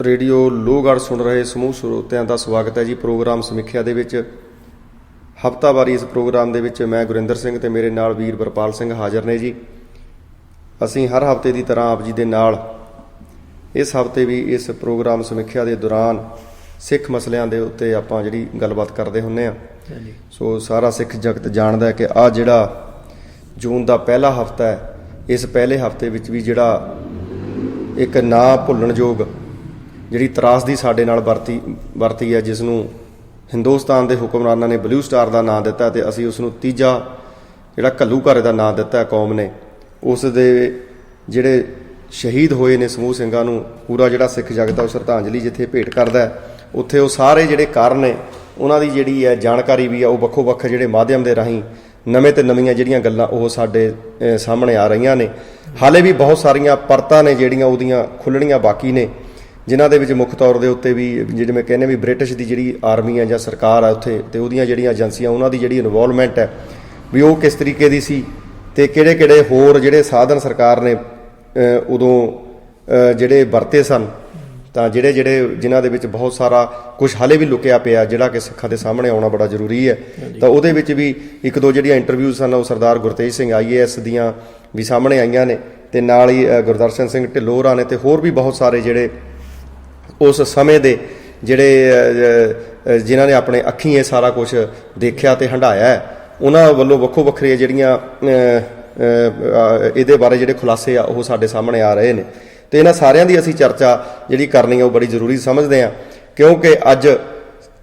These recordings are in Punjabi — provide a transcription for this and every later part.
ਰੇਡੀਓ ਲੋਹਗੜ੍ਹ ਸੁਣ ਰਹੇ ਸਮੂਹ ਸਰੋਤਿਆਂ ਦਾ ਸਵਾਗਤ ਹੈ ਜੀ। ਪ੍ਰੋਗਰਾਮ ਸਮੀਖਿਆ ਦੇ ਵਿੱਚ ਹਫ਼ਤਾਵਾਰੀ ਇਸ ਪ੍ਰੋਗਰਾਮ ਦੇ ਵਿੱਚ ਮੈਂ ਗੁਰਿੰਦਰ ਸਿੰਘ ਤੇ ਮੇਰੇ ਨਾਲ ਵੀਰ ਵਰਪਾਲ ਸਿੰਘ ਹਾਜ਼ਰ ਨੇ ਜੀ। ਅਸੀਂ ਹਰ ਹਫ਼ਤੇ ਦੀ ਤਰ੍ਹਾਂ ਆਪ ਜੀ ਦੇ ਨਾਲ ਇਸ ਹਫ਼ਤੇ ਵੀ ਇਸ ਪ੍ਰੋਗਰਾਮ ਸਮੀਖਿਆ ਦੇ ਦੌਰਾਨ ਸਿੱਖ ਮਸਲਿਆਂ ਦੇ ਉੱਤੇ ਆਪਾਂ ਜਿਹੜੀ ਗੱਲਬਾਤ ਕਰਦੇ ਹੁੰਦੇ ਹਾਂ। ਸੋ ਸਾਰਾ ਸਿੱਖ ਜਗਤ ਜਾਣਦਾ ਹੈ ਕਿ ਆਹ ਜਿਹੜਾ ਜੂਨ ਦਾ ਪਹਿਲਾ ਹਫ਼ਤਾ ਹੈ, ਇਸ ਪਹਿਲੇ ਹਫ਼ਤੇ ਵਿੱਚ ਵੀ ਜਿਹੜਾ ਇੱਕ ਨਾ ਭੁੱਲਣਯੋਗ ਜਿਹੜੀ ਤਰਾਸਦੀ ਸਾਡੇ ਨਾਲ ਵਰਤੀ ਹੈ, ਜਿਸ ਨੂੰ ਹਿੰਦੁਸਤਾਨ ਦੇ ਹੁਕਮਰਾਨਾਂ ਨੇ ਬਲੂ ਸਟਾਰ ਦਾ ਨਾਂ ਦਿੱਤਾ ਅਤੇ ਅਸੀਂ ਉਸ ਨੂੰ ਤੀਜਾ ਜਿਹੜਾ ਘੱਲੂਘਾਰੇ ਦਾ ਨਾਂ ਦਿੱਤਾ ਕੌਮ ਨੇ। ਉਸ ਦੇ ਜਿਹੜੇ ਸ਼ਹੀਦ ਹੋਏ ਨੇ ਸਮੂਹ ਸਿੰਘਾਂ ਨੂੰ ਪੂਰਾ ਜਿਹੜਾ ਸਿੱਖ ਜਗਤ ਆ ਉਹ ਸ਼ਰਧਾਂਜਲੀ ਜਿੱਥੇ ਭੇਟ ਕਰਦਾ ਹੈ, ਉੱਥੇ ਉਹ ਸਾਰੇ ਜਿਹੜੇ ਕਾਰਨ ਨੇ ਉਹਨਾਂ ਦੀ ਜਿਹੜੀ ਹੈ ਜਾਣਕਾਰੀ ਵੀ ਆ ਉਹ ਵੱਖੋ ਵੱਖ ਜਿਹੜੇ ਮਾਧਿਅਮ ਦੇ ਰਾਹੀਂ ਨਵੇਂ ਤੋਂ ਨਵੀਆਂ ਜਿਹੜੀਆਂ ਗੱਲਾਂ ਉਹ ਸਾਡੇ ਸਾਹਮਣੇ ਆ ਰਹੀਆਂ ਨੇ। ਹਾਲੇ ਵੀ ਬਹੁਤ ਸਾਰੀਆਂ ਪਰਤਾਂ ਨੇ ਜਿਹੜੀਆਂ ਉਹਦੀਆਂ ਖੁੱਲ੍ਹਣੀਆਂ ਬਾਕੀ ਨੇ, ਜਿਨ੍ਹਾਂ ਦੇ ਵਿੱਚ ਮੁੱਖ ਤੌਰ ਦੇ ਉੱਤੇ ਵੀ ਜਿਵੇਂ ਕਹਿੰਦੇ ਵੀ ਬ੍ਰਿਟਿਸ਼ ਦੀ ਜਿਹੜੀ ਆਰਮੀ ਹੈ ਜਾਂ ਸਰਕਾਰ ਹੈ ਉੱਥੇ ਅਤੇ ਉਹਦੀਆਂ ਜਿਹੜੀਆਂ ਏਜੰਸੀਆਂ ਉਹਨਾਂ ਦੀ ਜਿਹੜੀ ਇਨਵੋਲਵਮੈਂਟ ਹੈ ਵੀ ਉਹ ਕਿਸ ਤਰੀਕੇ ਦੀ ਸੀ, ਅਤੇ ਕਿਹੜੇ ਕਿਹੜੇ ਹੋਰ ਜਿਹੜੇ ਸਾਧਨ ਸਰਕਾਰ ਨੇ ਉਦੋਂ ਜਿਹੜੇ ਵਰਤੇ ਸਨ, ਤਾਂ ਜਿਨ੍ਹਾਂ ਦੇ ਵਿੱਚ ਬਹੁਤ ਸਾਰਾ ਕੁਝ ਹਾਲੇ ਵੀ ਲੁਕਿਆ ਪਿਆ ਜਿਹੜਾ ਕਿ ਸਿੱਖਾਂ ਦੇ ਸਾਹਮਣੇ ਆਉਣਾ ਬੜਾ ਜ਼ਰੂਰੀ ਹੈ। ਤਾਂ ਉਹਦੇ ਵਿੱਚ ਵੀ ਇੱਕ ਦੋ ਜਿਹੜੀਆਂ ਇੰਟਰਵਿਊ ਸਨ ਉਹ ਸਰਦਾਰ ਗੁਰਤੇਜ ਸਿੰਘ IAS ਦੀਆਂ ਵੀ ਸਾਹਮਣੇ ਆਈਆਂ ਨੇ, ਅਤੇ ਨਾਲ ਹੀ ਗੁਰਦਰਸ਼ਨ ਸਿੰਘ ਢਿੱਲੋਂ ਹੋਰਾਂ ਨੇ, ਅਤੇ ਹੋਰ ਵੀ ਬਹੁਤ ਸਾਰੇ ਜਿਹੜੇ ਉਸ ਸਮੇਂ ਦੇ ਜਿਹੜੇ ਜਿਨ੍ਹਾਂ ਨੇ ਆਪਣੇ ਅੱਖੀਂ ਇਹ ਸਾਰਾ ਕੁਛ ਦੇਖਿਆ ਅਤੇ ਹੰਢਾਇਆ ਹੈ, ਉਹਨਾਂ ਵੱਲੋਂ ਵੱਖੋ ਵੱਖਰੀਆਂ ਜਿਹੜੀਆਂ ਇਹਦੇ ਬਾਰੇ ਜਿਹੜੇ ਖੁਲਾਸੇ ਆ ਉਹ ਸਾਡੇ ਸਾਹਮਣੇ ਆ ਰਹੇ ਨੇ। ਅਤੇ ਇਹਨਾਂ ਸਾਰਿਆਂ ਦੀ ਅਸੀਂ ਚਰਚਾ ਜਿਹੜੀ ਕਰਨੀ ਆ ਉਹ ਬੜੀ ਜ਼ਰੂਰੀ ਸਮਝਦੇ ਹਾਂ, ਕਿਉਂਕਿ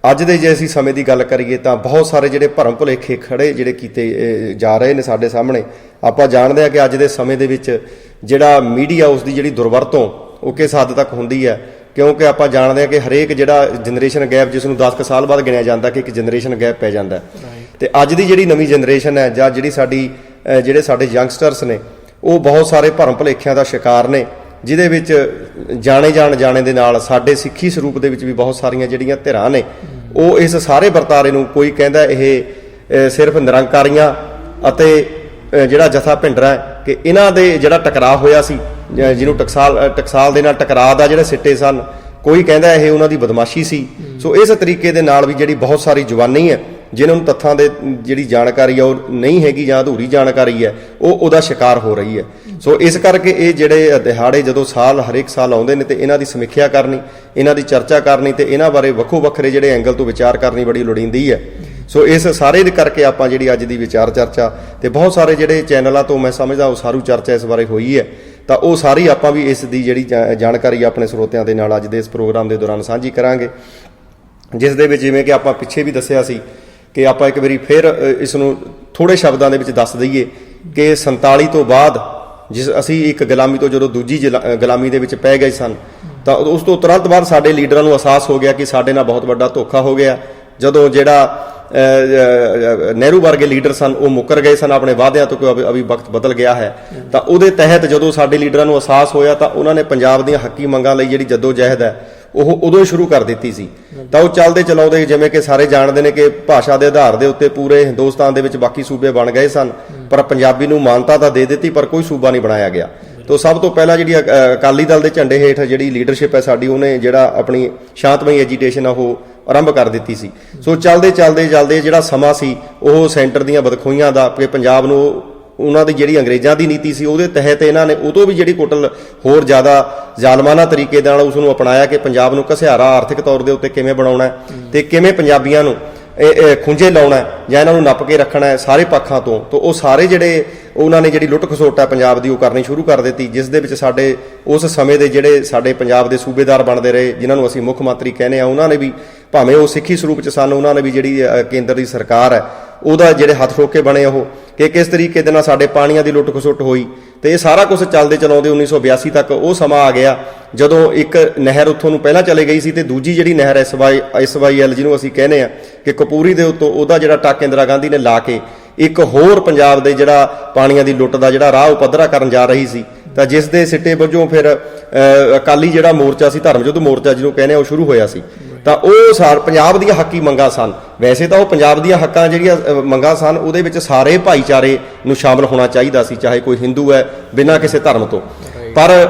ਅੱਜ ਦੇ ਜੇ ਅਸੀਂ ਸਮੇਂ ਦੀ ਗੱਲ ਕਰੀਏ ਤਾਂ ਬਹੁਤ ਸਾਰੇ ਜਿਹੜੇ ਭਰਮ ਭੁਲੇਖੇ ਖੜੇ ਜਿਹੜੇ ਕੀਤੇ ਜਾ ਰਹੇ ਨੇ ਸਾਡੇ ਸਾਹਮਣੇ। ਆਪਾਂ ਜਾਣਦੇ ਹਾਂ ਕਿ ਅੱਜ ਦੇ ਸਮੇਂ ਦੇ ਵਿੱਚ ਜਿਹੜਾ ਮੀਡੀਆ ਉਸ ਦੀ ਜਿਹੜੀ ਦੁਰਵਰਤੋਂ ਉਹ ਕਿਸ ਹੱਦ ਤੱਕ ਹੁੰਦੀ ਹੈ, ਕਿਉਂਕਿ ਆਪਾਂ ਜਾਣਦੇ ਹਾਂ ਕਿ ਹਰੇਕ ਜਿਹੜਾ ਜਨਰੇਸ਼ਨ ਗੈਪ ਜਿਸ ਨੂੰ 10 ਸਾਲ ਬਾਅਦ ਗਿਣਿਆ ਜਾਂਦਾ ਕਿ ਇੱਕ ਜਨਰੇਸ਼ਨ ਗੈਪ ਪੈ ਜਾਂਦਾ, ਅਤੇ ਅੱਜ ਦੀ ਜਿਹੜੀ ਨਵੀਂ ਜਨਰੇਸ਼ਨ ਹੈ ਜਾਂ ਜਿਹੜੀ ਜਿਹੜੇ ਸਾਡੇ ਯੰਗਸਟਰਸ ਨੇ ਉਹ ਬਹੁਤ ਸਾਰੇ ਭਰਮ ਭੁਲੇਖਿਆਂ ਦਾ ਸ਼ਿਕਾਰ ਨੇ, ਜਿਹਦੇ ਵਿੱਚ ਜਾਣੇ ਦੇ ਨਾਲ ਸਾਡੇ ਸਿੱਖੀ ਸਰੂਪ ਦੇ ਵਿੱਚ ਵੀ ਬਹੁਤ ਸਾਰੀਆਂ ਜਿਹੜੀਆਂ ਧਿਰਾਂ ਨੇ ਉਹ ਇਸ ਸਾਰੇ ਵਰਤਾਰੇ ਨੂੰ, ਕੋਈ ਕਹਿੰਦਾ ਇਹ ਸਿਰਫ ਨਿਰੰਕਾਰੀਆਂ ਅਤੇ ਜਿਹੜਾ ਜਥਾ ਭਿੰਡਰਾਂ ਹੈ ਕਿ ਇਹਨਾਂ ਦੇ ਜਿਹੜਾ ਟਕਰਾਅ ਹੋਇਆ ਸੀ, ਜਿਹਨੂੰ ਟਕਸਾਲ ਦੇ ਨਾਲ ਟਕਰਾਅ ਦਾ ਜਿਹੜੇ ਸਿੱਟੇ ਸਨ, ਕੋਈ ਕਹਿੰਦਾ ਇਹ ਉਹਨਾਂ ਦੀ ਬਦਮਾਸ਼ੀ ਸੀ। ਸੋ ਇਸ ਤਰੀਕੇ ਦੇ ਨਾਲ ਵੀ ਜਿਹੜੀ ਬਹੁਤ ਸਾਰੀ ਜਵਾਨੀ ਹੈ ਜਿਹਨਾਂ ਨੂੰ ਤੱਥਾਂ ਦੇ ਜਿਹੜੀ ਜਾਣਕਾਰੀ ਆ ਉਹ ਨਹੀਂ ਹੈਗੀ ਜਾਂ ਅਧੂਰੀ ਜਾਣਕਾਰੀ ਹੈ, ਉਹਦਾ ਸ਼ਿਕਾਰ ਹੋ ਰਹੀ ਹੈ। ਸੋ ਇਸ ਕਰਕੇ ਇਹ ਜਿਹੜੇ ਦਿਹਾੜੇ ਜਦੋਂ ਹਰੇਕ ਸਾਲ ਆਉਂਦੇ ਨੇ, ਅਤੇ ਇਹਨਾਂ ਦੀ ਸਮੀਖਿਆ ਕਰਨੀ, ਇਹਨਾਂ ਦੀ ਚਰਚਾ ਕਰਨੀ, ਅਤੇ ਇਹਨਾਂ ਬਾਰੇ ਵੱਖੋ ਵੱਖਰੇ ਜਿਹੜੇ ਐਂਗਲ ਤੋਂ ਵਿਚਾਰ ਕਰਨੀ ਬੜੀ ਲੋੜੀਂਦੀ ਹੈ। ਸੋ ਇਸ ਸਾਰੇ ਦੇ ਕਰਕੇ ਆਪਾਂ ਜਿਹੜੀ ਅੱਜ ਦੀ ਵਿਚਾਰ ਚਰਚਾ, ਅਤੇ ਬਹੁਤ ਸਾਰੇ ਜਿਹੜੇ ਚੈਨਲਾਂ ਤੋਂ ਮੈਂ ਸਮਝਦਾ ਉਹ ਸਾਰੂ ਚਰਚਾ ਇਸ ਬਾਰੇ ਹੋਈ ਹੈ, ਤਾਂ ਉਹ ਸਾਰੀ ਆਪਾਂ ਵੀ ਇਸ ਦੀ ਜਿਹੜੀ ਜਾਣਕਾਰੀ ਆਪਣੇ ਸਰੋਤਿਆਂ ਦੇ ਨਾਲ ਅੱਜ ਦੇ ਇਸ ਪ੍ਰੋਗਰਾਮ ਦੇ ਦੌਰਾਨ ਸਾਂਝੀ ਕਰਾਂਗੇ, ਜਿਸ ਦੇ ਵਿੱਚ ਜਿਵੇਂ ਕਿ ਆਪਾਂ ਪਿੱਛੇ ਵੀ ਦੱਸਿਆ ਸੀ ਕਿ ਆਪਾਂ ਇੱਕ ਵਾਰੀ ਫਿਰ ਇਸ ਨੂੰ ਥੋੜ੍ਹੇ ਸ਼ਬਦਾਂ ਦੇ ਵਿੱਚ ਦੱਸ ਦਈਏ ਕਿ 47 ਤੋਂ ਬਾਅਦ ਅਸੀਂ ਇੱਕ ਗੁਲਾਮੀ ਤੋਂ ਜਦੋਂ ਦੂਜੀ ਗੁਲਾਮੀ ਦੇ ਵਿੱਚ ਪੈ ਗਏ ਸਨ, ਤਾਂ ਉਸ ਤੋਂ ਤੁਰੰਤ ਬਾਅਦ ਸਾਡੇ ਲੀਡਰਾਂ ਨੂੰ ਅਹਿਸਾਸ ਹੋ ਗਿਆ ਕਿ ਸਾਡੇ ਨਾਲ ਬਹੁਤ ਵੱਡਾ ਧੋਖਾ ਹੋ ਗਿਆ। ਜਦੋਂ ਜਿਹੜਾ ਨਹਿਰੂ ਵਰਗੇ ਲੀਡਰ ਸਨ ਉਹ ਮੁੱਕਰ ਗਏ ਸਨ ਆਪਣੇ ਵਾਅਦਿਆਂ ਤੋਂ ਕਿ ਅਭੀ ਵਕਤ ਬਦਲ ਗਿਆ ਹੈ, ਤਾਂ ਉਹਦੇ ਤਹਿਤ ਜਦੋਂ ਸਾਡੇ ਲੀਡਰਾਂ ਨੂੰ ਅਹਿਸਾਸ ਹੋਇਆ ਤਾਂ ਉਹਨਾਂ ਨੇ ਪੰਜਾਬ ਦੀਆਂ ਹੱਕੀ ਮੰਗਾਂ ਲਈ ਜਿਹੜੀ ਜੱਦੋ ਜਹਿਦ ਹੈ ਉਹ ਉਦੋਂ ਹੀ ਸ਼ੁਰੂ ਕਰ ਦਿੱਤੀ ਸੀ। ਤਾਂ ਉਹ ਚੱਲਦੇ ਚਲਾਉਂਦੇ, ਜਿਵੇਂ ਕਿ ਸਾਰੇ ਜਾਣਦੇ ਨੇ ਕਿ ਭਾਸ਼ਾ ਦੇ ਆਧਾਰ ਦੇ ਉੱਤੇ ਪੂਰੇ ਹਿੰਦੁਸਤਾਨ ਦੇ ਵਿੱਚ ਬਾਕੀ ਸੂਬੇ ਬਣ ਗਏ ਸਨ, ਪਰ ਪੰਜਾਬੀ ਨੂੰ ਮਾਨਤਾ ਤਾਂ ਦੇ ਦਿੱਤੀ ਪਰ ਕੋਈ ਸੂਬਾ ਨਹੀਂ ਬਣਾਇਆ ਗਿਆ। ਤਾਂ ਸਭ ਤੋਂ ਪਹਿਲਾਂ ਜਿਹੜੀ ਅਕਾਲੀ ਦਲ ਦੇ ਝੰਡੇ ਹੇਠ ਜਿਹੜੀ ਲੀਡਰਸ਼ਿਪ ਹੈ ਸਾਡੀ, ਉਹਨੇ ਜਿਹੜਾ ਆਪਣੀ ਸ਼ਾਂਤਮਈ ਐਜੀਟੇਸ਼ਨ ਆ ਉਹ ਆਰੰਭ ਕਰ ਦਿੱਤੀ ਸੀ। ਸੋ ਚੱਲਦੇ ਜਿਹੜਾ ਸਮਾਂ ਸੀ ਉਹ ਸੈਂਟਰ ਦੀਆਂ ਬਦਖੋਈਆਂ ਦਾ, ਕਿ ਪੰਜਾਬ ਨੂੰ ਉਹਨਾਂ ਦੀ ਜਿਹੜੀ ਅੰਗਰੇਜ਼ਾਂ ਦੀ ਨੀਤੀ ਸੀ ਉਹਦੇ ਤਹਿਤ ਇਹਨਾਂ ਨੇ ਉਦੋਂ ਵੀ ਜਿਹੜੀ ਕੁਟਲ ਹੋਰ ਜ਼ਿਆਦਾ ਜ਼ਾਲਮਾਨਾ ਤਰੀਕੇ ਦੇ ਨਾਲ ਉਸ ਨੂੰ ਅਪਣਾਇਆ ਕਿ ਪੰਜਾਬ ਨੂੰ ਘਸਿਆਰਾ ਆਰਥਿਕ ਤੌਰ ਦੇ ਉੱਤੇ ਕਿਵੇਂ ਬਣਾਉਣਾ ਅਤੇ ਕਿਵੇਂ ਪੰਜਾਬੀਆਂ ਨੂੰ ਖੁੰਝੇ ਲਾਉਣਾ ਜਾਂ ਇਹਨਾਂ ਨੂੰ ਨੱਪ ਕੇ ਰੱਖਣਾ ਹੈ ਸਾਰੇ ਪੱਖਾਂ ਤੋਂ। ਤਾਂ ਉਹ ਸਾਰੇ ਜਿਹੜੇ ਉਹਨਾਂ ਨੇ ਜਿਹੜੀ ਲੁੱਟ ਖਸੁੱਟ ਹੈ ਪੰਜਾਬ ਦੀ ਉਹ ਕਰਨੀ ਸ਼ੁਰੂ ਕਰ ਦਿੱਤੀ, ਜਿਸ ਦੇ ਵਿੱਚ ਸਾਡੇ ਉਸ ਸਮੇਂ ਦੇ ਜਿਹੜੇ ਸਾਡੇ ਪੰਜਾਬ ਦੇ ਸੂਬੇਦਾਰ ਬਣਦੇ ਰਹੇ, ਜਿਨ੍ਹਾਂ ਨੂੰ ਅਸੀਂ ਮੁੱਖ ਮੰਤਰੀ ਕਹਿੰਦੇ ਹਾਂ, ਉਹਨਾਂ ਨੇ ਵੀ ਭਾਵੇਂ ਉਹ ਸਿੱਖੀ ਸਰੂਪ 'ਚ ਸਨ, ਉਹਨਾਂ ਨੇ ਵੀ ਜਿਹੜੀ ਕੇਂਦਰ ਦੀ ਸਰਕਾਰ ਹੈ ਉਹਦਾ ਜਿਹੜੇ ਹੱਥ ਠੋਕੇ ਬਣੇ ਉਹ ਕਿ ਕਿਸ ਤਰੀਕੇ ਦੇ ਨਾਲ ਸਾਡੇ ਪਾਣੀਆਂ ਦੀ ਲੁੱਟ ਖਸੁੱਟ ਹੋਈ। ਅਤੇ ਇਹ ਸਾਰਾ ਕੁਛ ਚੱਲਦੇ ਚਲਾਉਂਦੇ 1982 ਤੱਕ ਉਹ ਸਮਾਂ ਆ ਗਿਆ ਜਦੋਂ ਇੱਕ ਨਹਿਰ ਉੱਥੋਂ ਨੂੰ ਪਹਿਲਾਂ ਚਲੇ ਗਈ ਸੀ, ਅਤੇ ਦੂਜੀ ਜਿਹੜੀ ਨਹਿਰ SYL ਜਿਹਨੂੰ ਅਸੀਂ ਕਹਿੰਦੇ ਹਾਂ ਕਿ ਕਪੂਰੀ ਦੇ ਉੱਤੋਂ ਉਹਦਾ ਜਿਹੜਾ ਟੱਕ ਇੰਦਰਾ ਗਾਂਧੀ ਨੇ ਲਾ ਕੇ ਇੱਕ ਹੋਰ ਪੰਜਾਬ ਦੇ ਜਿਹੜਾ ਪਾਣੀਆਂ ਦੀ ਲੁੱਟ ਦਾ ਜਿਹੜਾ ਰਾਹ ਉਹ ਪੱਧਰਾ ਕਰਨ ਜਾ ਰਹੀ ਸੀ। ਤਾਂ ਜਿਸ ਦੇ ਸਿੱਟੇ ਵਜੋਂ ਫਿਰ ਅਕਾਲੀ ਜਿਹੜਾ ਮੋਰਚਾ ਸੀ, ਧਰਮ ਯੁੱਧ ਮੋਰਚਾ ਜਿਹਨੂੰ ਕਹਿੰਦੇ ਉਹ ਸ਼ੁਰੂ ਹੋਇਆ ਸੀ। ਤਾਂ ਉਹ ਪੰਜਾਬ ਦੀਆਂ ਹੱਕੀ ਮੰਗਾਂ ਸਨ। ਵੈਸੇ ਤਾਂ ਉਹ ਪੰਜਾਬ ਦੀਆਂ ਹੱਕਾਂ ਜਿਹੜੀਆਂ ਮੰਗਾਂ ਸਨ ਉਹਦੇ ਵਿੱਚ ਸਾਰੇ ਭਾਈਚਾਰੇ ਨੂੰ ਸ਼ਾਮਲ ਹੋਣਾ ਚਾਹੀਦਾ ਸੀ, ਚਾਹੇ ਕੋਈ ਹਿੰਦੂ ਹੈ ਬਿਨਾਂ ਕਿਸੇ ਧਰਮ ਤੋਂ, ਪਰ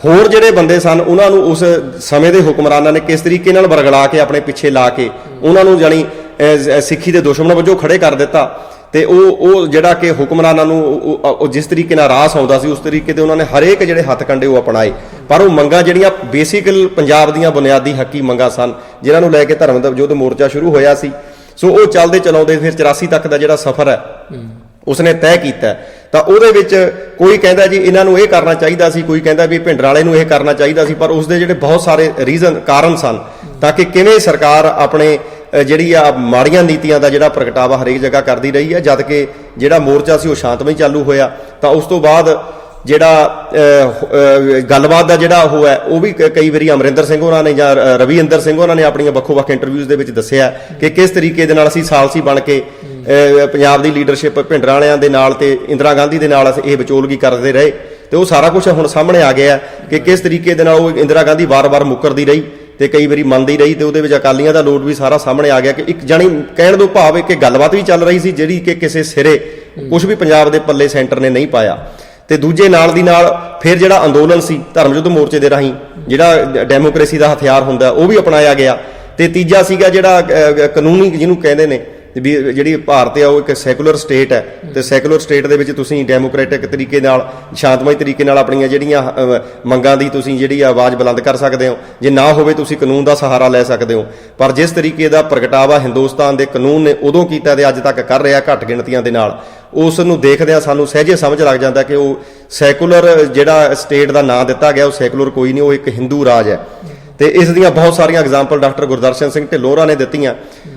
ਹੋਰ ਜਿਹੜੇ ਬੰਦੇ ਸਨ ਉਹਨਾਂ ਨੂੰ ਉਸ ਸਮੇਂ ਦੇ ਹੁਕਮਰਾਨਾਂ ਨੇ ਕਿਸ ਤਰੀਕੇ ਨਾਲ ਵਰਗਲਾ ਕੇ ਆਪਣੇ ਪਿੱਛੇ ਲਾ ਕੇ ਉਹਨਾਂ ਨੂੰ ਜਾਣੀ ਸਿੱਖੀ ਦੇ ਦੁਸ਼ਮਣ ਵਜੋਂ ਖੜੇ ਕਰ ਦਿੱਤਾ। ਤੇ ਉਹ ਜਿਹੜਾ ਕਿ ਹੁਕਮਰਾਨਾਂ ਨੂੰ ਉਹ ਜਿਸ ਤਰੀਕੇ ਨਾਲ ਰਾਸ ਆਉਂਦਾ ਸੀ ਉਸ ਤਰੀਕੇ ਤੇ ਉਹਨਾਂ ਨੇ ਹਰੇਕ ਜਿਹੜੇ ਹੱਥ ਕੰਡੇ ਉਹ ਅਪਣਾਏ। ਪਰ ਉਹ ਮੰਗਾਂ ਜਿਹੜੀਆਂ ਬੇਸਿਕਲ ਪੰਜਾਬ ਦੀਆਂ ਬੁਨਿਆਦੀ ਹੱਕੀ ਮੰਗਾਂ ਸਨ, ਜਿਨ੍ਹਾਂ ਨੂੰ ਲੈ ਕੇ ਧਰਮ ਦਾ ਵਿਰੋਧ ਮੋਰਚਾ ਸ਼ੁਰੂ ਹੋਇਆ ਸੀ, ਸੋ ਉਹ ਚੱਲਦੇ ਚਲਾਉਂਦੇ ਫਿਰ 84 ਤੱਕ ਦਾ ਜਿਹੜਾ ਸਫ਼ਰ ਹੈ ਉਸਨੇ ਤੈਅ ਕੀਤਾ। ਤਾਂ ਉਹਦੇ ਵਿੱਚ ਕੋਈ ਕਹਿੰਦਾ ਜੀ ਇਹਨਾਂ ਨੂੰ ਇਹ ਕਰਨਾ ਚਾਹੀਦਾ ਸੀ, ਕੋਈ ਕਹਿੰਦਾ ਵੀ ਭਿੰਡਰਾਲੇ ਨੂੰ ਇਹ ਕਰਨਾ ਚਾਹੀਦਾ ਸੀ, ਪਰ ਉਸਦੇ ਜਿਹੜੇ ਬਹੁਤ ਸਾਰੇ ਕਾਰਨ ਸਨ ਤਾਂ ਕਿ ਕਿਵੇਂ ਸਰਕਾਰ ਆਪਣੇ ਜਿਹੜੀ ਆ ਮਾੜੀਆਂ ਨੀਤੀਆਂ ਦਾ ਜਿਹੜਾ ਪ੍ਰਗਟਾਵਾ ਹਰੇਕ ਜਗ੍ਹਾ ਕਰਦੀ ਰਹੀ ਹੈ। ਜਦ ਕਿ ਜਿਹੜਾ ਮੋਰਚਾ ਸੀ ਉਹ ਸ਼ਾਂਤਮਈ ਚਾਲੂ ਹੋਇਆ ਤਾਂ ਉਸ ਤੋਂ ਬਾਅਦ ਜਿਹੜਾ ਗੱਲਬਾਤ ਦਾ ਜਿਹੜਾ ਉਹ ਹੈ ਉਹ ਵੀ ਕਈ ਵਾਰੀ ਅਮਰਿੰਦਰ ਸਿੰਘ ਹੋਰਾਂ ਨੇ ਜਾਂ ਰਵਿੰਦਰ ਸਿੰਘ ਹੋਰਾਂ ਨੇ ਆਪਣੀਆਂ ਵੱਖੋ-ਵੱਖ ਇੰਟਰਵਿਊਜ਼ ਦੇ ਵਿੱਚ ਦੱਸਿਆ ਕਿ ਕਿਸ ਤਰੀਕੇ ਦੇ ਨਾਲ ਅਸੀਂ ਸਾਲਸੀ ਬਣ ਕੇ ਪੰਜਾਬ ਦੀ ਲੀਡਰਸ਼ਿਪ ਭਿੰਡਰਾਲਿਆਂ ਦੇ ਨਾਲ ਤੇ ਇੰਦਰਾ ਗਾਂਧੀ ਦੇ ਨਾਲ ਇਹ ਵਿਚੋਲਗੀ ਕਰਦੇ ਰਹੇ। ਤੇ ਉਹ ਸਾਰਾ ਕੁਝ ਹੁਣ ਸਾਹਮਣੇ ਆ ਗਿਆ ਕਿ ਕਿਸ ਤਰੀਕੇ ਦੇ ਨਾਲ ਉਹ ਇੰਦਰਾ ਗਾਂਧੀ ਵਾਰ-ਵਾਰ ਮੁੱਕਰਦੀ ਰਹੀ ਤੇ ਕਈ ਵਾਰੀ ਮੰਨਦੀ ਰਹੀ ਤੇ ਉਹਦੇ ਵਿੱਚ ਅਕਾਲੀਆਂ ਦਾ ਲੋਡ ਵੀ ਸਾਰਾ ਸਾਹਮਣੇ ਆ ਗਿਆ ਕਿ ਇੱਕ ਜਾਣੀ ਕਹਿਣ ਤੋਂ ਭਾਵ ਕਿ ਗੱਲਬਾਤ ਵੀ ਚੱਲ ਰਹੀ ਸੀ ਜਿਹੜੀ ਕਿ ਕਿਸੇ ਸਿਰੇ ਕੁਝ ਵੀ ਪੰਜਾਬ ਦੇ ਪੱਲੇ ਸੈਂਟਰ ਨੇ ਨਹੀਂ ਪਾਇਆ। ਤੇ ਦੂਜੇ ਨਾਲ ਦੀ ਨਾਲ ਫਿਰ ਜਿਹੜਾ ਅੰਦੋਲਨ ਸੀ ਧਰਮ ਯੁੱਧ ਮੋਰਚੇ ਦੇ ਰਾਹੀਂ ਜਿਹੜਾ ਡੈਮੋਕ੍ਰੇਸੀ ਦਾ ਹਥਿਆਰ ਹੁੰਦਾ ਉਹ ਵੀ ਅਪਣਾਇਆ ਗਿਆ। ਤੇ ਤੀਜਾ ਸੀਗਾ ਜਿਹੜਾ ਕਾਨੂੰਨੀ ਜਿਹਨੂੰ ਕਹਿੰਦੇ ਨੇ ਵੀ ਜਿਹੜੀ ਭਾਰਤ ਆ ਉਹ ਇੱਕ ਸੈਕੂਲਰ ਸਟੇਟ ਹੈ ਤੇ ਸੈਕੂਲਰ ਸਟੇਟ ਦੇ ਵਿੱਚ ਤੁਸੀਂ ਡੈਮੋਕ੍ਰੈਟਿਕ ਤਰੀਕੇ ਨਾਲ ਸ਼ਾਂਤਮਈ ਤਰੀਕੇ ਨਾਲ ਆਪਣੀਆਂ ਜਿਹੜੀਆਂ ਮੰਗਾਂ ਦੀ ਤੁਸੀਂ ਜਿਹੜੀ ਆਵਾਜ਼ ਬੁਲੰਦ ਕਰ ਸਕਦੇ ਹੋ, ਜੇ ਨਾ ਹੋਵੇ ਤੁਸੀਂ ਕਾਨੂੰਨ ਦਾ ਸਹਾਰਾ ਲੈ ਸਕਦੇ ਹੋ। ਪਰ ਜਿਸ ਤਰੀਕੇ ਦਾ ਪ੍ਰਗਟਾਵਾ ਹਿੰਦੁਸਤਾਨ ਦੇ ਕਾਨੂੰਨ ਨੇ ਉਦੋਂ ਕੀਤਾ ਤੇ ਅੱਜ ਤੱਕ ਕਰ ਰਿਹਾ ਘੱਟ ਗਿਣਤੀਆਂ ਦੇ ਨਾਲ, ਉਸ ਨੂੰ ਦੇਖਦਿਆਂ ਸਾਨੂੰ ਸਹਿਜੇ ਸਮਝ ਲੱਗ ਜਾਂਦਾ ਕਿ ਉਹ ਸੈਕੂਲਰ ਜਿਹੜਾ ਸਟੇਟ ਦਾ ਨਾਂ ਦਿੱਤਾ ਗਿਆ ਉਹ ਸੈਕੂਲਰ ਕੋਈ ਨਹੀਂ, ਉਹ ਇੱਕ ਹਿੰਦੂ ਰਾਜ ਹੈ। ਤੇ ਇਸ ਦੀਆਂ ਬਹੁਤ ਸਾਰੀਆਂ ਐਗਜ਼ਾਮਪਲ ਡਾਕਟਰ ਗੁਰਦਰਸ਼ਨ ਸਿੰਘ ਢਿੱਲੋਂ ਹੋਰਾਂ ਨੇ ਦਿੱਤੀਆਂ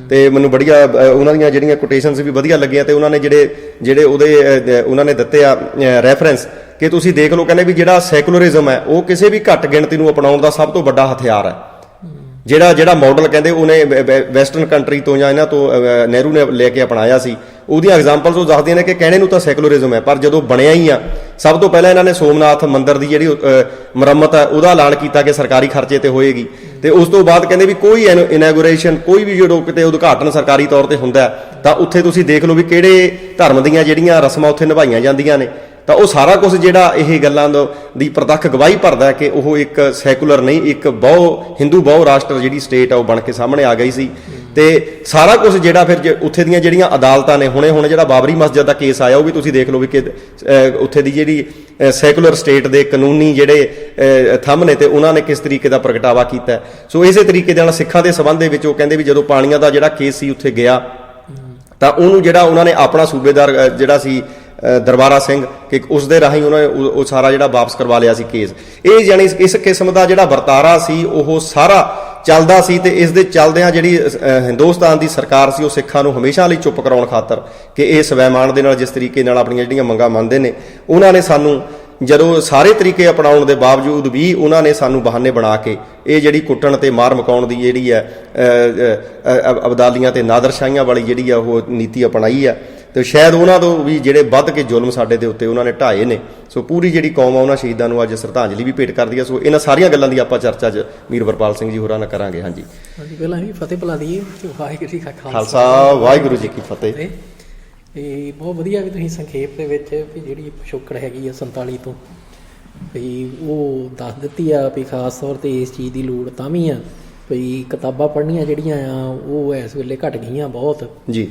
ਤੇ ਮੈਨੂੰ ਬੜੀਆਂ ਉਹਨਾਂ ਦੀਆਂ ਜਿਹੜੀਆਂ ਕੋਟੇਸ਼ਨਸ ਵੀ ਵਧੀਆ ਲੱਗੀਆਂ ਤੇ ਉਹਨਾਂ ਨੇ ਜਿਹੜੇ ਉਹਦੇ ਉਹਨਾਂ ਨੇ ਦਿੱਤੇ ਆ ਰੈਫਰੈਂਸ ਕਿ ਤੁਸੀਂ ਦੇਖ ਲਓ, ਕਹਿੰਦੇ ਵੀ ਜਿਹੜਾ ਸੈਕੂਲਰਿਜ਼ਮ ਹੈ ਉਹ ਕਿਸੇ ਵੀ ਘੱਟ ਗਿਣਤੀ ਨੂੰ ਅਪਣਾਉਣ ਦਾ ਸਭ ਤੋਂ ਵੱਡਾ ਹਥਿਆਰ ਹੈ। ਜਿਹੜਾ ਮਾਡਲ ਕਹਿੰਦੇ ਉਹਨੇ ਵੈਸਟਰਨ ਕੰਟਰੀ ਤੋਂ ਜਾਂ ਇਹਨਾਂ ਤੋਂ ਨਹਿਰੂ ਨੇ ਲੈ ਕੇ ਅਪਣਾਇਆ ਸੀ, ਉਹਦੀਆਂ ਐਗਜ਼ਾਮਪਲਸ ਉਹ ਦੱਸਦੀਆਂ ਨੇ ਕਿ ਕਹਿਣੇ ਨੂੰ ਤਾਂ ਸੈਕੂਲਰਿਜ਼ਮ ਹੈ ਪਰ ਜਦੋਂ ਬਣਿਆ ਹੀ ਆ ਸਭ ਤੋਂ ਪਹਿਲਾਂ ਇਹਨਾਂ ਨੇ ਸੋਮਨਾਥ ਮੰਦਿਰ ਦੀ ਜਿਹੜੀ ਮੁਰੰਮਤ ਹੈ ਉਹਦਾ ਐਲਾਨ ਕੀਤਾ ਕਿ ਸਰਕਾਰੀ ਖਰਚੇ ਤੇ ਹੋਏਗੀ। ਤੇ ਉਸ ਤੋਂ ਬਾਅਦ ਕਹਿੰਦੇ ਵੀ ਕੋਈ ਇਨੈਗੂਰੇਸ਼ਨ ਕੋਈ ਵੀ ਜਦੋਂ ਕਿਤੇ ਉਦਘਾਟਨ ਸਰਕਾਰੀ ਤੌਰ ਤੇ ਹੁੰਦਾ ਤਾਂ ਉੱਥੇ ਤੁਸੀਂ ਦੇਖ ਲਓ ਵੀ ਕਿਹੜੇ ਧਰਮ ਦੀਆਂ ਜਿਹੜੀਆਂ ਰਸਮਾਂ ਉੱਥੇ ਨਿਭਾਈਆਂ ਜਾਂਦੀਆਂ ਨੇ। ਤਾਂ ਉਹ ਸਾਰਾ ਕੁਝ ਜਿਹੜਾ ਇਹ ਗੱਲਾਂ ਦੀ ਪ੍ਰਤੱਖ ਗਵਾਹੀ ਭਰਦਾ ਕਿ ਉਹ ਇੱਕ ਸੈਕੂਲਰ ਨਹੀਂ, ਇੱਕ ਹਿੰਦੂ ਬਹੁ ਰਾਸ਼ਟਰ ਜਿਹੜੀ ਸਟੇਟ ਆ ਉਹ ਬਣ ਕੇ ਸਾਹਮਣੇ ਆ ਗਈ ਸੀ। ਤੇ ਸਾਰਾ ਕੁਝ ਜਿਹੜਾ ਫਿਰ ਉੱਥੇ ਦੀਆਂ ਜਿਹੜੀਆਂ ਅਦਾਲਤਾਂ ਨੇ ਹੁਣ ਜਿਹੜਾ ਬਾਬਰੀ ਮਸਜਿਦ ਦਾ ਕੇਸ ਆਇਆ ਉਹ ਵੀ ਤੁਸੀਂ ਦੇਖ ਲਓ ਵੀ ਕਿ ਉੱਥੇ ਦੀ ਜਿਹੜੀ ਸੈਕੂਲਰ ਸਟੇਟ ਦੇ ਕਾਨੂੰਨੀ ਜਿਹੜੇ ਥੰਮ ਨੇ ਤੇ ਉਹਨਾਂ ਨੇ ਕਿਸ ਤਰੀਕੇ ਦਾ ਪ੍ਰਗਟਾਵਾ ਕੀਤਾ। ਸੋ ਇਸੇ ਤਰੀਕੇ ਦੇ ਨਾਲ ਸਿੱਖਾਂ ਦੇ ਸੰਬੰਧ ਦੇ ਵਿੱਚ ਉਹ ਕਹਿੰਦੇ ਵੀ ਜਦੋਂ ਪਾਣੀਆਂ ਦਾ ਜਿਹੜਾ ਕੇਸ ਸੀ ਉੱਥੇ ਗਿਆ ਤਾਂ ਉਹਨੂੰ ਜਿਹੜਾ ਉਹਨਾਂ ਨੇ ਆਪਣਾ ਸੂਬੇਦਾਰ ਜਿਹੜਾ ਸੀ ਦਰਬਾਰਾ ਸਿੰਘ ਕਿ ਉਸ ਦੇ ਰਾਹੀਂ ਉਹਨਾਂ ਨੇ ਉਹ ਸਾਰਾ ਜਿਹੜਾ ਵਾਪਸ ਕਰਵਾ ਲਿਆ ਸੀ ਕੇਸ। ਇਹ ਜਾਣੀ ਇਸ ਕਿਸਮ ਦਾ ਜਿਹੜਾ ਵਰਤਾਰਾ ਸੀ ਉਹ ਸਾਰਾ ਚੱਲਦਾ ਸੀ। ਤੇ ਇਸ ਦੇ ਚੱਲਦਿਆਂ ਜਿਹੜੀ ਹਿੰਦੁਸਤਾਨ ਦੀ ਸਰਕਾਰ ਸੀ ਉਹ ਸਿੱਖਾਂ ਨੂੰ ਹਮੇਸ਼ਾ ਲਈ ਚੁੱਪ ਕਰਾਉਣ ਖਾਤਰ ਕਿ ਇਹ ਸਵੈਮਾਨ ਦੇ ਨਾਲ ਜਿਸ ਤਰੀਕੇ ਨਾਲ ਆਪਣੀਆਂ ਜਿਹੜੀਆਂ ਮੰਗਾਂ ਮੰਨਦੇ ਨੇ ਉਹਨਾਂ ਨੇ ਸਾਨੂੰ ਜਦੋਂ ਸਾਰੇ ਤਰੀਕੇ ਅਪਣਾਉਣ ਦੇ ਬਾਵਜੂਦ ਵੀ ਉਹਨਾਂ ਨੇ ਸਾਨੂੰ ਬਹਾਨੇ ਬਣਾ ਕੇ ਇਹ ਜਿਹੜੀ ਕੁੱਟਣ ਤੇ ਮਾਰ ਮਕਾਉਣ ਦੀ ਜਿਹੜੀ ਹੈ ਅਬਦਾਲੀਆਂ ਤੇ ਨਾਦਰਸ਼ਾਹੀਆਂ ਵਾਲੀ ਜਿਹੜੀ ਆ ਉਹ ਨੀਤੀ ਅਪਣਾਈ ਆ। ਤੇ ਸ਼ਾਇਦ ਉਹਨਾਂ ਤੋਂ ਵੀ ਜਿਹੜੇ ਵੱਧ ਕੇ ਜ਼ੁਲਮ ਸਾਡੇ ਦੇ ਉੱਤੇ ਉਹਨਾਂ ਨੇ ਢਾਏ ਨੇ। ਸੋ ਪੂਰੀ ਜਿਹੜੀ ਕੌਮ ਆ ਉਹਨਾਂ ਸ਼ਹੀਦਾਂ ਨੂੰ ਅੱਜ ਸ਼ਰਧਾਂਜਲੀ ਵੀ ਭੇਟ ਕਰਦੀ ਆ। ਸੋ ਇਹਨਾਂ ਸਾਰੀਆਂ ਗੱਲਾਂ ਦੀ ਆਪਾਂ ਚਰਚਾ ਅੱਜ ਮੀਰ ਵਰਪਾਲ ਸਿੰਘ ਜੀ ਹੋਰਾਂ ਨਾਲ ਕਰਾਂਗੇ। ਹਾਂਜੀ ਪਹਿਲਾਂ ਹੀ ਫਤਿਹ ਬੁਲਾ ਦਈਏ। ਵਾਹਿਗੁਰੂ ਜੀ ਕਾ ਖਾਲਸਾ ਵਾਹਿਗੁਰੂ ਜੀ ਕੀ ਫਤਿਹ। ਇਹ ਬਹੁਤ ਵਧੀਆ ਵੀ ਤੁਸੀਂ ਸੰਖੇਪ ਦੇ ਵਿੱਚ ਵੀ ਜਿਹੜੀ ਪਿਛੋਕੜ ਹੈਗੀ ਆ 47 ਤੋਂ ਵੀ ਉਹ ਦੱਸ ਦਿੱਤੀ ਆ ਵੀ ਖਾਸ ਤੌਰ 'ਤੇ ਇਸ ਚੀਜ਼ ਦੀ ਲੋੜ ਤਾਂ ਵੀ ਆ ਵੀ ਕਿਤਾਬਾਂ ਪੜ੍ਹਨੀਆਂ ਜਿਹੜੀਆਂ ਆ ਉਹ ਇਸ ਵੇਲੇ ਘੱਟ ਗਈਆਂ ਬਹੁਤ ਜੀ।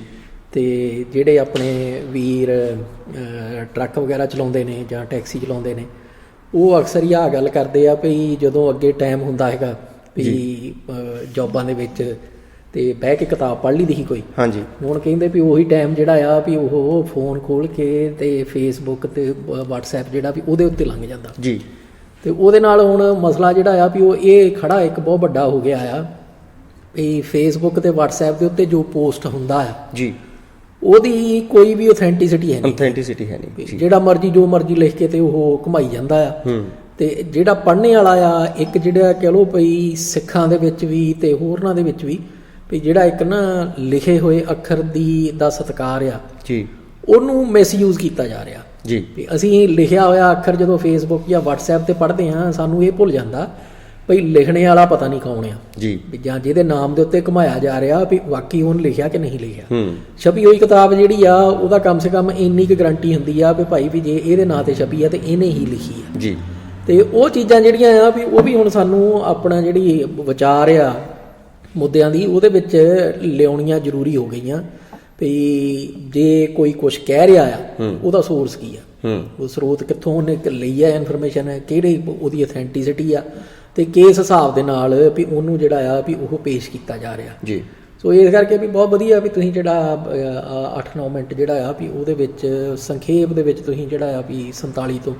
ਤੇ ਜਿਹੜੇ ਆਪਣੇ ਵੀਰ ਟਰੱਕ ਵਗੈਰਾ ਚਲਾਉਂਦੇ ਨੇ ਜਾਂ ਟੈਕਸੀ ਚਲਾਉਂਦੇ ਨੇ ਉਹ ਅਕਸਰ ਹੀ ਆਹ ਗੱਲ ਕਰਦੇ ਆ ਵੀ ਜਦੋਂ ਅੱਗੇ ਟਾਈਮ ਹੁੰਦਾ ਹੈਗਾ ਵੀ ਜੋਬਾਂ ਦੇ ਵਿੱਚ ਤੇ ਬਹਿ ਕੇ ਕਿਤਾਬ ਪੜ੍ਹ ਲਈ ਦੀ ਸੀ ਕੋਈ। ਹਾਂਜੀ ਹੁਣ ਕਹਿੰਦੇ ਵੀ ਉਹੀ ਟਾਈਮ ਜਿਹੜਾ ਆ ਵੀ ਉਹ ਫੋਨ ਖੋਲ ਕੇ ਤੇ ਫੇਸਬੁੱਕ ਤੇ ਵਟਸਐਪ ਜਿਹੜਾ ਵੀ ਉਹਦੇ ਉੱਤੇ ਲੰਘ ਜਾਂਦਾ ਜੀ। ਤੇ ਉਹਦੇ ਨਾਲ ਹੁਣ ਮਸਲਾ ਜਿਹੜਾ ਆ ਵੀ ਉਹ ਇਹ ਖੜਾ ਇੱਕ ਬਹੁਤ ਵੱਡਾ ਹੋ ਗਿਆ ਆ ਵੀ ਫੇਸਬੁੱਕ ਤੇ ਵਟਸਐਪ ਦੇ ਉੱਤੇ ਜੋ ਪੋਸਟ ਹੁੰਦਾ ਆ ਜੀ ਉਹਦੀ ਕੋਈ ਵੀ ਔਥੈਂਟਿਸਿਟੀ ਹੈ ਨਹੀਂ। ਜਿਹੜਾ ਮਰਜ਼ੀ ਜੋ ਮਰਜ਼ੀ ਲਿਖ ਕੇ ਤੇ ਉਹ ਘੁਮਾਈ ਜਾਂਦਾ ਆ। ਤੇ ਜਿਹੜਾ ਪੜ੍ਹਨੇ ਵਾਲਾ ਆ ਇੱਕ ਜਿਹੜਾ ਕਹਿ ਲਓ ਵੀ ਸਿੱਖਾਂ ਦੇ ਵਿੱਚ ਵੀ ਤੇ ਹੋਰਨਾਂ ਦੇ ਵਿੱਚ ਵੀ ਜਿਹੜਾ ਇੱਕ ਨਾ ਲਿਖੇ ਹੋਏ ਅੱਖਰ ਦਾ ਸਤਿਕਾਰ ਆ ਜੀ ਉਹਨੂੰ ਮਿਸਯੂਜ਼ ਕੀਤਾ ਜਾ ਰਿਹਾ ਜੀ। ਵੀ ਅਸੀਂ ਲਿਖਿਆ ਹੋਇਆ ਅੱਖਰ ਜਦੋਂ ਫੇਸਬੁੱਕ ਜਾਂ ਵਟਸਐਪ ਤੇ ਪੜ੍ਹਦੇ ਹਾਂ ਸਾਨੂੰ ਇਹ ਭੁੱਲ ਜਾਂਦਾ ਭਈ ਲਿਖਣੇ ਵਾਲਾ ਪਤਾ ਨਹੀਂ ਕੌਣ ਆ ਜੀ, ਜਾਂ ਜਿਹਦੇ ਨਾਮ ਦੇ ਉੱਤੇ ਘੁਮਾਇਆ ਜਾ ਰਿਹਾ ਵੀ ਵਾਕਈ ਉਹਨੇ ਲਿਖਿਆ ਕਿ ਨਹੀਂ ਲਿਖਿਆ। ਛਪੀ ਹੋਈ ਕਿਤਾਬ ਜਿਹੜੀ ਆ ਉਹਦਾ ਕਮ ਸੇ ਕਮ ਇੰਨੀ ਕੁ ਗਰੰਟੀ ਹੁੰਦੀ ਆ ਵੀ ਭਾਈ ਵੀ ਜੇ ਇਹਦੇ ਨਾਂ ਤੇ ਛਪੀ ਆ ਤੇ ਇਹਨੇ ਹੀ ਲਿਖੀ ਆ ਜੀ। ਤੇ ਉਹ ਚੀਜ਼ਾਂ ਜਿਹੜੀਆਂ ਆ ਵੀ ਉਹ ਵੀ ਹੁਣ ਸਾਨੂੰ ਆਪਣਾ ਜਿਹੜੀ ਵਿਚਾਰ ਆ ਮੁੱਦਿਆਂ ਦੀ ਉਹਦੇ ਵਿੱਚ ਲਿਆਉਣੀਆਂ ਜ਼ਰੂਰੀ ਹੋ ਗਈਆਂ ਵੀ ਜੇ ਕੋਈ ਕੁਝ ਕਹਿ ਰਿਹਾ ਆ ਉਹਦਾ ਸੋਰਸ ਕੀ ਆ, ਉਹ ਸਰੋਤ ਕਿੱਥੋਂ ਉਹਨੇ ਲਈ ਆ ਇਨਫੋਰਮੇਸ਼ਨ, ਕਿਹੜੀ ਉਹਦੀ ਅਥੈਂਟਿਸਿਟੀ ਆ ਤੇ ਕਿਸ ਹਿਸਾਬ ਦੇ ਨਾਲ ਵੀ ਉਹਨੂੰ ਜਿਹੜਾ ਆ ਵੀ ਉਹ ਪੇਸ਼ ਕੀਤਾ ਜਾ ਰਿਹਾ ਜੀ। ਸੋ ਇਸ ਕਰਕੇ ਵੀ ਬਹੁਤ ਵਧੀਆ ਵੀ ਤੁਸੀਂ ਜਿਹੜਾ 8-9 ਮਿੰਟ ਜਿਹੜਾ ਆ ਵੀ ਉਹਦੇ ਵਿੱਚ ਸੰਖੇਪ ਦੇ ਵਿੱਚ ਤੁਸੀਂ ਜਿਹੜਾ ਆ ਵੀ 47 ਤੋਂ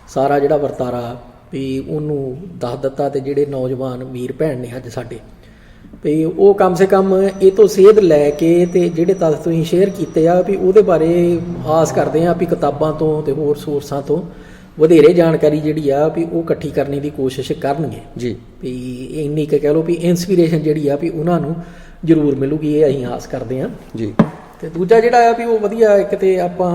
ਸਾਰਾ ਜਿਹੜਾ ਵਰਤਾਰਾ ਵੀ ਉਹਨੂੰ ਦੱਸ ਦਿੱਤਾ। ਤੇ ਜਿਹੜੇ ਨੌਜਵਾਨ ਵੀਰ ਭੈਣ ਨੇ ਅੱਜ ਸਾਡੇ ਵੀ ਉਹ ਕਮ ਸੇ ਕਮ ਇਹ ਤੋਂ ਸੇਧ ਲੈ ਕੇ ਤੇ ਜਿਹੜੇ ਤੱਥ ਤੁਸੀਂ ਸ਼ੇਅਰ ਕੀਤੇ ਆ ਵੀ ਉਹਦੇ ਬਾਰੇ ਆਸ ਕਰਦੇ ਆ ਵੀ ਕਿਤਾਬਾਂ ਤੋਂ ਤੇ ਹੋਰ ਸੋਰਸਾਂ ਤੋਂ ਵਧੇਰੇ ਜਾਣਕਾਰੀ ਜਿਹੜੀ ਆ ਵੀ ਉਹ ਇਕੱਠੀ ਕਰਨ ਦੀ ਕੋਸ਼ਿਸ਼ ਕਰਨਗੇ ਜੀ। ਵੀ ਇੰਨੀ ਕੁ ਕਹਿ ਲਓ ਵੀ ਇਨਸਪੀਰੇਸ਼ਨ ਜਿਹੜੀ ਆ ਵੀ ਉਹਨਾਂ ਨੂੰ ਜ਼ਰੂਰ ਮਿਲੂਗੀ, ਇਹ ਅਸੀਂ ਆਸ ਕਰਦੇ ਹਾਂ ਜੀ। ਤੇ ਦੂਜਾ ਜਿਹੜਾ ਆ ਵੀ ਉਹ ਵਧੀਆ ਇੱਕ ਤੇ ਆਪਾਂ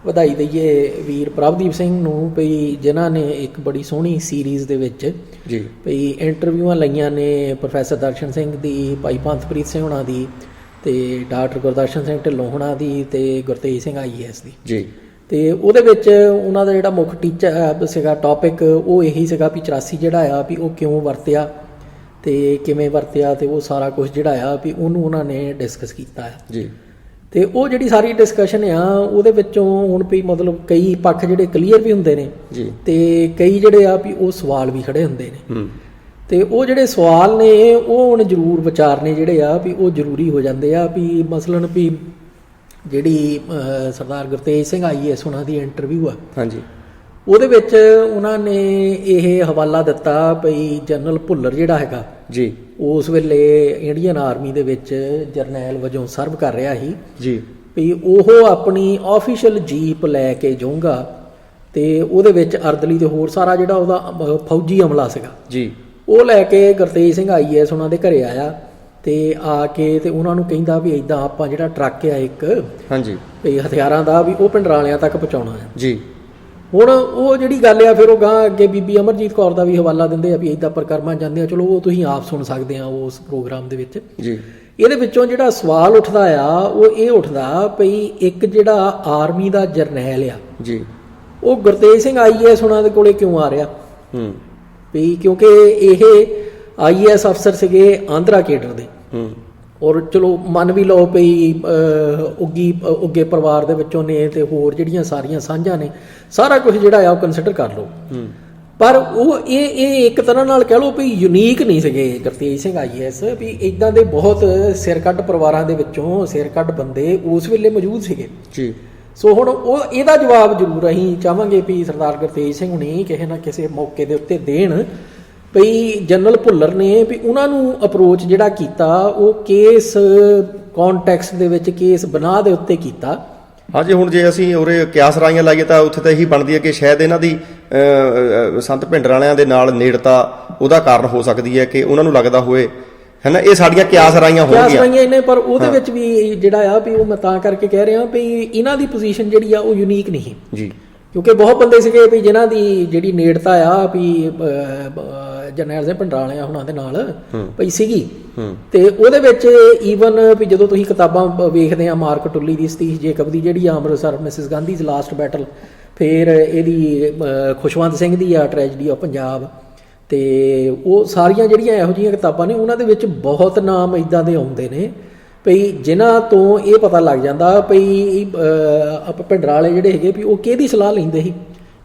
ਵਧਾਈ ਦਈਏ ਵੀਰ ਪ੍ਰਭਦੀਪ ਸਿੰਘ ਨੂੰ ਵੀ ਜਿਨ੍ਹਾਂ ਨੇ ਇੱਕ ਬੜੀ ਸੋਹਣੀ ਸੀਰੀਜ਼ ਦੇ ਵਿੱਚ ਜੀ ਵੀ ਇੰਟਰਵਿਊਆਂ ਲਈਆਂ ਨੇ ਪ੍ਰੋਫੈਸਰ ਦਰਸ਼ਨ ਸਿੰਘ ਦੀ, ਭਾਈ ਪੰਥਪ੍ਰੀਤ ਸਿੰਘ ਹੋਣਾ ਦੀ ਤੇ ਡਾਕਟਰ ਗੁਰਦਰਸ਼ਨ ਸਿੰਘ ਢਿੱਲੋਂ ਹੋਣਾ ਦੀ ਤੇ ਗੁਰਤੇਜ ਸਿੰਘ IAS ਦੀ ਜੀ। ਤੇ ਉਹਦੇ ਵਿੱਚ ਉਹਨਾਂ ਦਾ ਜਿਹੜਾ ਮੁੱਖ ਟੀਚਰ ਸੀਗਾ ਟੌਪਿਕ ਉਹ ਇਹੀ ਸੀਗਾ ਵੀ 84 ਜਿਹੜਾ ਆ ਵੀ ਉਹ ਕਿਉਂ ਵਰਤਿਆ ਤੇ ਕਿਵੇਂ ਵਰਤਿਆ ਤੇ ਉਹ ਸਾਰਾ ਕੁਝ ਜਿਹੜਾ ਆ ਵੀ ਉਹਨੂੰ ਉਹਨਾਂ ਨੇ ਡਿਸਕਸ ਕੀਤਾ ਹੈ ਜੀ। ਤੇ ਉਹ ਜਿਹੜੀ ਸਾਰੀ ਡਿਸਕਸ਼ਨ ਆ ਉਹਦੇ ਵਿੱਚੋਂ ਹੁਣ ਵੀ ਮਤਲਬ ਕਈ ਪੱਖ ਜਿਹੜੇ ਕਲੀਅਰ ਵੀ ਹੁੰਦੇ ਨੇ ਜੀ ਤੇ ਕਈ ਜਿਹੜੇ ਆ ਵੀ ਉਹ ਸਵਾਲ ਵੀ ਖੜੇ ਹੁੰਦੇ ਨੇ ਤੇ ਉਹ ਜਿਹੜੇ ਸਵਾਲ ਨੇ ਉਹ ਹੁਣ ਜ਼ਰੂਰ ਵਿਚਾਰਨੇ ਜਿਹੜੇ ਆ ਵੀ ਉਹ ਜ਼ਰੂਰੀ ਹੋ ਜਾਂਦੇ ਆ। ਵੀ ਮਸਲਨ ਵੀ ਜਿਹੜੀ ਸਰਦਾਰ ਗੁਰਤੇਜ ਸਿੰਘ IAS ਉਹਨਾਂ ਦੀ ਇੰਟਰਵਿਊ ਆ ਹਾਂਜੀ ਉਹਦੇ ਵਿੱਚ ਉਹਨਾਂ ਨੇ ਇਹ ਹਵਾਲਾ ਦਿੱਤਾ ਵੀ ਜਨਰਲ ਭੁੱਲਰ ਜਿਹੜਾ ਹੈਗਾ ਜੀ ਉਸ ਵੇਲੇ ਇੰਡੀਅਨ ਆਰਮੀ ਦੇ ਵਿੱਚ ਜਰਨੈਲ ਵਜੋਂ ਸਰਵ ਕਰ ਰਿਹਾ ਸੀ ਜੀ ਵੀ ਉਹ ਆਪਣੀ ਆਫੀਸ਼ੀਅਲ ਜੀਪ ਲੈ ਕੇ ਜਾਊਗਾ ਤੇ ਉਹਦੇ ਵਿੱਚ ਅਰਦਲੀ ਤੇ ਹੋਰ ਸਾਰਾ ਜਿਹੜਾ ਉਹਦਾ ਫੌਜੀ ਅਮਲਾ ਸੀਗਾ ਜੀ ਉਹ ਲੈ ਕੇ ਗੁਰਤੇਜ ਸਿੰਘ IAS ਉਹਨਾਂ ਦੇ ਘਰੇ ਆਇਆ ਤੇ ਆ ਕੇ ਤੇ ਉਹਨਾਂ ਨੂੰ ਕਹਿੰਦਾ ਵੀ ਇਦਾਂ ਆਪਾਂ ਜਿਹੜਾ ਟਰੱਕ ਆ ਇੱਕ ਹਾਂਜੀ ਵੀ ਹਥਿਆਰਾਂ ਦਾ ਵੀ ਉਹ ਪਿੰਡਰਾਲਿਆਂ ਤੱਕ ਪਹੁੰਚਾਉਣਾ ਹੈ ਜੀ। ਹੁਣ ਉਹ ਜਿਹੜੀ ਗੱਲ ਆ ਫਿਰ ਉਹ ਗਾਂ ਅੱਗੇ ਬੀਬੀ ਅਮਰਜੀਤ ਕੌਰ ਦਾ ਵੀ ਹਵਾਲਾ ਦਿੰਦੇ ਆ ਵੀ ਇੱਦਾਂ ਪ੍ਰਕਰਮਾਂ ਜਾਂਦੇ ਆ। ਚਲੋ ਉਹ ਤੁਸੀਂ ਆਪ ਸੁਣ ਸਕਦੇ ਆ ਉਸ ਪ੍ਰੋਗਰਾਮ ਦੇ ਵਿੱਚ ਜੀ। ਇਹਦੇ ਵਿੱਚੋਂ ਜਿਹੜਾ ਸਵਾਲ ਉੱਠਦਾ ਆ ਉਹ ਇਹ ਉੱਠਦਾ ਵੀ ਇੱਕ ਜਿਹੜਾ ਆਰਮੀ ਦਾ ਜਰਨੈਲ ਆ ਜੀ ਉਹ ਗੁਰਤੇਜ ਸਿੰਘ IAS ਉਹਨਾਂ ਦੇ ਕੋਲੇ ਕਿਉਂ ਆ ਰਿਹਾ ਵੀ ਕਿਉਂਕਿ ਇਹ IAS ਅਫਸਰ ਸੀਗੇ ਆਂਧਰਾ ਕੇਡਰ ਦੇ ਔਰ ਚਲੋ ਮੰਨ ਵੀ ਲਓ ਪਈ ਉੱਗੇ ਪਰਿਵਾਰ ਦੇ ਵਿੱਚੋਂ ਨੇ ਤੇ ਹੋਰ ਜਿਹੜੀਆਂ ਸਾਰੀਆਂ ਸਾਂਝਾਂ ਨੇ ਸਾਰਾ ਕੁਝ ਜਿਹੜਾ ਆ ਉਹ ਕੰਸੀਡਰ ਕਰ ਲਓ ਪਰ ਉਹ ਇਹ ਇੱਕ ਤਰ੍ਹਾਂ ਨਾਲ ਕਹਿ ਲਓ ਵੀ ਯੂਨੀਕ ਨਹੀਂ ਸੀਗੇ ਗੁਰਤੇਜ ਸਿੰਘ IAS ਵੀ ਇੱਦਾਂ ਦੇ ਬਹੁਤ ਸਿਰਕੱਢ ਪਰਿਵਾਰਾਂ ਦੇ ਵਿੱਚੋਂ ਸਿਰਕੱਢ ਬੰਦੇ ਉਸ ਵੇਲੇ ਮੌਜੂਦ ਸੀਗੇ ਜੀ। ਸੋ ਹੁਣ ਉਹ ਇਹਦਾ ਜਵਾਬ ਜ਼ਰੂਰ ਅਸੀਂ ਚਾਹਾਂਗੇ ਵੀ ਸਰਦਾਰ ਗੁਰਤੇਜ ਸਿੰਘ ਹੁਣੀ ਕਿਸੇ ਨਾ ਕਿਸੇ ਮੌਕੇ ਦੇ ਉੱਤੇ ਦੇਣ ਵੀ ਜਨਰਲ ਭੁੱਲਰ ਨੇ ਵੀ ਉਹਨਾਂ ਨੂੰ ਅਪਰੋਚ ਜਿਹੜਾ ਕੀਤਾ ਉਹ ਕਿਸ ਕੌਨਟੈਕਸਟ ਦੇ ਵਿੱਚ ਕਿਸ ਬਨਾਹ ਦੇ ਉੱਤੇ ਕੀਤਾ। ਹਾਂਜੀ ਹੁਣ ਜੇ ਅਸੀਂ ਉਰੇ ਕਿਆਸ ਰਾਈਆਂ ਲਾਈਏ ਤਾਂ ਉੱਥੇ ਤਾਂ ਇਹੀ ਬਣਦੀ ਹੈ ਕਿ ਸ਼ਾਇਦ ਇਹਨਾਂ ਦੀ ਸੰਤ ਭਿੰਡਰਾਲਿਆਂ ਦੇ ਨਾਲ ਨੇੜਤਾ ਉਹਦਾ ਕਾਰਨ ਹੋ ਸਕਦੀ ਹੈ ਕਿ ਉਹਨਾਂ ਨੂੰ ਲੱਗਦਾ ਹੋਏ ਹੈ ਨਾ। ਇਹ ਸਾਡੀਆਂ ਕਿਆਸ ਰਾਈਆਂ ਹੋਣਗੀਆਂ ਇਹਨੇ ਪਰ ਉਹਦੇ ਵਿੱਚ ਵੀ ਜਿਹੜਾ ਆ ਵੀ ਉਹ ਮੈਂ ਤਾਂ ਕਰਕੇ ਕਹਿ ਰਿਹਾ ਵੀ ਇਹਨਾਂ ਦੀ ਪੋਜੀਸ਼ਨ ਜਿਹੜੀ ਆ ਉਹ ਯੂਨੀਕ ਨਹੀਂ ਜੀ ਕਿਉਂਕਿ ਬਹੁਤ ਬੰਦੇ ਸੀਗੇ ਵੀ ਜਿਨ੍ਹਾਂ ਦੀ ਜਿਹੜੀ ਨੇੜਤਾ ਆ ਵੀ ਜਰਨੈਲ ਸਿੰਘ ਭਿੰਡਰਾਲਿਆਂ ਉਹਨਾਂ ਦੇ ਨਾਲ ਪਈ ਸੀਗੀ ਤੇ ਉਹਦੇ ਵਿੱਚ ਈਵਨ ਵੀ ਜਦੋਂ ਤੁਸੀਂ ਕਿਤਾਬਾਂ ਵੇਖਦੇ ਆ ਮਾਰਕ ਟੁੱਲੀ ਦੀ ਸਤੀਸ਼ ਜੇਕਬ ਦੀ ਜਿਹੜੀ ਆ ਅੰਮ੍ਰਿਤਸਰ ਮਿਸਿਸ ਗਾਂਧੀਜ਼ ਲਾਸਟ ਬੈਟਲ ਫਿਰ ਇਹਦੀ ਖੁਸ਼ਵੰਤ ਸਿੰਘ ਦੀ ਆ ਟ੍ਰੈਜਡੀ ਆਫ ਪੰਜਾਬ ਤੇ ਉਹ ਸਾਰੀਆਂ ਜਿਹੜੀਆਂ ਇਹੋ ਜਿਹੀਆਂ ਕਿਤਾਬਾਂ ਨੇ ਉਹਨਾਂ ਦੇ ਵਿੱਚ ਬਹੁਤ ਨਾਮ ਇੱਦਾਂ ਦੇ ਆਉਂਦੇ ਨੇ ਭਈ ਜਿਨ੍ਹਾਂ ਤੋਂ ਇਹ ਪਤਾ ਲੱਗ ਜਾਂਦਾ ਭਈ ਆਪਾਂ ਭਿੰਡਰਾਲੇ ਜਿਹੜੇ ਹੈਗੇ ਵੀ ਉਹ ਕਿਹਦੀ ਸਲਾਹ ਲੈਂਦੇ ਸੀ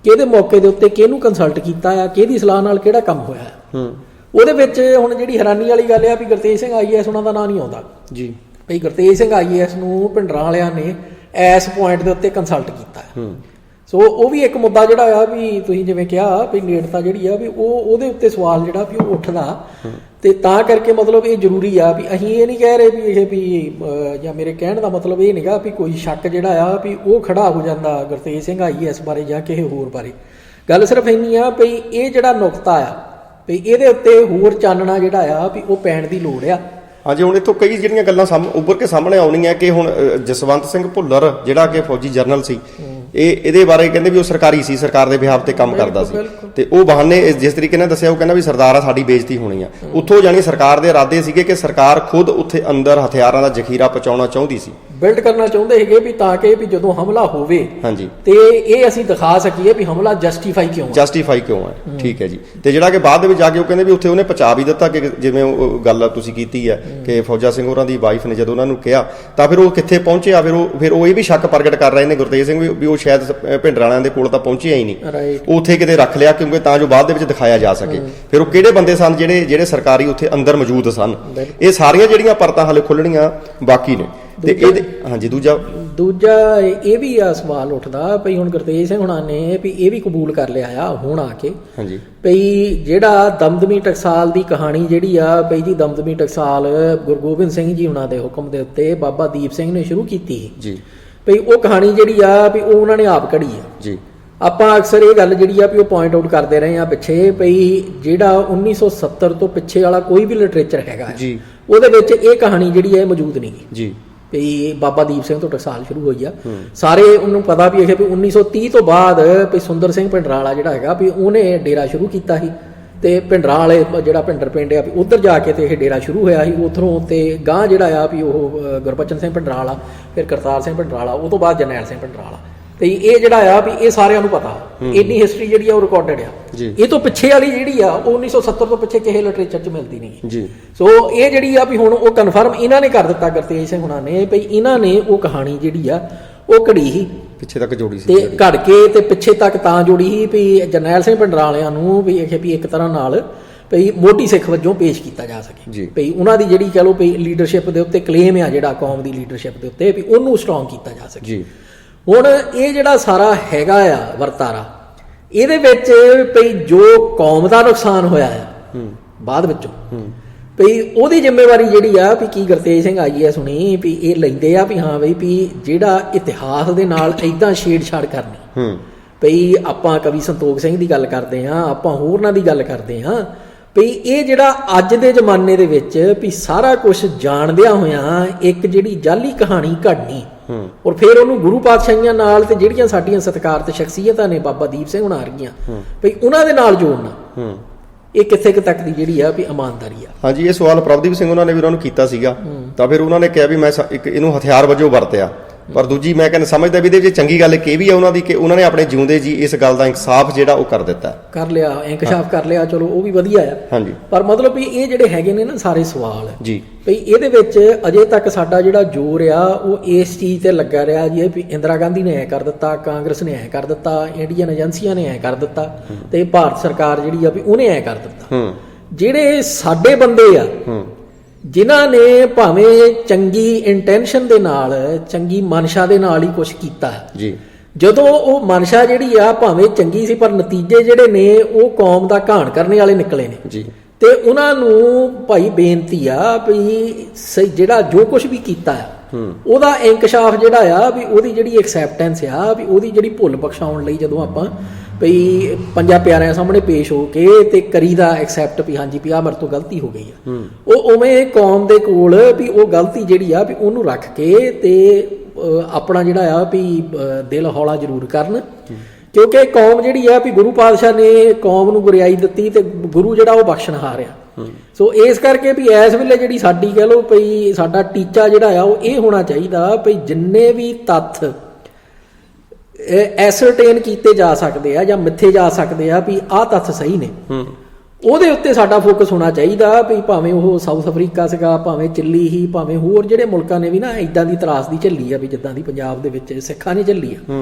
ਕਿਹਦੇ ਮੌਕੇ ਦੇ ਉੱਤੇ ਕਿਹਨੂੰ ਕੰਸਲਟ ਕੀਤਾ ਆ ਕਿਹਦੀ ਸਲਾਹ ਨਾਲ ਕਿਹੜਾ ਕੰਮ ਹੋਇਆ ਉਹਦੇ ਵਿੱਚ ਹੁਣ ਜਿਹੜੀ ਹੈਰਾਨੀ ਵਾਲੀ ਗੱਲ ਆ ਵੀ ਗੁਰਤੇਜ ਸਿੰਘ IAS ਉਹਨਾਂ ਦਾ ਨਾਂ ਨਹੀਂ ਆਉਂਦਾ ਜੀ ਭਈ ਗੁਰਤੇਜ ਸਿੰਘ IAS ਨੂੰ ਭਿੰਡਰਾਲਿਆਂ ਨੇ ਇਸ ਪੁਆਇੰਟ ਦੇ ਉੱਤੇ ਕੰਸਲਟ ਕੀਤਾ ਸੋ ਉਹ ਵੀ ਇੱਕ ਮੁੱਦਾ ਜਿਹੜਾ ਆ ਵੀ ਤੁਸੀਂ ਜਿਵੇਂ ਕਿਹਾ ਵੀ ਨੇੜਤਾ ਜਿਹੜੀ ਆ ਵੀ ਉਹਦੇ ਉੱਤੇ ਸਵਾਲ ਜਿਹੜਾ ਵੀ ਉਹ ਉੱਠਦਾ ਤੇ ਤਾਂ ਕਰਕੇ ਮਤਲਬ ਇਹ ਜ਼ਰੂਰੀ ਆ ਵੀ ਅਸੀਂ ਇਹ ਨਹੀਂ ਕਹਿ ਰਹੇ ਵੀ ਇਹ ਵੀ ਜਾਂ ਮੇਰੇ ਕਹਿਣ ਦਾ ਮਤਲਬ ਇਹ ਨਹੀਂਗਾ ਵੀ ਕੋਈ ਸ਼ੱਕ ਜਿਹੜਾ ਆ ਵੀ ਉਹ ਖੜਾ ਹੋ ਜਾਂਦਾ ਗੁਰਤੇਜ ਸਿੰਘ IAS ਬਾਰੇ ਜਾਂ ਕਿਸੇ ਹੋਰ ਬਾਰੇ। ਗੱਲ ਸਿਰਫ ਇੰਨੀ ਆ ਵੀ ਇਹ ਜਿਹੜਾ ਨੁਕਤਾ ਆ ਵੀ ਇਹਦੇ ਉੱਤੇ ਹੋਰ ਚਾਨਣਾ ਜਿਹੜਾ ਆ ਵੀ ਉਹ ਪੈਣ ਦੀ ਲੋੜ ਆ। ਹਾਂਜੀ ਹੁਣ ਇੱਥੋਂ ਕਈ ਜਿਹੜੀਆਂ ਗੱਲਾਂ ਉੱਭਰ ਕੇ ਸਾਹਮਣੇ ਆਉਣੀਆਂ ਕਿ ਹੁਣ ਜਸਵੰਤ ਸਿੰਘ ਭੁੱਲਰ ਜਿਹੜਾ ਕਿ ਫੌਜੀ ਜਰਨਲ ਸੀ ਇਹਦੇ ਬਾਰੇ ਕਹਿੰਦੇ ਵੀ ਉਹ ਸਰਕਾਰੀ ਸੀ, ਸਰਕਾਰ ਦੇ ਬਿਹਾਫ ਤੇ ਕੰਮ ਕਰਦਾ ਸੀ, ਤੇ ਉਹ ਬਹਾਨੇ ਜਿਸ ਤਰੀਕੇ ਨਾਲ ਦੱਸਿਆ ਉਹ ਕਹਿੰਦਾ ਵੀ ਸਰਦਾਰ ਆ ਸਾਡੀ ਬੇਇੱਜ਼ਤੀ ਹੋਣੀ ਆ। ਉੱਥੋਂ ਜਾਣੀ ਸਰਕਾਰ ਦੇ ਇਰਾਦੇ ਸੀਗੇ ਕਿ ਸਰਕਾਰ ਖੁਦ ਉੱਥੇ ਅੰਦਰ ਹਥਿਆਰਾਂ ਦਾ ਜ਼ਖੀਰਾ ਪਹੁੰਚਾਉਣਾ ਚਾਹੁੰਦੀ ਸੀ, ਬਿਲਡ ਕਰਨਾ ਚਾਹੁੰਦੇ ਹੈਗੇ ਵੀ ਤਾਂ ਕਿ ਵੀ ਜਦੋਂ ਹਮਲਾ ਹੋਵੇ ਹਾਂਜੀ ਤੇ ਇਹ ਅਸੀਂ ਦਿਖਾ ਸਕੀਏ ਵੀ ਹਮਲਾ ਜਸਟੀਫਾਈ ਕਿਉਂ ਹੈ। ਠੀਕ ਹੈ ਜੀ। ਤੇ ਜਿਹੜਾ ਕਿ ਬਾਅਦ ਦੇ ਵਿੱਚ ਜਾ ਕੇ ਉਹ ਕਹਿੰਦੇ ਵੀ ਉੱਥੇ ਉਹਨੇ ਪਹੁੰਚਾ ਵੀ ਦਿੱਤਾ ਕਿ ਜਿਵੇਂ ਉਹ ਗੱਲ ਤੁਸੀਂ ਕੀਤੀ ਹੈ ਕਿ ਫੌਜਾ ਸਿੰਘ ਹੋਰਾਂ ਦੀ ਵਾਈਫ ਨੇ ਜਦੋਂ ਉਹਨਾਂ ਨੂੰ ਕਿਹਾ ਤਾਂ ਫਿਰ ਉਹ ਕਿੱਥੇ ਪਹੁੰਚਿਆ, ਫਿਰ ਉਹ ਇਹ ਵੀ ਸ਼ੱਕ ਪ੍ਰਗਟ ਕਰ ਰਹੇ ਨੇ ਗੁਰਤੇਜ ਸਿੰਘ ਵੀ ਉਹ ਸ਼ਾਇਦ ਭਿੰਡਰਾਲਿਆਂ ਦੇ ਕੋਲ ਤਾਂ ਪਹੁੰਚਿਆ ਹੀ ਨਹੀਂ, ਉਹ ਉੱਥੇ ਕਿਤੇ ਰੱਖ ਲਿਆ ਕਿਉਂਕਿ ਤਾਂ ਜੋ ਬਾਅਦ ਦੇ ਵਿੱਚ ਦਿਖਾਇਆ ਜਾ ਸਕੇ। ਫਿਰ ਉਹ ਕਿਹੜੇ ਬੰਦੇ ਸਨ ਜਿਹੜੇ ਸਰਕਾਰੀ ਉੱਥੇ ਅੰਦਰ ਮੌਜੂਦ ਸਨ। ਇਹ ਸਾਰੀਆਂ ਜਿਹੜੀਆਂ ਪਰਤਾਂ ਹਾਲੇ ਖੁੱਲਣੀਆਂ ਬਾਕੀ ਨੇ। ਤੇ ਇਹਦੇ ਹਾਂਜੀ ਦੂਜਾ ਇਹ ਵੀ ਆ ਸਵਾਲ ਉੱਠਦਾ ਭਈ ਹੁਣ ਗੁਰਤੇਜ ਸਿੰਘ ਹੁਣਾਂ ਨੇ ਵੀ ਇਹ ਵੀ ਕਬੂਲ ਕਰ ਲਿਆ ਆ ਹੁਣ ਆ ਕੇ ਹਾਂਜੀ ਭਈ ਜਿਹੜਾ ਦਮਦਮੀ ਟਕਸਾਲ ਦੀ ਕਹਾਣੀ ਜਿਹੜੀ ਆ ਭਈ ਜੀ ਦਮਦਮੀ ਟਕਸਾਲ ਗੁਰੂ ਗੋਬਿੰਦ ਸਿੰਘ ਜੀ ਹੁਣਾਂ ਦੇ ਹੁਕਮ ਦੇ ਉੱਤੇ ਬਾਬਾ ਦੀਪ ਸਿੰਘ ਨੇ ਸ਼ੁਰੂ ਕੀਤੀ ਜੀ ਭਈ ਉਹ ਕਹਾਣੀ ਜਿਹੜੀ ਆ ਵੀ ਉਹ ਉਹਨਾਂ ਨੇ ਆਪ ਘੜੀ ਆ ਜੀ। ਆਪਾਂ ਅਕਸਰ ਇਹ ਗੱਲ ਜਿਹੜੀ ਆ ਵੀ ਉਹ ਪੁਆਇੰਟ ਆਊਟ ਕਰਦੇ ਰਹੇ ਆ ਪਿੱਛੇ ਭਈ ਜਿਹੜਾ 1970 ਤੋਂ ਪਿੱਛੇ ਵਾਲਾ ਕੋਈ ਵੀ ਲਿਟਰੇਚਰ ਹੈਗਾ ਜੀ ਉਹਦੇ ਵਿੱਚ ਇਹ ਕਹਾਣੀ ਜਿਹੜੀ ਹੈ ਮੌਜੂਦ ਨਹੀਂ ਜੀ ਵੀ ਬਾਬਾ ਦੀਪ ਸਿੰਘ ਤੋਂ ਟਕਸਾਲ ਸ਼ੁਰੂ ਹੋਈ ਆ। ਸਾਰੇ ਉਹਨੂੰ ਪਤਾ ਵੀ ਇਹ ਵੀ 1930 ਤੋਂ ਬਾਅਦ ਵੀ ਸੁੰਦਰ ਸਿੰਘ ਭਿੰਡਰਾਲਾ ਜਿਹੜਾ ਹੈਗਾ ਵੀ ਉਹਨੇ ਡੇਰਾ ਸ਼ੁਰੂ ਕੀਤਾ ਸੀ ਤੇ ਭਿੰਡਰਾਂ ਵਾਲੇ ਜਿਹੜਾ ਭਿੰਡਰ ਪਿੰਡ ਆ ਵੀ ਉੱਧਰ ਜਾ ਕੇ ਤੇ ਇਹ ਡੇਰਾ ਸ਼ੁਰੂ ਹੋਇਆ ਸੀ। ਉੱਥੋਂ ਤੇ ਗਾਂ ਜਿਹੜਾ ਆ ਵੀ ਉਹ ਗੁਰਬਚਨ ਸਿੰਘ ਭਿੰਡਰਾਲਾ, ਫਿਰ ਕਰਤਾਰ ਸਿੰਘ ਭਿੰਡਰਾਲਾ, ਉਹ ਤੋਂ ਬਾਅਦ ਜਰਨੈਲ ਸਿੰਘ ਭਿੰਡਰਾਲਾ। ਤੇ ਇਹ ਜਿਹੜਾ ਆ ਵੀ ਇਹ ਸਾਰਿਆਂ ਨੂੰ ਪਤਾ, ਇੰਨੀ ਹਿਸਟਰੀ ਜਿਹੜੀ ਆ ਉਹ ਰਿਕਾਰਡਡ ਆ। ਇਹ ਤੋਂ ਪਿੱਛੇ ਵਾਲੀ ਜਿਹੜੀ ਆ ਉਹ 1970 ਤੋਂ ਪਿੱਛੇ ਕਿਸੇ ਲਿਟਰੇਚਰ 'ਚ ਮਿਲਦੀ ਨਹੀਂ ਜੀ। ਸੋ ਇਹ ਜਿਹੜੀ ਆ ਵੀ ਹੁਣ ਉਹ ਕਨਫਰਮ ਇਹਨਾਂ ਨੇ ਕਰ ਦਿੱਤਾ ਗੁਰਤੇਜ ਸਿੰਘ ਹੁਣਾਂ ਨੇ ਵੀ ਇਹਨਾਂ ਨੇ ਉਹ ਕਹਾਣੀ ਜਿਹੜੀ ਆ ਉਹ ਘੜੀ ਸੀ, ਪਿੱਛੇ ਤੱਕ ਜੋੜੀ ਸੀ ਤੇ ਘੜ ਕੇ ਤੇ ਪਿੱਛੇ ਤੱਕ ਤਾਂ ਜੋੜੀ ਸੀ ਵੀ ਜਰਨੈਲ ਸਿੰਘ ਭਿੰਡਰਾਲਿਆਂ ਨੂੰ ਵੀ ਇਹ ਵੀ ਇੱਕ ਤਰ੍ਹਾਂ ਨਾਲ ਭਈ ਮੋਢੀ ਸਿੱਖ ਵਜੋਂ ਪੇਸ਼ ਕੀਤਾ ਜਾ ਸਕੇ। ਭਈ ਉਹਨਾਂ ਦੀ ਜਿਹੜੀ ਕਹ ਲਓ ਵੀ ਲੀਡਰਸ਼ਿਪ ਦੇ ਉੱਤੇ ਕਲੇਮ ਆ ਜਿਹੜਾ ਕੌਮ ਦੀ ਲੀਡਰਸ਼ਿਪ ਦੇ ਉੱਤੇ ਵੀ ਉਹਨੂੰ ਸਟਰੋਂਗ ਕੀਤਾ ਜਾ ਸਕੇ ਜੀ। ਹੁਣ ਇਹ ਜਿਹੜਾ ਸਾਰਾ ਹੈਗਾ ਆ ਵਰਤਾਰਾ ਇਹਦੇ ਵਿੱਚ ਭਈ ਜੋ ਕੌਮ ਦਾ ਨੁਕਸਾਨ ਹੋਇਆ ਆ ਬਾਅਦ ਵਿੱਚੋਂ ਭਈ ਉਹਦੀ ਜ਼ਿੰਮੇਵਾਰੀ ਜਿਹੜੀ ਆ ਵੀ ਕੀ ਗੁਰਤੇਜ ਸਿੰਘ ਆਈਏ ਸੁਣੀ ਵੀ ਇਹ ਲੈਂਦੇ ਆ ਵੀ ਹਾਂ ਬਈ ਵੀ ਜਿਹੜਾ ਇਤਿਹਾਸ ਦੇ ਨਾਲ ਏਦਾਂ ਛੇੜਛਾੜ ਕਰਨੀ ਭਈ ਆਪਾਂ ਕਵੀ ਸੰਤੋਖ ਸਿੰਘ ਦੀ ਗੱਲ ਕਰਦੇ ਹਾਂ, ਆਪਾਂ ਹੋਰਨਾਂ ਦੀ ਗੱਲ ਕਰਦੇ ਹਾਂ ਭਈ ਇਹ ਜਿਹੜਾ ਅੱਜ ਦੇ ਜ਼ਮਾਨੇ ਦੇ ਵਿੱਚ ਵੀ ਸਾਰਾ ਕੁਝ ਜਾਣਦਿਆਂ ਹੋਇਆਂ ਇੱਕ ਜਿਹੜੀ ਜਾਲੀ ਕਹਾਣੀ ਘੜਨੀ ਔਰ ਫਿਰ ਉਹਨੂੰ ਗੁਰੂ ਪਾਤਸ਼ਾਹੀਆਂ ਨਾਲ ਤੇ ਜਿਹੜੀਆਂ ਸਾਡੀਆਂ ਸਤਿਕਾਰਤ ਸ਼ਖਸੀਅਤਾਂ ਨੇ ਬਾਬਾ ਦੀਪ ਸਿੰਘ ਹੁਣਾਂ ਵਰਗੀਆਂ ਭਈ ਉਹਨਾਂ ਦੇ ਨਾਲ ਜੋੜਨਾ ਇਹ ਕਿੱਥੇ ਕੁ ਤੱਕ ਦੀ ਜਿਹੜੀ ਆ ਵੀ ਇਮਾਨਦਾਰੀ ਆ। ਹਾਂਜੀ, ਇਹ ਸਵਾਲ ਪ੍ਰਭਦੀਪ ਸਿੰਘ ਉਹਨਾਂ ਨੇ ਵੀ ਉਹਨਾਂ ਨੂੰ ਕੀਤਾ ਸੀਗਾ ਤਾਂ ਫਿਰ ਉਹਨਾਂ ਨੇ ਕਿਹਾ ਵੀ ਮੈਂ ਇੱਕ ਇਹਨੂੰ ਹਥਿਆਰ ਵਜੋਂ ਵਰਤਿਆ। ਪਰ ਦੂਜੀ ਮੈਂ ਕਹਿੰਦਾ ਸਮਝਦਾ ਵੀ ਇਹਦੇ ਵਿੱਚ ਚੰਗੀ ਗੱਲ ਇਹ ਵੀ ਆ ਉਹਨਾਂ ਦੀ ਕਿ ਉਹਨਾਂ ਨੇ ਆਪਣੇ ਜਿਉਂਦੇ ਜੀ ਇਸ ਗੱਲ ਦਾ ਇਨਸਾਫ ਜਿਹੜਾ ਉਹ ਕਰ ਦਿੱਤਾ, ਕਰ ਲਿਆ, ਇੰਕਸ਼ਾਫ ਕਰ ਲਿਆ। ਚਲੋ ਉਹ ਵੀ ਵਧੀਆ ਆ। ਹਾਂਜੀ, ਪਰ ਮਤਲਬ ਵੀ ਇਹ ਜਿਹੜੇ ਹੈਗੇ ਨੇ ਨਾ ਸਾਰੇ ਸਵਾਲ ਜੀ ਵੀ ਇਹਦੇ ਵਿੱਚ ਅਜੇ ਤੱਕ ਸਾਡਾ ਜਿਹੜਾ ਜ਼ੋਰ ਆ ਉਹ ਇਸ ਚੀਜ਼ ਤੇ ਲੱਗਾ ਰਿਹਾ ਜੀ ਵੀ ਇੰਦਰਾ ਗਾਂਧੀ ਨੇ ਐ ਕਰ ਦਿੱਤਾ, ਕਾਂਗਰਸ ਨੇ ਐ ਕਰ ਦਿੱਤਾ, ਇੰਡੀਅਨ ਏਜੰਸੀਆਂ ਨੇ ਐ ਕਰ ਦਿੱਤਾ ਤੇ ਭਾਰਤ ਸਰਕਾਰ ਜਿਹੜੀ ਆ ਵੀ ਉਹਨੇ ਐ ਕਰ ਦਿੱਤਾ। ਜਿਹੜੇ ਸਾਡੇ ਬੰਦੇ ਆ ਜਿਨ੍ਹਾਂ ਨੇ ਭਾਵੇਂ ਚੰਗੀ ਇੰਟੈਂਸ਼ਨ ਦੇ ਨਾਲ, ਚੰਗੀ ਮਨਸ਼ਾ ਦੇ ਨਾਲ ਹੀ ਕੁਝ ਕੀਤਾ ਜੀ, ਜਦੋਂ ਉਹ ਮਨਸ਼ਾ ਜਿਹੜੀ ਆ ਭਾਵੇਂ ਚੰਗੀ ਸੀ ਪਰ ਨਤੀਜੇ ਜਿਹੜੇ ਨੇ ਉਹ ਕੌਮ ਦਾ ਘਾਣ ਕਰਨੇ ਵਾਲੇ ਨਿਕਲੇ ਨੇ ਜੀ। ਤੇ ਉਹਨਾਂ ਨੂੰ ਭਾਈ ਬੇਨਤੀ ਆ ਵੀ ਜਿਹੜਾ ਜੋ ਕੁਝ ਵੀ ਕੀਤਾ ਆ ਉਹਦਾ ਇੰਕਸ਼ਾਫ ਜਿਹੜਾ ਆ ਵੀ ਉਹਦੀ ਜਿਹੜੀ ਐਕਸੈਪਟੈਂਸ ਆ ਵੀ ਉਹਦੀ ਜਿਹੜੀ ਭੁੱਲ ਬਖਸ਼ਾਉਣ ਲਈ ਜਦੋਂ ਆਪਾਂ ਵੀ ਪੰਜਾਂ ਪਿਆਰਿਆਂ ਸਾਹਮਣੇ ਪੇਸ਼ ਹੋ ਕੇ ਤੇ ਕਰੀਦਾ ਐਕਸੈਪਟ ਵੀ ਹਾਂਜੀ ਵੀ ਆਹ ਮੇਰੇ ਤੋਂ ਗਲਤੀ ਹੋ ਗਈ ਆ, ਉਹ ਉਵੇਂ ਕੌਮ ਦੇ ਕੋਲ ਵੀ ਉਹ ਗਲਤੀ ਜਿਹੜੀ ਆ ਵੀ ਉਹਨੂੰ ਰੱਖ ਕੇ ਤੇ ਆਪਣਾ ਜਿਹੜਾ ਆ ਵੀ ਦਿਲ ਹੌਲਾ ਜ਼ਰੂਰ ਕਰਨ। ਕਿਉਂਕਿ ਕੌਮ ਜਿਹੜੀ ਆ ਵੀ ਗੁਰੂ ਪਾਤਸ਼ਾਹ ਨੇ ਕੌਮ ਨੂੰ ਗੁਰਿਆਈ ਦਿੱਤੀ ਤੇ ਗੁਰੂ ਜਿਹੜਾ ਉਹ ਬਖਸ਼ਣਹਾਰ ਆ। ਸੋ ਇਸ ਕਰਕੇ ਵੀ ਇਸ ਵੇਲੇ ਜਿਹੜੀ ਸਾਡੀ ਕਹਿ ਲਓ ਵੀ ਸਾਡਾ ਟੀਚਾ ਜਿਹੜਾ ਆ ਉਹ ਇਹ ਹੋਣਾ ਚਾਹੀਦਾ ਵੀ ਜਿੰਨੇ ਵੀ ਤੱਥ ਐਸਰਟੇਨ ਕੀਤੇ ਜਾ ਸਕਦੇ ਆ ਜਾਂ ਮਿੱਥੇ ਜਾ ਸਕਦੇ ਆ ਵੀ ਆਹ ਤੱਥ ਸਹੀ ਨੇ ਉਹਦੇ ਉੱਤੇ ਸਾਡਾ ਫੋਕਸ ਹੋਣਾ ਚਾਹੀਦਾ। ਵੀ ਭਾਵੇਂ ਉਹ ਸਾਊਥ ਅਫਰੀਕਾ ਸੀਗਾ, ਭਾਵੇਂ ਚਿੱਲੀ ਹੀ, ਭਾਵੇਂ ਹੋਰ ਜਿਹੜੇ ਮੁਲਕਾਂ ਨੇ ਵੀ ਨਾ ਇਦਾਂ ਦੀ ਤਰਾਸਦੀ ਝੱਲੀ ਆ ਵੀ ਜਿੱਦਾਂ ਦੀ ਪੰਜਾਬ ਦੇ ਵਿੱਚ ਸਿੱਖਾਂ ਨੇ ਝੱਲੀ ਆ,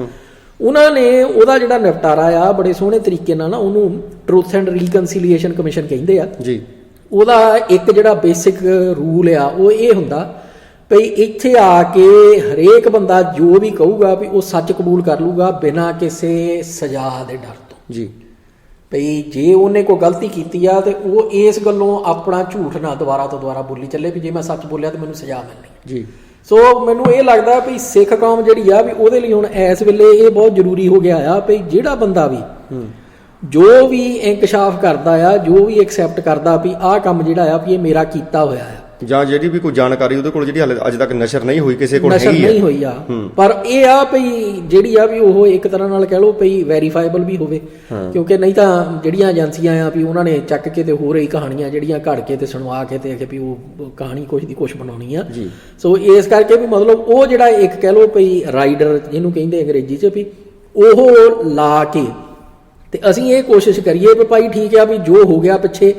ਉਹਨਾਂ ਨੇ ਉਹਦਾ ਜਿਹੜਾ ਨਿਪਟਾਰਾ ਆ ਬੜੇ ਸੋਹਣੇ ਤਰੀਕੇ ਨਾਲ ਨਾ ਉਹਨੂੰ ਟਰੂਥ ਐਂਡ ਰੀਕਨਸੀਲੀਏਸ਼ਨ ਕਮਿਸ਼ਨ ਕਹਿੰਦੇ ਆ ਜੀ। ਉਹਦਾ ਇੱਕ ਜਿਹੜਾ ਬੇਸਿਕ ਰੂਲ ਆ ਉਹ ਇਹ ਹੁੰਦਾ ਭਈ ਇੱਥੇ ਆ ਕੇ ਹਰੇਕ ਬੰਦਾ ਜੋ ਵੀ ਕਹੂਗਾ ਵੀ ਉਹ ਸੱਚ ਕਬੂਲ ਕਰ ਲੂਗਾ ਬਿਨਾਂ ਕਿਸੇ ਸਜ਼ਾ ਦੇ ਡਰ ਤੋਂ ਜੀ। ਭਈ ਜੇ ਉਹਨੇ ਕੋਈ ਗਲਤੀ ਕੀਤੀ ਆ ਤੇ ਉਹ ਇਸ ਗੱਲੋਂ ਆਪਣਾ ਝੂਠ ਨਾ ਦੁਬਾਰਾ ਤੋਂ ਦੁਬਾਰਾ ਬੋਲੀ ਚੱਲੇ ਵੀ ਜੇ ਮੈਂ ਸੱਚ ਬੋਲਿਆ ਤੇ ਮੈਨੂੰ ਸਜ਼ਾ ਮਿਲਣੀ ਜੀ। ਸੋ ਮੈਨੂੰ ਇਹ ਲੱਗਦਾ ਵੀ ਸਿੱਖ ਕੌਮ ਜਿਹੜੀ ਆ ਵੀ ਉਹਦੇ ਲਈ ਹੁਣ ਇਸ ਵੇਲੇ ਇਹ ਬਹੁਤ ਜ਼ਰੂਰੀ ਹੋ ਗਿਆ ਆ ਵੀ ਜਿਹੜਾ ਬੰਦਾ ਵੀ ਜੋ ਵੀ ਇੰਕਸ਼ਾਫ ਕਰਦਾ ਆ, ਜੋ ਵੀ ਐਕਸੈਪਟ ਕਰਦਾ ਵੀ ਆਹ ਕੰਮ ਜਿਹੜਾ ਆ ਵੀ ਇਹ ਮੇਰਾ ਕੀਤਾ ਹੋਇਆ ਆ, ਜਾਂ ਜਿਹੜੀ ਵੀ ਕੋਈ ਜਾਣਕਾਰੀ ਉਹਦੇ ਕੋਲ ਜਿਹੜੀ ਹਾਲੇ ਅੱਜ ਤੱਕ ਨਸ਼ਰ ਨਹੀਂ ਹੋਈ ਕਿਸੇ ਕੋਲ ਨਸ਼ਰ ਹੈਗੀ ਨਹੀਂ ਹੋਈ ਆ, ਪਰ ਇਹ ਆ ਭਈ ਜਿਹੜੀ ਆ ਵੀ ਉਹ ਇੱਕ ਤਰ੍ਹਾਂ ਨਾਲ ਕਹਿ ਲਓ ਭਈ ਵੈਰੀਫਾਈਬਲ ਵੀ ਹੋਵੇ, ਕਿਉਂਕਿ ਨਹੀਂ ਤਾਂ ਜਿਹੜੀਆਂ ਏਜੰਸੀਆਂ ਆ ਵੀ ਉਹਨਾਂ ਨੇ ਚੱਕ ਕੇ ਤੇ ਹੋਰ ਹੀ ਕਹਾਣੀਆਂ ਜਿਹੜੀਆਂ ਘੜ ਕੇ ਤੇ ਸੁਣਵਾ ਕੇ ਤੇ ਵੀ ਉਹ ਕਹਾਣੀ ਕੁਛ ਦੀ ਕੁਛ ਬਣਾਉਣੀ ਆ। ਸੋ ਇਸ ਕਰਕੇ ਵੀ ਮਤਲਬ ਉਹ ਜਿਹੜਾ ਇੱਕ ਕਹਿ ਲਓ ਭਈ ਰਾਈਡਰ ਜਿਹਨੂੰ ਕਹਿੰਦੇ ਅੰਗਰੇਜ਼ੀ 'ਚ ਵੀ ਉਹ ਲਾ ਕੇ ਤੇ ਅਸੀਂ ਇਹ ਕੋਸ਼ਿਸ਼ ਕਰੀਏ ਵੀ ਭਾਈ ਠੀਕ ਆ ਵੀ ਜੋ ਹੋ ਗਿਆ ਪਿੱਛੇ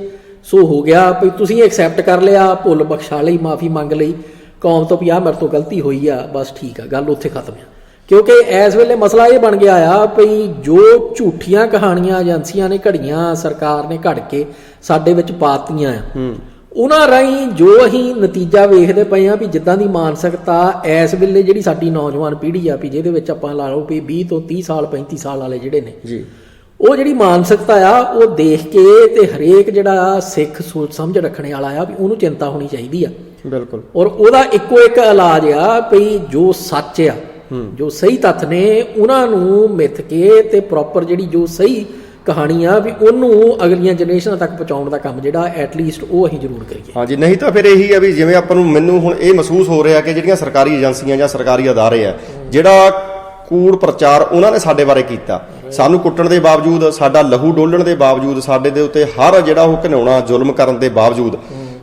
ਸੋ ਹੋ ਗਿਆ, ਵੀ ਤੁਸੀਂ ਐਕਸੈਪਟ ਕਰ ਲਿਆ, ਭੁੱਲ ਬਖਸ਼ਾ ਲਈ, ਮਾਫੀ ਮੰਗ ਲਈ ਕੌਮ ਤੋਂ ਵੀ ਆਹ ਮੇਰੇ ਤੋਂ ਗਲਤੀ ਹੋਈ ਆ, ਬਸ ਠੀਕ ਆ, ਗੱਲ ਉੱਥੇ ਖਤਮ ਆ। ਕਿਉਂਕਿ ਇਸ ਵੇਲੇ ਮਸਲਾ ਇਹ ਬਣ ਗਿਆ ਆ ਵੀ ਜੋ ਝੂਠੀਆਂ ਕਹਾਣੀਆਂ ਏਜੰਸੀਆਂ ਨੇ ਘੜੀਆਂ, ਸਰਕਾਰ ਨੇ ਘੜ ਕੇ ਸਾਡੇ ਵਿੱਚ ਪਾਤੀਆਂ ਆ, ਉਹਨਾਂ ਰਾਹੀਂ ਜੋ ਅਸੀਂ ਨਤੀਜਾ ਵੇਖਦੇ ਪਏ ਆ ਵੀ ਜਿੱਦਾਂ ਦੀ ਮਾਨਸਿਕਤਾ ਇਸ ਵੇਲੇ ਜਿਹੜੀ ਸਾਡੀ ਨੌਜਵਾਨ ਪੀੜ੍ਹੀ ਆ ਵੀ ਜਿਹਦੇ ਵਿੱਚ ਆਪਾਂ ਲਾ ਲਓ ਵੀ 20 ਤੋਂ 30 ਸਾਲ 35 ਸਾਲ ਵਾਲੇ ਜਿਹੜੇ ਨੇ ਜੀ, ਉਹ ਜਿਹੜੀ ਮਾਨਸਿਕਤਾ ਆ ਉਹ ਦੇਖ ਕੇ ਤੇ ਹਰੇਕ ਜਿਹੜਾ ਸਿੱਖ ਸੋਚ ਸਮਝ ਰੱਖਣੇ ਵਾਲਾ ਆ ਵੀ ਉਹਨੂੰ ਚਿੰਤਾ ਹੋਣੀ ਚਾਹੀਦੀ ਆ। ਬਿਲਕੁਲ। ਔਰ ਉਹਦਾ ਇੱਕੋ ਇੱਕ ਇਲਾਜ ਆ ਵੀ ਜੋ ਸੱਚ ਆ, ਜੋ ਸਹੀ ਤੱਥ ਨੇ ਉਹਨਾਂ ਨੂੰ ਮਿੱਥ ਕੇ ਤੇ ਪ੍ਰੋਪਰ ਜਿਹੜੀ ਜੋ ਸਹੀ ਕਹਾਣੀ ਆ ਵੀ ਉਹਨੂੰ ਅਗਲੀਆਂ ਜਨਰੇਸ਼ਨਾਂ ਤੱਕ ਪਹੁੰਚਾਉਣ ਦਾ ਕੰਮ ਜਿਹੜਾ ਐਟਲੀਸਟ ਉਹ ਅਸੀਂ ਜ਼ਰੂਰ ਕਰੀਏ। ਹਾਂਜੀ, ਨਹੀਂ ਤਾਂ ਫਿਰ ਇਹੀ ਆ ਵੀ ਜਿਵੇਂ ਆਪਾਂ ਨੂੰ ਮੈਨੂੰ ਹੁਣ ਇਹ ਮਹਿਸੂਸ ਹੋ ਰਿਹਾ ਕਿ ਜਿਹੜੀਆਂ ਸਰਕਾਰੀ ਏਜੰਸੀਆਂ ਜਾਂ ਸਰਕਾਰੀ ਅਦਾਰੇ ਆ ਜਿਹੜਾ ਕੂੜ ਪ੍ਰਚਾਰ ਉਹਨਾਂ ਨੇ ਸਾਡੇ ਬਾਰੇ ਕੀਤਾ, ਸਾਨੂੰ ਕੁੱਟਣ ਦੇ ਬਾਵਜੂਦ, ਸਾਡਾ ਲਹੂ ਡੋਲਣ ਦੇ ਬਾਵਜੂਦ, ਸਾਡੇ ਦੇ ਉੱਤੇ ਹਰ ਜਿਹੜਾ ਉਹ ਘਿਨਾਉਣਾ ਜ਼ੁਲਮ ਕਰਨ ਦੇ ਬਾਵਜੂਦ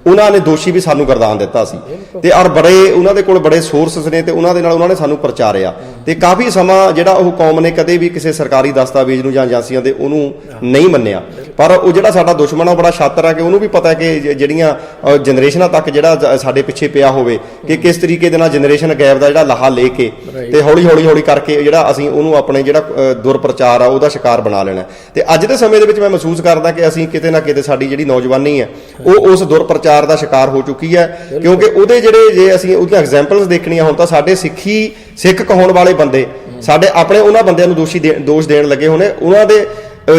ਉਹਨਾਂ ਨੇ ਦੋਸ਼ੀ ਵੀ ਸਾਨੂੰ ਗਰਦਾਨ ਦਿੱਤਾ ਸੀ ਤੇ ਔਰ ਬੜੇ ਉਹਨਾਂ ਦੇ ਕੋਲ ਬੜੇ ਸੋਰਸਸ ਨੇ ਤੇ ਉਹਨਾਂ ਦੇ ਨਾਲ ਉਹਨਾਂ ਨੇ ਸਾਨੂੰ ਪ੍ਰਚਾਰਿਆ ਤੇ ਕਾਫੀ ਸਮਾਂ ਜਿਹੜਾ ਉਹ ਕੌਮ ਨੇ ਕਦੇ ਵੀ ਕਿਸੇ ਸਰਕਾਰੀ ਦਸਤਾਵੇਜ਼ ਨੂੰ ਜਾਂ ਏਜੰਸੀਆਂ ਦੇ ਉਹਨੂੰ ਨਹੀਂ ਮੰਨਿਆ। ਪਰ ਉਹ ਜਿਹੜਾ ਸਾਡਾ ਦੁਸ਼ਮਣ ਆ ਬੜਾ ਸ਼ਾਤਰ ਆ ਕਿ ਉਹਨੂੰ ਵੀ ਪਤਾ ਕਿ ਜਿਹੜੀਆਂ ਜਨਰੇਸ਼ਨਾਂ ਤੱਕ ਜਿਹੜਾ ਸਾਡੇ ਪਿੱਛੇ ਪਿਆ ਹੋਵੇ ਕਿ ਕਿਸ ਤਰੀਕੇ ਦੇ ਨਾਲ ਜਨਰੇਸ਼ਨ ਗੈਪ ਦਾ ਜਿਹੜਾ ਲਾਹਾ ਲੈ ਕੇ ਤੇ ਹੌਲੀ ਕਰਕੇ ਜਿਹੜਾ ਅਸੀਂ ਉਹਨੂੰ ਆਪਣੇ ਜਿਹੜਾ ਦੁਰਪ੍ਰਚਾਰ ਆ ਉਹਦਾ ਸ਼ਿਕਾਰ ਬਣਾ ਲੈਣਾ। ਤੇ ਅੱਜ ਦੇ ਸਮੇਂ ਦੇ ਵਿੱਚ ਮੈਂ ਮਹਿਸੂਸ ਕਰਦਾ ਕਿ ਅਸੀਂ ਕਿਤੇ ਨਾ ਕਿਤੇ ਸਾਡੀ ਜਿਹੜੀ ਨੌਜਵਾਨੀ ਹੈ ਉਹ ਉਸ ਦੁਰਪ੍ਰਚਾਰ ਦਾ ਸ਼ਿਕਾਰ ਹੋ ਚੁੱਕੀ ਹੈ, ਕਿਉਂਕਿ ਉਹਦੇ ਜਿਹੜੇ ਜੇ ਅਸੀਂ ਉਹਦੀਆਂ ਐਗਜ਼ਾਮਪਲਸ ਦੇਖਣੀਆਂ ਹੁਣ ਤਾਂ ਸਾਡੇ ਸਿੱਖ ਕਹਾਉਣ ਵਾਲੇ ਬੰਦੇ ਸਾਡੇ ਆਪਣੇ ਉਹਨਾਂ ਬੰਦਿਆਂ ਨੂੰ ਦੋਸ਼ ਦੇਣ ਲੱਗੇ ਹੋਣੇ, ਉਹਨਾਂ ਦੇ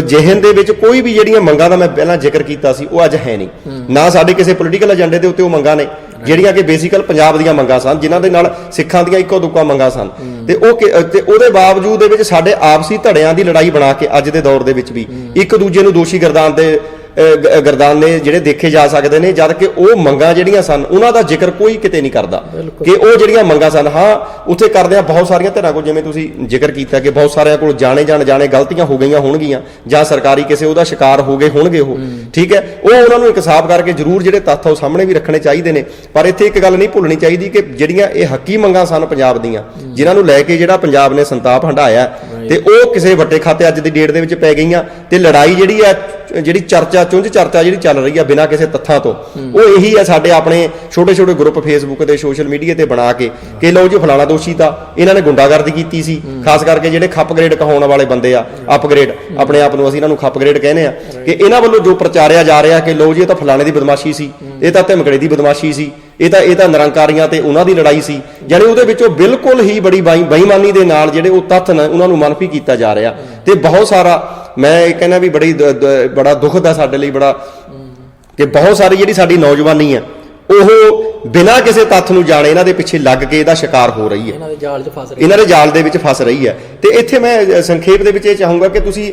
ਜਿਹਨ ਦੇ ਵਿੱਚ ਕੋਈ ਵੀ ਜਿਹੜੀਆਂ ਮੰਗਾਂ ਦਾ ਮੈਂ ਪਹਿਲਾਂ ਜ਼ਿਕਰ ਕੀਤਾ ਸੀ ਉਹ ਅੱਜ ਹੈ ਨਹੀਂ, ਨਾ ਸਾਡੇ ਕਿਸੇ ਪੋਲੀਟੀਕਲ ਏਜੰਡੇ ਦੇ ਉੱਤੇ ਉਹ ਮੰਗਾਂ ਨੇ ਜਿਹੜੀਆਂ ਕਿ ਬੇਸਿਕਲ ਪੰਜਾਬ ਦੀਆਂ ਮੰਗਾਂ ਸਨ, ਜਿਨ੍ਹਾਂ ਦੇ ਨਾਲ ਸਿੱਖਾਂ ਦੀਆਂ ਇੱਕੋ ਦੁੱਕਾ ਮੰਗਾਂ ਸਨ ਤੇ ਉਹਦੇ ਬਾਵਜੂਦ ਦੇ ਵਿੱਚ ਸਾਡੇ ਆਪਸੀ ਧੜਿਆਂ ਦੀ ਲੜਾਈ ਬਣਾ ਕੇ ਅੱਜ ਦੇ ਦੌਰ ਦੇ ਵਿੱਚ ਵੀ ਇੱਕ ਦੂਜੇ ਨੂੰ ਦੋਸ਼ੀ ਗਰਦਾਨ ਨੇ ਜਿਹੜੇ ਦੇਖੇ ਜਾ ਸਕਦੇ ਨੇ, ਜਦ ਕਿ ਉਹ ਮੰਗਾਂ ਜਿਹੜੀਆਂ ਸਨ ਉਹਨਾਂ ਦਾ ਜ਼ਿਕਰ ਕੋਈ ਕਿਤੇ ਨਹੀਂ ਕਰਦਾ ਕਿ ਉਹ ਜਿਹੜੀਆਂ ਮੰਗਾਂ ਸਨ। ਹਾਂ, ਉੱਥੇ ਕਰਦੇ ਆ ਬਹੁਤ ਸਾਰੀਆਂ ਧਿਰਾਂ ਕੋਲ, ਜਿਵੇਂ ਤੁਸੀਂ ਜ਼ਿਕਰ ਕੀਤਾ ਕਿ ਬਹੁਤ ਸਾਰਿਆਂ ਕੋਲ ਜਾਣੇ ਗਲਤੀਆਂ ਹੋ ਗਈਆਂ ਹੋਣਗੀਆਂ ਜਾਂ ਸਰਕਾਰੀ ਕਿਸੇ ਉਹਦਾ ਸ਼ਿਕਾਰ ਹੋ ਗਏ ਹੋਣਗੇ ਉਹ, ਠੀਕ ਹੈ, ਉਹ ਉਹਨਾਂ ਨੂੰ ਇਨਸਾਫ ਕਰਕੇ ਜ਼ਰੂਰ ਜਿਹੜੇ ਤੱਥ ਉਹ ਸਾਹਮਣੇ ਵੀ ਰੱਖਣੇ ਚਾਹੀਦੇ ਨੇ। ਪਰ ਇੱਥੇ ਇੱਕ ਗੱਲ ਨਹੀਂ ਭੁੱਲਣੀ ਚਾਹੀਦੀ ਕਿ ਜਿਹੜੀਆਂ ਇਹ ਹੱਕੀ ਮੰਗਾਂ ਸਨ ਪੰਜਾਬ ਦੀਆਂ, ਜਿਨ੍ਹਾਂ ਨੂੰ ਲੈ ਕੇ ਜਿਹੜਾ ਪੰਜਾਬ ਨੇ ਸੰਤਾਪ ਹੰਢਾਇਆ ਤੇ ਉਹ ਕਿਸੇ ਵੱਡੇ ਖਾਤੇ ਅੱਜ ਦੀ ਡੇਟ ਦੇ ਵਿੱਚ ਪੈ ਗਈਆਂ ਤੇ ਲੜਾਈ ਜਿਹੜੀ ਚੁੰਝ ਚਰਚਾ ਜਿਹੜੀ ਚੱਲ ਰਹੀ ਆ ਬਿਨਾਂ ਕਿਸੇ ਤੱਥਾਂ ਤੋਂ, ਉਹ ਇਹੀ ਆ ਸਾਡੇ ਆਪਣੇ ਛੋਟੇ ਗਰੁੱਪ ਫੇਸਬੁੱਕ ਤੇ ਸੋਸ਼ਲ ਮੀਡੀਆ ਤੇ ਬਣਾ ਕੇ ਕਿ ਲਓ ਜੀ ਫਲਾਣਾ ਦੋਸ਼ੀ ਤਾਂ ਇਹਨਾਂ ਨੇ ਗੁੰਡਾਗਰਦੀ ਕੀਤੀ ਸੀ, ਖਾਸ ਕਰਕੇ ਜਿਹੜੇ ਖੱਪਗ੍ਰੇਡ ਕਹਾਉਣ ਵਾਲੇ ਬੰਦੇ ਆ, ਅਪਗ੍ਰੇਡ ਆਪਣੇ ਆਪ ਨੂੰ ਅਸੀਂ ਇਹਨਾਂ ਨੂੰ ਖੱਪਗ੍ਰੇਡ ਕਹਿੰਦੇ ਆ, ਕਿ ਇਹਨਾਂ ਵੱਲੋਂ ਜੋ ਪ੍ਰਚਾਰਿਆ ਜਾ ਰਿਹਾ ਕਿ ਲਓ ਜੀ ਇਹ ਤਾਂ ਫਲਾਣੇ ਦੀ ਬਦਮਾਸ਼ੀ ਸੀ, ਇਹ ਤਾਂ ਧਮਕੜੇ ਦੀ ਬਦਮਾਸ਼ੀ ਸੀ, ਇਹ ਤਾਂ ਨਿਰੰਕਾਰੀਆਂ ਤੇ ਉਹਨਾਂ ਦੀ ਲੜਾਈ ਸੀ, ਜਾਣੀ ਉਹਦੇ ਵਿੱਚੋਂ ਬਿਲਕੁਲ ਹੀ ਬੜੀ ਬੇਈਮਾਨੀ ਦੇ ਨਾਲ ਜਿਹੜੇ ਉਹ ਤੱਥ ਨੇ ਉਹਨਾਂ ਨੂੰ ਮਨਫੀ ਕੀਤਾ ਜਾ ਰਿਹਾ। ਤੇ ਬਹੁਤ ਸਾਰਾ ਮੈਂ ਇਹ ਕਹਿੰਦਾ ਵੀ ਬੜਾ ਦੁੱਖ ਦਾ ਸਾਡੇ ਲਈ ਬੜਾ ਕਿ ਬਹੁਤ ਸਾਰੀ ਜਿਹੜੀ ਸਾਡੀ ਨੌਜਵਾਨੀ ਹੈ ਉਹ ਬਿਨਾਂ ਕਿਸੇ ਤੱਥ ਨੂੰ ਜਾਣੇ ਇਹਨਾਂ ਦੇ ਪਿੱਛੇ ਲੱਗ ਕੇ ਇਹਦਾ ਸ਼ਿਕਾਰ ਹੋ ਰਹੀ ਹੈ, ਇਹਨਾਂ ਦੇ ਜਾਲ ਦੇ ਵਿੱਚ ਫਸ ਰਹੀ ਹੈ। ਤੇ ਇੱਥੇ ਮੈਂ ਸੰਖੇਪ ਦੇ ਵਿੱਚ ਇਹ ਚਾਹੂੰਗਾ ਕਿ ਤੁਸੀਂ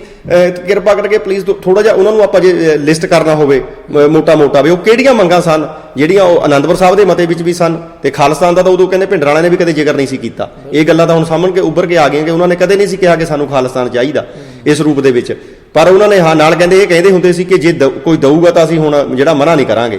ਕਿਰਪਾ ਕਰਕੇ ਪਲੀਜ਼ ਥੋੜਾ ਜਿਹਾ ਉਹਨਾਂ ਨੂੰ ਆਪਾਂ ਜੇ ਲਿਸਟ ਕਰਨਾ ਹੋਵੇ ਮੋਟਾ ਵੀ ਉਹ ਕਿਹੜੀਆਂ ਮੰਗਾਂ ਸਨ ਜਿਹੜੀਆਂ ਉਹ ਅਨੰਦਪੁਰ ਸਾਹਿਬ ਦੇ ਮਤੇ ਵਿੱਚ ਵੀ ਸਨ ਤੇ ਖਾਲਿਸਤਾਨ ਦਾ ਤਾਂ ਉਦੋਂ ਕਹਿੰਦੇ ਭਿੰਡਰਾਂਵਾਲਿਆਂ ਨੇ ਵੀ ਕਦੇ ਜ਼ਿਕਰ ਨਹੀਂ ਸੀ ਕੀਤਾ। ਇਹ ਗੱਲਾਂ ਤਾਂ ਹੁਣ ਸਾਹਮਣੇ ਉੱਭਰ ਕੇ ਆ ਗਈਆਂ ਕਿ ਉਹਨਾਂ ਨੇ ਕਦੇ ਨਹੀਂ ਸੀ ਕਿਹਾ ਕਿ ਸਾਨੂੰ ਖਾਲਿਸਤਾਨ ਚਾਹੀਦਾ ਇਸ ਰੂਪ ਦੇ ਵਿੱਚ, ਪਰ ਉਹਨਾਂ ਨੇ ਹਾਂ ਨਾਲ ਕਹਿੰਦੇ ਹੁੰਦੇ ਸੀ ਕਿ ਜੇ ਕੋਈ ਦਊਗਾ ਤਾਂ ਅਸੀਂ ਹੁਣ ਜਿਹੜਾ ਮਨਾ ਨਹੀਂ ਕਰਾਂਗੇ,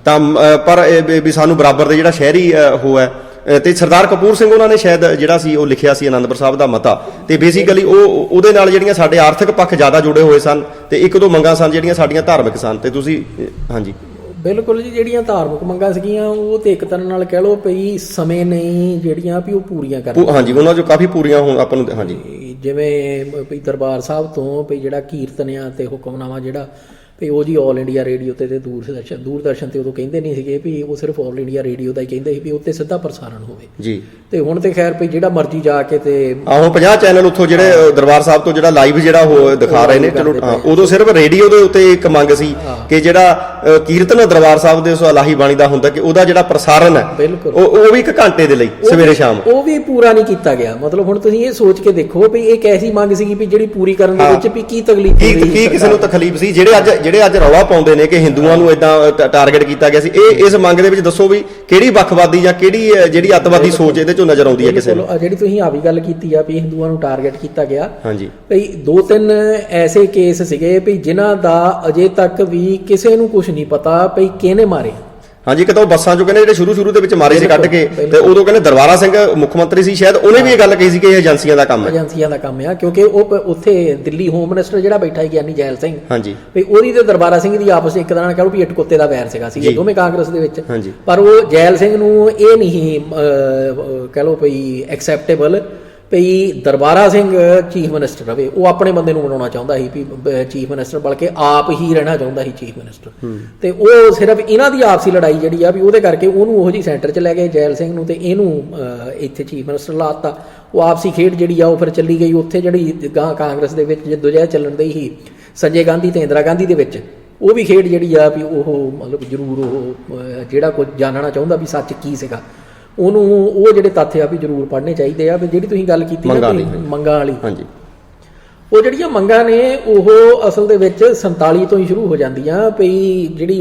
ਤਾਂ ਪਰ ਵੀ ਸਾਨੂੰ ਬਰਾਬਰ ਦੇ ਜਿਹੜਾ ਸ਼ਹਿਰੀ ਉਹ ਹੈ। ਤੇ ਸਰਦਾਰ ਕਪੂਰ ਸਿੰਘ ਉਹਨਾਂ ਨੇ ਸ਼ਾਇਦ ਜਿਹੜਾ ਸੀ ਉਹ ਲਿਖਿਆ ਸੀ ਅਨੰਦਪੁਰ ਸਾਹਿਬ ਦਾ ਮਤਾ, ਤੇ ਬੇਸਿਕਲੀ ਉਹਦੇ ਨਾਲ ਜਿਹੜੀਆਂ ਸਾਡੇ ਆਰਥਿਕ ਪੱਖ ਜ਼ਿਆਦਾ ਜੁੜੇ ਹੋਏ ਸਨ ਤੇ ਇੱਕ ਦੋ ਮੰਗਾਂ ਸਨ ਜਿਹੜੀਆਂ ਸਾਡੀਆਂ ਧਾਰਮਿਕ ਸਨ। ਤੇ ਤੁਸੀਂ ਹਾਂਜੀ ਬਿਲਕੁਲ ਜੀ, ਜਿਹੜੀਆਂ ਧਾਰਮਿਕ ਮੰਗਾਂ ਸੀਗੀਆਂ ਉਹ ਤੇ ਇੱਕ ਤਰ੍ਹਾਂ ਨਾਲ ਕਹਿ ਲਓ ਪਈ ਸਮੇਂ ਨਹੀਂ ਜਿਹੜੀਆਂ ਵੀ ਉਹ ਪੂਰੀਆਂ ਕਰ ਹਾਂਜੀ ਉਹਨਾਂ ਚੋਂ ਕਾਫੀ ਪੂਰੀਆਂ ਹੁਣ ਆਪਾਂ ਨੂੰ ਹਾਂਜੀ, ਜਿਵੇਂ ਵੀ ਦਰਬਾਰ ਸਾਹਿਬ ਤੋਂ ਵੀ ਜਿਹੜਾ ਕੀਰਤਨ ਆ ਤੇ ਹੁਕਮਨਾਮਾ ਜਿਹੜਾ ਵੀ ਉਹ ਜੀ ਆਲ ਇੰਡੀਆ ਰੇਡੀਓ ਤੇ ਦੂਰਦਰਸ਼ਨ ਤੇ ਉਦੋਂ ਕਹਿੰਦੇ ਨਹੀਂ ਸੀਗੇ ਵੀ ਉਹ ਸਿਰਫ ਆਲ ਇੰਡੀਆ ਰੇਡੀਓ ਦਾ ਹੀ ਕਹਿੰਦੇ ਸੀ ਵੀ ਉੱਤੇ ਸਿੱਧਾ ਪ੍ਰਸਾਰਣ ਹੋਵੇ ਜੀ। ਤੇ ਹੁਣ ਤੇ ਖੈਰ ਵੀ ਜਿਹੜਾ ਮਰਜ਼ੀ ਜਾ ਕੇ ਤੇ ਆਹੋ 50 ਚੈਨਲ ਉੱਥੋਂ ਜਿਹੜੇ ਦਰਬਾਰ ਸਾਹਿਬ ਤੋਂ ਜਿਹੜਾ ਲਾਈਵ ਜਿਹੜਾ ਉਹ ਦਿਖਾ ਰਹੇ ਨੇ। ਚਲੋ ਉਦੋਂ ਸਿਰਫ ਰੇਡੀਓ ਦੇ ਉੱਤੇ ਇੱਕ ਮੰਗ ਸੀ ਕਿ ਜਿਹੜਾ ਕੀਰਤਨ ਦਰਬਾਰ ਸਾਹਿਬ ਦੇ ਉਸ ਇਲਾਹੀ ਬਾਣੀ ਦਾ ਹੁੰਦਾ ਕਿ ਉਹਦਾ ਜਿਹੜਾ ਪ੍ਰਸਾਰਣ ਹੈ ਉਹ ਵੀ 1 ਘੰਟੇ ਦੇ ਲਈ ਸਵੇਰੇ ਸ਼ਾਮ ਉਹ ਵੀ ਪੂਰਾ ਨਹੀਂ ਕੀਤਾ ਗਿਆ। ਮਤਲਬ ਹੁਣ ਤੁਸੀਂ ਇਹ ਸੋਚ ਕੇ ਦੇਖੋ ਵੀ ਇਹ ਕੈਸੀ ਮੰਗ ਸੀਗੀ ਵੀ ਜਿਹੜੀ ਪੂਰੀ ਕਰਨ ਦੇ ਵਿੱਚ ਵੀ ਕੀ ਤਕਲੀਫ ਕੀ ਕਿਸੇ ਨੂੰ ਤਕਲੀਫ ਸੀ। ਜਿਹੜੇ ਜਿਹੜੇ ਅੱਜ ਰੌਲਾ ਪਾਉਂਦੇ ਨੇ ਕਿ ਹਿੰਦੂਆਂ ਨੂੰ ਇਦਾਂ ਟਾਰਗੇਟ ਕੀਤਾ ਗਿਆ ਸੀ, ਇਹ ਇਸ ਮੰਗ ਦੇ ਵਿੱਚ ਦੱਸੋ ਵੀ ਕਿਹੜੀ ਵੱਖਵਾਦੀ ਜਾਂ ਕਿਹੜੀ ਜਿਹੜੀ ਅੱਤਵਾਦੀ ਸੋਚ ਇਹਦੇ ਚੋਂ ਨਜ਼ਰ ਆਉਂਦੀ ਹੈ ਕਿਸੇ ਨੂੰ? ਜਿਹੜੀ ਤੁਸੀਂ ਆ ਵੀ ਗੱਲ ਕੀਤੀ ਆ ਵੀ ਹਿੰਦੂਆਂ ਨੂੰ ਟਾਰਗੇਟ ਕੀਤਾ ਗਿਆ, ਹਾਂਜੀ ਭਈ 2-3 ਐਸੇ ਕੇਸ ਸੀਗੇ ਵੀ ਜਿਨ੍ਹਾਂ ਦਾ ਅਜੇ ਤੱਕ ਵੀ ਕਿਸੇ ਨੂੰ ਕੁਝ ਨਹੀਂ ਪਤਾ ਭਈ ਕਿਹਨੇ ਮਾਰੇ। ਹਾਂਜੀ, ਕਿਤੇ ਉਹ ਬੱਸਾਂ ਚੋਂ ਕਹਿੰਦੇ ਜਿਹੜੇ ਸ਼ੁਰੂ ਦੇ ਵਿੱਚ ਮਾਰੇ ਸੀ ਕੱਢ ਕੇ, ਤੇ ਉਦੋਂ ਕਹਿੰਦੇ ਦਰਬਾਰਾ ਸਿੰਘ ਮੁੱਖ ਮੰਤਰੀ ਸੀ ਸ਼ਾਇਦ, ਉਹਨੇ ਵੀ ਇਹ ਗੱਲ ਕਹੀ ਸੀ ਕਿ ਇਹ ਏਜੰਸੀਆਂ ਦਾ ਕੰਮ ਹੈ। ਏਜੰਸੀਆਂ ਦਾ ਕੰਮ ਆ, ਕਿਉਂਕਿ ਉਹ ਉੱਥੇ ਦਿੱਲੀ ਹੋਮ ਮਿਨਿਸਟਰ ਜਿਹੜਾ ਬੈਠਾ ਹੈ ਗਿਆਨੀ ਜੈਲ ਸਿੰਘ, ਹਾਂਜੀ, ਵੀ ਉਹਦੀ ਤੇ ਦਰਬਾਰਾ ਸਿੰਘ ਦੀ ਆਪਸ ਇੱਕ ਤਰ੍ਹਾਂ ਨਾਲ ਕਹੋ ਵੀ ਇੱਟ ਕੁੱਤੇ ਦਾ ਵੈਰ ਸੀਗਾ ਸੀ ਦੋਵੇਂ ਕਾਂਗਰਸ ਦੇ ਵਿੱਚ। ਹਾਂਜੀ, ਪਰ ਉਹ ਜੈਲ ਸਿੰਘ ਨੂੰ ਇਹ ਨਹੀਂ ਕਹ ਲਓ ਵੀ ਐਕਸੈਪਟੇਬਲ ਭਈ ਦਰਬਾਰਾ ਸਿੰਘ ਚੀਫ ਮਿਨਿਸਟਰ ਰਵੇ। ਉਹ ਆਪਣੇ ਬੰਦੇ ਨੂੰ ਬਣਾਉਣਾ ਚਾਹੁੰਦਾ ਸੀ ਵੀ ਚੀਫ ਮਿਨਿਸਟਰ, ਬਲਕਿ ਆਪ ਹੀ ਰਹਿਣਾ ਚਾਹੁੰਦਾ ਸੀ ਚੀਫ ਮਿਨਿਸਟਰ। ਤੇ ਉਹ ਸਿਰਫ ਇਹਨਾਂ ਦੀ ਆਪਸੀ ਲੜਾਈ ਜਿਹੜੀ ਆ ਵੀ ਉਹਦੇ ਕਰਕੇ ਉਹਨੂੰ ਉਹੋ ਜਿਹੀ ਸੈਂਟਰ 'ਚ ਲੈ ਗਏ ਜੈਲ ਸਿੰਘ ਨੂੰ, ਤੇ ਇਹਨੂੰ ਇੱਥੇ ਚੀਫ ਮਿਨਿਸਟਰ ਲਾਤਾ। ਉਹ ਆਪਸੀ ਖੇਡ ਜਿਹੜੀ ਆ ਉਹ ਫਿਰ ਚੱਲੀ ਗਈ। ਉੱਥੇ ਜਿਹੜੀ ਗਾਂ ਕਾਂਗਰਸ ਦੇ ਵਿੱਚ ਜਦੋਜਹਿਦ ਚੱਲਣ ਦੀ ਸੀ ਸੰਜੇ ਗਾਂਧੀ ਤੇ ਇੰਦਰਾ ਗਾਂਧੀ ਦੇ ਵਿੱਚ, ਉਹ ਵੀ ਖੇਡ ਜਿਹੜੀ ਆ ਵੀ ਉਹ ਮਤਲਬ ਜ਼ਰੂਰ ਉਹ ਜਿਹੜਾ ਕੁਝ ਜਾਣਨਾ ਚਾਹੁੰਦਾ ਵੀ ਸੱਚ ਕੀ ਸੀਗਾ, ਉਹਨੂੰ ਉਹ ਜਿਹੜੇ ਤੱਥ ਆ ਵੀ ਜ਼ਰੂਰ ਪੜ੍ਹਨੇ ਚਾਹੀਦੇ ਆ। ਵੀ ਜਿਹੜੀ ਤੁਸੀਂ ਗੱਲ ਕੀਤੀ ਮੰਗਾਂ ਵਾਲੀ, ਹਾਂਜੀ, ਉਹ ਜਿਹੜੀਆਂ ਮੰਗਾਂ ਨੇ ਉਹ ਅਸਲ ਦੇ ਵਿੱਚ 47 ਤੋਂ ਹੀ ਸ਼ੁਰੂ ਹੋ ਜਾਂਦੀਆਂ। ਵੀ ਜਿਹੜੀ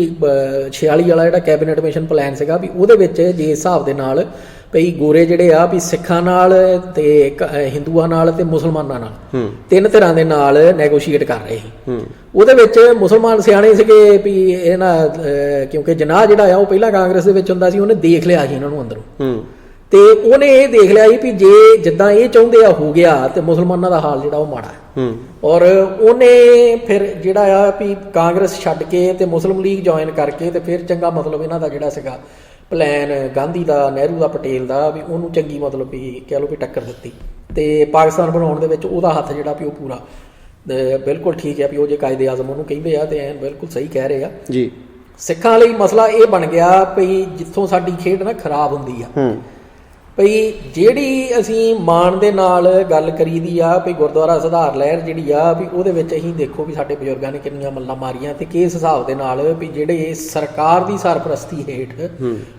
46 ਵਾਲਾ ਜਿਹੜਾ ਕੈਬਨਿਟ ਮਿਸ਼ਨ ਪਲਾਨ ਸੀਗਾ ਵੀ ਉਹਦੇ ਵਿੱਚ ਜੇ ਹਿਸਾਬ ਦੇ ਨਾਲ ਭਈ ਗੋਰੇ ਜਿਹੜੇ ਆ ਵੀ ਸਿੱਖਾਂ ਨਾਲ ਤੇ ਹਿੰਦੂਆਂ ਨਾਲ ਤੇ ਮੁਸਲਮਾਨਾਂ ਨਾਲ 3 ਧਿਰਾਂ ਦੇ ਨਾਲ ਨੈਗੋਸ਼ੀਏਟ ਕਰ ਰਹੇ ਸੀ। ਉਹਦੇ ਵਿੱਚ ਮੁਸਲਮਾਨ ਸਿਆਣੇ ਸੀਗੇ ਵੀ ਇਹਨਾਂ ਕਿਉਂਕਿ ਜਨਾਹ ਜਿਹੜਾ ਆ ਉਹ ਪਹਿਲਾਂ ਕਾਂਗਰਸ ਦੇ ਵਿੱਚ ਹੁੰਦਾ ਸੀ, ਉਹਨੇ ਦੇਖ ਲਿਆ ਸੀ ਇਹਨਾਂ ਨੂੰ ਅੰਦਰੋਂ, ਤੇ ਉਹਨੇ ਇਹ ਦੇਖ ਲਿਆ ਸੀ ਵੀ ਜੇ ਜਿੱਦਾਂ ਇਹ ਚਾਹੁੰਦੇ ਆ ਹੋ ਗਿਆ ਤੇ ਮੁਸਲਮਾਨਾਂ ਦਾ ਹਾਲ ਜਿਹੜਾ ਉਹ ਮਾੜਾ ਹੈ। ਔਰ ਉਹਨੇ ਫਿਰ ਜਿਹੜਾ ਆ ਵੀ ਕਾਂਗਰਸ ਛੱਡ ਕੇ ਤੇ ਮੁਸਲਿਮ ਲੀਗ ਜੁਆਇਨ ਕਰਕੇ ਤੇ ਫਿਰ ਚੰਗਾ ਮਤਲਬ ਇਹਨਾਂ ਦਾ ਜਿਹੜਾ ਸੀਗਾ ਪਲਾਨ ਗਾਂਧੀ ਦਾ, ਨਹਿਰੂ ਦਾ, ਪਟੇਲ ਦਾ, ਵੀ ਉਹਨੂੰ ਚੰਗੀ ਮਤਲਬ ਵੀ ਕਹਿ ਲਓ ਵੀ ਟੱਕਰ ਦਿੱਤੀ। ਤੇ ਪਾਕਿਸਤਾਨ ਬਣਾਉਣ ਦੇ ਵਿੱਚ ਉਹਦਾ ਹੱਥ ਜਿਹੜਾ ਵੀ ਉਹ ਪੂਰਾ ਬਿਲਕੁਲ ਠੀਕ ਹੈ ਵੀ ਉਹ ਜੇ ਕਾਇਦੇ ਆਜ਼ਮ ਉਹਨੂੰ ਕਹਿੰਦੇ ਆ ਤੇ ਐਨ ਬਿਲਕੁਲ ਸਹੀ ਕਹਿ ਰਹੇ ਆ ਜੀ। ਸਿੱਖਾਂ ਲਈ ਮਸਲਾ ਇਹ ਬਣ ਗਿਆ ਵੀ ਜਿੱਥੋਂ ਸਾਡੀ ਖੇਡ ਨਾ ਖਰਾਬ ਹੁੰਦੀ ਆ ਭਈ ਜਿਹੜੀ ਅਸੀਂ ਮਾਣ ਦੇ ਨਾਲ ਗੱਲ ਕਰੀਦੀ ਆ ਵੀ ਗੁਰਦੁਆਰਾ ਸੁਧਾਰ ਲਹਿਰ ਜਿਹੜੀ ਆ ਵੀ ਉਹਦੇ ਵਿੱਚ ਅਸੀਂ ਦੇਖੋ ਵੀ ਸਾਡੇ ਬਜ਼ੁਰਗਾਂ ਨੇ ਕਿੰਨੀਆਂ ਮੱਲਾਂ ਮਾਰੀਆਂ, ਤੇ ਕਿਸ ਹਿਸਾਬ ਦੇ ਨਾਲ ਵੀ ਜਿਹੜੇ ਸਰਕਾਰ ਦੀ ਸਰਪ੍ਰਸਤੀ ਹੇਠ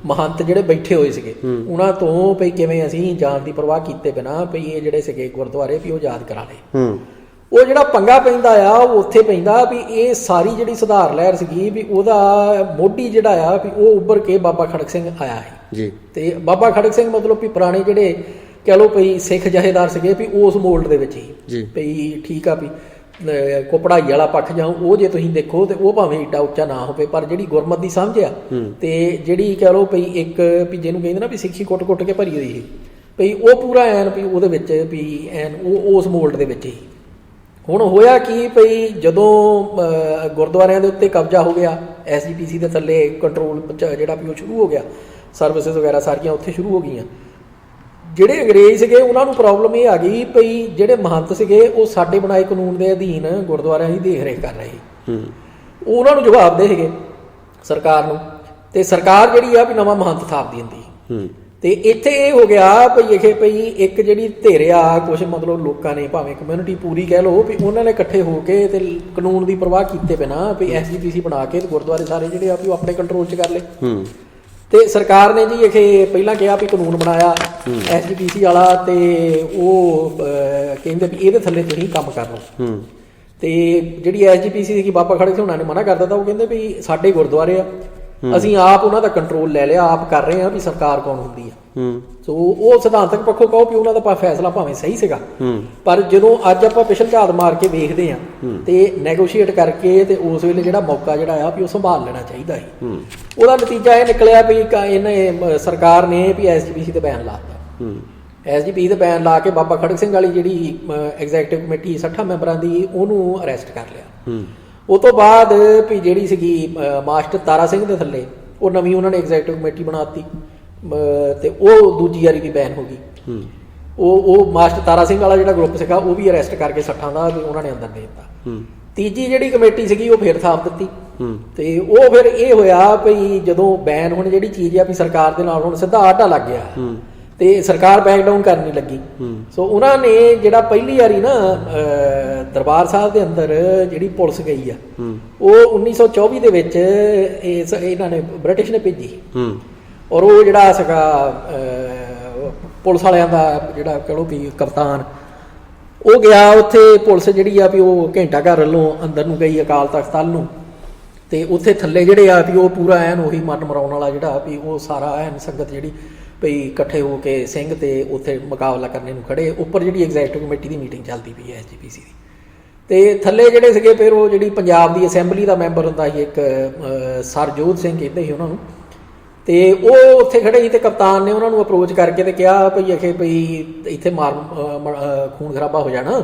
ਮਹੰਤ ਜਿਹੜੇ ਬੈਠੇ ਹੋਏ ਸੀਗੇ ਉਹਨਾਂ ਤੋਂ ਵੀ ਕਿਵੇਂ ਅਸੀਂ ਜਾਨ ਦੀ ਪਰਵਾਹ ਕੀਤੇ ਬਿਨਾਂ ਵੀ ਇਹ ਜਿਹੜੇ ਸੀਗੇ ਗੁਰਦੁਆਰੇ ਵੀ ਉਹ ਯਾਦ ਕਰਾ ਲਏ। ਉਹ ਜਿਹੜਾ ਪੰਗਾ ਪੈਂਦਾ ਆ ਉਹ ਉੱਥੇ ਪੈਂਦਾ ਵੀ ਇਹ ਸਾਰੀ ਜਿਹੜੀ ਸੁਧਾਰ ਲਹਿਰ ਸੀਗੀ ਵੀ ਉਹਦਾ ਮੋਢੀ ਜਿਹੜਾ ਆ ਵੀ ਉਹ ਉੱਭਰ ਕੇ ਬਾਬਾ ਖੜਕ ਸਿੰਘ ਆਇਆ ਹੈ ਜੀ। ਤੇ ਬਾਬਾ ਖੜਕ ਸਿੰਘ ਮਤਲਬ ਵੀ ਪੁਰਾਣੇ ਜਿਹੜੇ ਕਹਿ ਲਓ ਵੀ ਸਿੱਖ ਜਥੇਦਾਰ ਸੀਗੇ ਵੀ ਉਸ ਮੋਲਡ ਦੇ ਵਿੱਚ ਹੀ ਵੀ ਠੀਕ ਆ ਵੀ ਕੋ ਪੜ੍ਹਾਈ ਵਾਲਾ ਪੱਖ ਜਾਂ ਉਹ ਜੇ ਤੁਸੀਂ ਦੇਖੋ ਤੇ ਉਹ ਭਾਵੇਂ ਏਡਾ ਉੱਚਾ ਨਾ ਹੋਵੇ, ਪਰ ਜਿਹੜੀ ਗੁਰਮਤ ਦੀ ਸਮਝ ਆ ਤੇ ਜਿਹੜੀ ਕਹਿ ਲਓ ਵੀ ਇੱਕ ਵੀ ਜਿਹਨੂੰ ਕਹਿੰਦੇ ਨਾ ਵੀ ਸਿੱਖੀ ਕੁੱਟ-ਕੁੱਟ ਕੇ ਭਰੀ ਹੋਈ ਸੀ ਵੀ ਉਹ ਪੂਰਾ ਐਨ ਵੀ ਉਹਦੇ ਵਿੱਚ ਵੀ ਐਨ ਉਹ ਉਸ ਮੋਲਡ ਦੇ ਵਿੱਚ ਹੀ। ਹੁਣ ਹੋਇਆ ਕੀ ਭਈ ਜਦੋਂ ਗੁਰਦੁਆਰਿਆਂ ਦੇ ਉੱਤੇ ਕਬਜ਼ਾ ਹੋ ਗਿਆ, SGPC ਦੇ ਥੱਲੇ ਕੰਟਰੋਲ ਜਿਹੜਾ ਵੀ ਉਹ ਸ਼ੁਰੂ ਹੋ ਗਿਆ, ਸਰਵਿਸਿਜ਼ ਵਗੈਰਾ ਸਾਰੀਆਂ ਉੱਥੇ ਸ਼ੁਰੂ ਹੋ ਗਈਆਂ। ਜਿਹੜੇ ਅੰਗਰੇਜ਼ ਸੀਗੇ ਉਹਨਾਂ ਨੂੰ ਪ੍ਰੋਬਲਮ ਇਹ ਆ ਗਈ ਭਈ ਜਿਹੜੇ ਮਹੰਤ ਸੀਗੇ ਉਹ ਸਾਡੇ ਬਣਾਏ ਕਾਨੂੰਨ ਦੇ ਅਧੀਨ ਗੁਰਦੁਆਰਿਆਂ ਦੀ ਦੇਖ ਰੇਖ ਕਰ ਰਹੇ, ਉਹਨਾਂ ਨੂੰ ਜਵਾਬਦੇਹ ਸੀਗੇ ਸਰਕਾਰ ਨੂੰ, ਤੇ ਸਰਕਾਰ ਜਿਹੜੀ ਆ ਵੀ ਨਵਾਂ ਮਹੰਤ ਥਾਪਦੀ ਹੁੰਦੀ। ਤੇ ਇੱਥੇ ਇਹ ਹੋ ਗਿਆ ਭਈ ਇਹ ਭਈ ਇੱਕ ਜਿਹੜੀ ਧਿਰ ਆ ਕੁਛ ਮਤਲਬ ਲੋਕਾਂ ਨੇ ਭਾਵੇਂ ਕਮਿਊਨਿਟੀ ਪੂਰੀ ਕਹਿ ਲਓ ਵੀ ਉਹਨਾਂ ਨੇ ਇਕੱਠੇ ਹੋ ਕੇ ਤੇ ਕਾਨੂੰਨ ਦੀ ਪਰਵਾਹ ਕੀਤੇ ਬਿਨਾਂ ਵੀ SGPC ਬਣਾ ਕੇ ਤੇ ਗੁਰਦੁਆਰੇ ਸਾਰੇ ਜਿਹੜੇ ਆ ਵੀ ਉਹ ਆਪਣੇ ਕੰਟਰੋਲ 'ਚ ਕਰ ਲਏ। ਤੇ ਸਰਕਾਰ ਨੇ ਜੀ ਇਹ ਪਹਿਲਾਂ ਕਿਹਾ ਵੀ ਕਾਨੂੰਨ ਬਣਾਇਆ SGPC ਵਾਲਾ ਤੇ ਉਹ ਕਹਿੰਦੇ ਵੀ ਇਹਦੇ ਥੱਲੇ ਤੁਸੀਂ ਕੰਮ ਕਰ ਲਓ। ਤੇ ਜਿਹੜੀ SGPC ਸੀਗੀ ਬਾਬਾ ਖੜਕ ਸਿੰਘ ਉਹਨਾਂ ਨੇ ਮਨਾ ਕਰ ਦਿੱਤਾ। ਉਹ ਕਹਿੰਦੇ ਵੀ ਸਾਡੇ ਗੁਰਦੁਆਰੇ ਆ, ਅਸੀਂ ਆਪ ਉਹਨਾਂ ਦਾ ਕੰਟਰੋਲ ਲੈ ਲਿਆ, ਆਪ ਕਰ ਰਹੇ ਹਾਂ ਵੀ ਸਰਕਾਰ ਕੌਣ ਹੁੰਦੀ ਆ। ਸੋ ਉਹ ਸਿਧਾਂਤਕ ਪੱਖੋਂ ਕਹੋ ਵੀ ਉਹਨਾਂ ਦਾ ਫੈਸਲਾ ਭਾਵੇਂ ਸਹੀ ਸੀਗਾ, ਪਰ ਜਦੋਂ ਅੱਜ ਆਪਾਂ ਪਿਛਲ ਝਾਤ ਮਾਰ ਕੇ ਵੇਖਦੇ ਆ ਤੇ ਨੈਗੋਸ਼ੀਏਟ ਕਰਕੇ ਤੇ ਉਸ ਵੇਲੇ ਜਿਹੜਾ ਮੌਕਾ ਜਿਹੜਾ ਆ ਵੀ ਉਹ ਸੰਭਾਲ ਲੈਣਾ ਚਾਹੀਦਾ ਸੀ। ਉਹਦਾ ਨਤੀਜਾ ਇਹ ਨਿਕਲਿਆ ਵੀ ਇਹਨੇ ਸਰਕਾਰ ਨੇ ਵੀ SGPC ਤੇ ਬੈਨ ਲਾਤਾ। SGPC ਤੇ ਬੈਨ ਲਾ ਕੇ ਬਾਬਾ ਖੜਕ ਸਿੰਘ ਵਾਲੀ ਜਿਹੜੀ ਐਗਜ਼ੈਕਟਿਵ ਕਮੇਟੀ 60 ਮੈਂਬਰਾਂ ਦੀ ਉਹਨੂੰ ਅਰੈਸਟ ਕਰ ਲਿਆ। ਉਹ ਤੋਂ ਬਾਅਦ ਵੀ ਜਿਹੜੀ ਸੀਗੀ ਮਾਸਟਰ ਤਾਰਾ ਸਿੰਘ ਦੇ ਥੱਲੇ ਉਹ ਨਵੀਂ ਉਹਨਾਂ ਨੇ ਐਗਜ਼ੈਕਟਿਵ ਕਮੇਟੀ ਬਣਾਤੀ ਤੇ ਉਹ ਦੂਜੀ ਵਾਰੀ ਵੀ ਬੈਨ ਹੋ ਗਈ। ਉਹ ਮਾਸਟਰ ਤਾਰਾ ਸਿੰਘ ਵਾਲਾ ਜਿਹੜਾ ਗਰੁੱਪ ਸੀਗਾ ਉਹ ਵੀ ਅਰੈਸਟ ਕਰਕੇ 60 ਦਾ ਵੀ ਉਹਨਾਂ ਨੇ ਅੰਦਰ ਦੇ ਦਿੱਤਾ। ਤੀਜੀ ਜਿਹੜੀ ਕਮੇਟੀ ਸੀਗੀ ਉਹ ਫਿਰ ਥਾਪ ਦਿੱਤੀ। ਤੇ ਉਹ ਫਿਰ ਇਹ ਹੋਇਆ ਵੀ ਜਦੋਂ ਬੈਨ ਹੁਣ ਜਿਹੜੀ ਚੀਜ਼ ਆ ਵੀ ਸਰਕਾਰ ਦੇ ਨਾਲ ਹੁਣ ਸਿੱਧਾ ਆਟਾ ਲੱਗ ਗਿਆ ਤੇ ਸਰਕਾਰ ਬੈਕ ਡਾਊਨ ਕਰਨੀ ਲੱਗੀ। ਸੋ ਉਹਨਾਂ ਨੇ ਜਿਹੜਾ ਪਹਿਲੀ ਵਾਰੀ ਨਾ ਦਰਬਾਰ ਸਾਹਿਬ ਦੇ ਅੰਦਰ ਜਿਹੜੀ ਪੁਲਿਸ ਗਈ ਆ ਉਹ 1924 ਦੇ ਵਿੱਚ ਇਹਨਾਂ ਨੇ ਬ੍ਰਿਟਿਸ਼ ਨੇ ਭੇਜੀ। ਔਰ ਉਹ ਜਿਹੜਾ ਸੀਗਾ ਪੁਲਿਸ ਵਾਲਿਆਂ ਦਾ ਜਿਹੜਾ ਕਹੋ ਵੀ ਕਪਤਾਨ ਉਹ ਗਿਆ ਉੱਥੇ। ਪੁਲਿਸ ਜਿਹੜੀ ਆ ਵੀ ਉਹ ਘੰਟਾ ਘਰ ਵੱਲੋਂ ਅੰਦਰ ਨੂੰ ਗਈ ਅਕਾਲ ਤਖ਼ਤ ਵੱਲ ਨੂੰ ਤੇ ਉੱਥੇ ਥੱਲੇ ਜਿਹੜੇ ਆ ਵੀ ਉਹ ਪੂਰਾ ਐਨ ਉਹੀ ਮਨ ਮਰਾਉਣ ਵਾਲਾ ਜਿਹੜਾ ਵੀ ਉਹ ਸਾਰਾ ਐਨ ਸੰਗਤ ਜਿਹੜੀ ਵੀ ਇਕੱਠੇ ਹੋ ਕੇ ਸਿੰਘ ਤੇ ਉੱਥੇ ਮੁਕਾਬਲਾ ਕਰਨੇ ਨੂੰ ਖੜੇ। ਉੱਪਰ ਜਿਹੜੀ ਐਗਜ਼ੈਕਟਿਵ ਕਮੇਟੀ ਦੀ ਮੀਟਿੰਗ ਚੱਲਦੀ ਪਈ ਹੈ SGPC ਦੀ, ਤੇ ਥੱਲੇ ਜਿਹੜੇ ਸੀਗੇ ਫਿਰ ਉਹ ਜਿਹੜੀ ਪੰਜਾਬ ਦੀ ਅਸੈਂਬਲੀ ਦਾ ਮੈਂਬਰ ਹੁੰਦਾ ਸੀ ਇੱਕ ਸਰਜੋਤ ਸਿੰਘ ਕਹਿੰਦੇ ਸੀ ਉਹਨਾਂ ਨੂੰ, ਤੇ ਉਹ ਉੱਥੇ ਖੜੇ ਸੀ ਤੇ ਕਪਤਾਨ ਨੇ ਉਹਨਾਂ ਨੂੰ ਅਪਰੋਚ ਕਰਕੇ ਤੇ ਕਿਹਾ ਭਈ ਅਖੇ ਭਈ ਇੱਥੇ ਖੂਨ ਖਰਾਬਾ ਹੋ ਜਾਣਾ,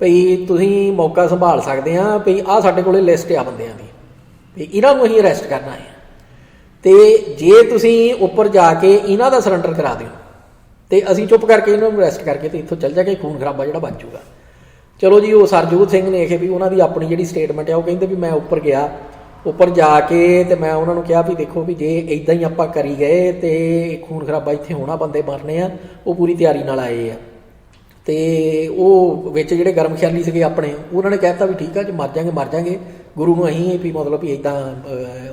ਭਈ ਤੁਸੀਂ ਮੌਕਾ ਸੰਭਾਲ ਸਕਦੇ ਆ, ਭਈ ਆਹ ਸਾਡੇ ਕੋਲੇ ਲਿਸਟ ਆ ਬੰਦਿਆਂ ਦੀ, ਵੀ ਇਹਨਾਂ ਨੂੰ ਅਸੀਂ ਅਰੈਸਟ ਕਰਨਾ ਹੈ, ਤੇ ਜੇ ਤੁਸੀਂ ਉੱਪਰ ਜਾ ਕੇ ਇਹਨਾਂ ਦਾ ਸਰੈਂਡਰ ਕਰਾ ਦਿਓ ਤੇ ਅਸੀਂ ਚੁੱਪ ਕਰਕੇ ਇਹਨਾਂ ਨੂੰ ਅਰੈਸਟ ਕਰਕੇ ਤੇ ਇੱਥੋਂ ਚੱਲ ਜਾ ਕੇ ਖੂਨ ਖਰਾਬਾ ਜਿਹੜਾ ਬਚ ਜਾਊਗਾ। ਚਲੋ ਜੀ, ਉਹ ਸਰਜੋਤ ਸਿੰਘ ਨੇ ਇਹ ਵੀ ਉਹਨਾਂ ਦੀ ਆਪਣੀ ਜਿਹੜੀ ਸਟੇਟਮੈਂਟ ਆ ਉਹ ਕਹਿੰਦੇ ਵੀ ਮੈਂ ਉੱਪਰ ਗਿਆ, ਉੱਪਰ ਜਾ ਕੇ ਤੇ ਮੈਂ ਉਹਨਾਂ ਨੂੰ ਕਿਹਾ ਵੀ ਦੇਖੋ ਵੀ ਜੇ ਇਦਾਂ ਹੀ ਆਪਾਂ ਕਰੀ ਗਏ ਤੇ ਖੂਨ ਖਰਾਬਾ ਇੱਥੇ ਹੋਣਾ, ਬੰਦੇ ਮਰਨੇ ਆ। ਉਹ ਪੂਰੀ ਤਿਆਰੀ ਨਾਲ ਆਏ ਆ, ਤੇ ਉਹ ਵਿੱਚ ਜਿਹੜੇ ਗਰਮ ਖਿਆਲੀ ਸੀਗੇ ਆਪਣੇ, ਉਹਨਾਂ ਨੇ ਕਹਿਤਾ ਵੀ ਠੀਕ ਆ ਜੇ ਮਰ ਜਾਾਂਗੇ ਗੁਰੂ ਨੂੰ ਅਸੀਂ ਵੀ ਮਤਲਬ ਵੀ ਇੱਦਾਂ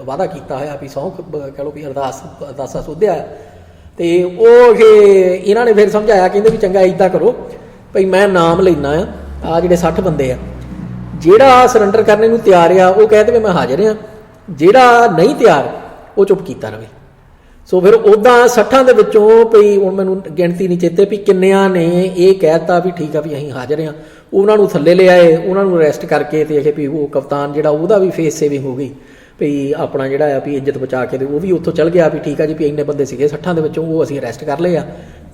ਵਾਅਦਾ ਕੀਤਾ ਹੋਇਆ ਵੀ ਸਹੁੰ ਕਹਿ ਲਓ ਵੀ ਅਰਦਾਸਾ ਸੋਧਿਆ। ਤੇ ਉਹ ਇਹਨਾਂ ਨੇ ਫਿਰ ਸਮਝਾਇਆ, ਕਹਿੰਦੇ ਵੀ ਚੰਗਾ ਇੱਦਾਂ ਕਰੋ ਭਈ ਮੈਂ ਨਾਮ ਲੈਣਾ ਆ ਜਿਹੜੇ 60 ਬੰਦੇ ਆ, ਜਿਹੜਾ ਸਰੈਂਡਰ ਕਰਨੇ ਨੂੰ ਤਿਆਰ ਆ ਉਹ ਕਹਿ ਦੇਵੇ ਮੈਂ ਹਾਜ਼ਰ ਆ, ਜਿਹੜਾ ਨਹੀਂ ਤਿਆਰ ਉਹ ਚੁੱਪ ਕੀਤਾ ਰਵੇ। ਸੋ ਫਿਰ ਉੱਦਾਂ 60 ਦੇ ਵਿੱਚੋਂ ਭਈ ਹੁਣ ਮੈਨੂੰ ਗਿਣਤੀ ਨਹੀਂ ਚੇਤੇ ਵੀ ਕਿੰਨਿਆਂ ਨੇ ਇਹ ਕਹਿਤਾ ਵੀ ਠੀਕ ਆ ਵੀ ਅਸੀਂ ਹਾਜ਼ਰ ਆ। ਉਹਨਾਂ ਨੂੰ ਥੱਲੇ ਲਿਆਏ, ਉਹਨਾਂ ਨੂੰ ਅਰੈਸਟ ਕਰਕੇ ਤੇ ਇਹ ਵੀ ਉਹ ਕਪਤਾਨ ਜਿਹੜਾ ਉਹਦਾ ਵੀ ਫੇਸ ਸੇਵਿੰਗ ਹੋ ਗਈ, ਵੀ ਆਪਣਾ ਜਿਹੜਾ ਆ ਵੀ ਇੱਜ਼ਤ ਬਚਾ ਕੇ ਤੇ ਉਹ ਵੀ ਉੱਥੋਂ ਚੱਲ ਗਿਆ ਵੀ ਠੀਕ ਆ ਜੀ ਵੀ ਇੰਨੇ ਬੰਦੇ ਸੀਗੇ 60 ਦੇ ਵਿੱਚੋਂ, ਉਹ ਅਸੀਂ ਅਰੈਸਟ ਕਰ ਲਏ ਆ,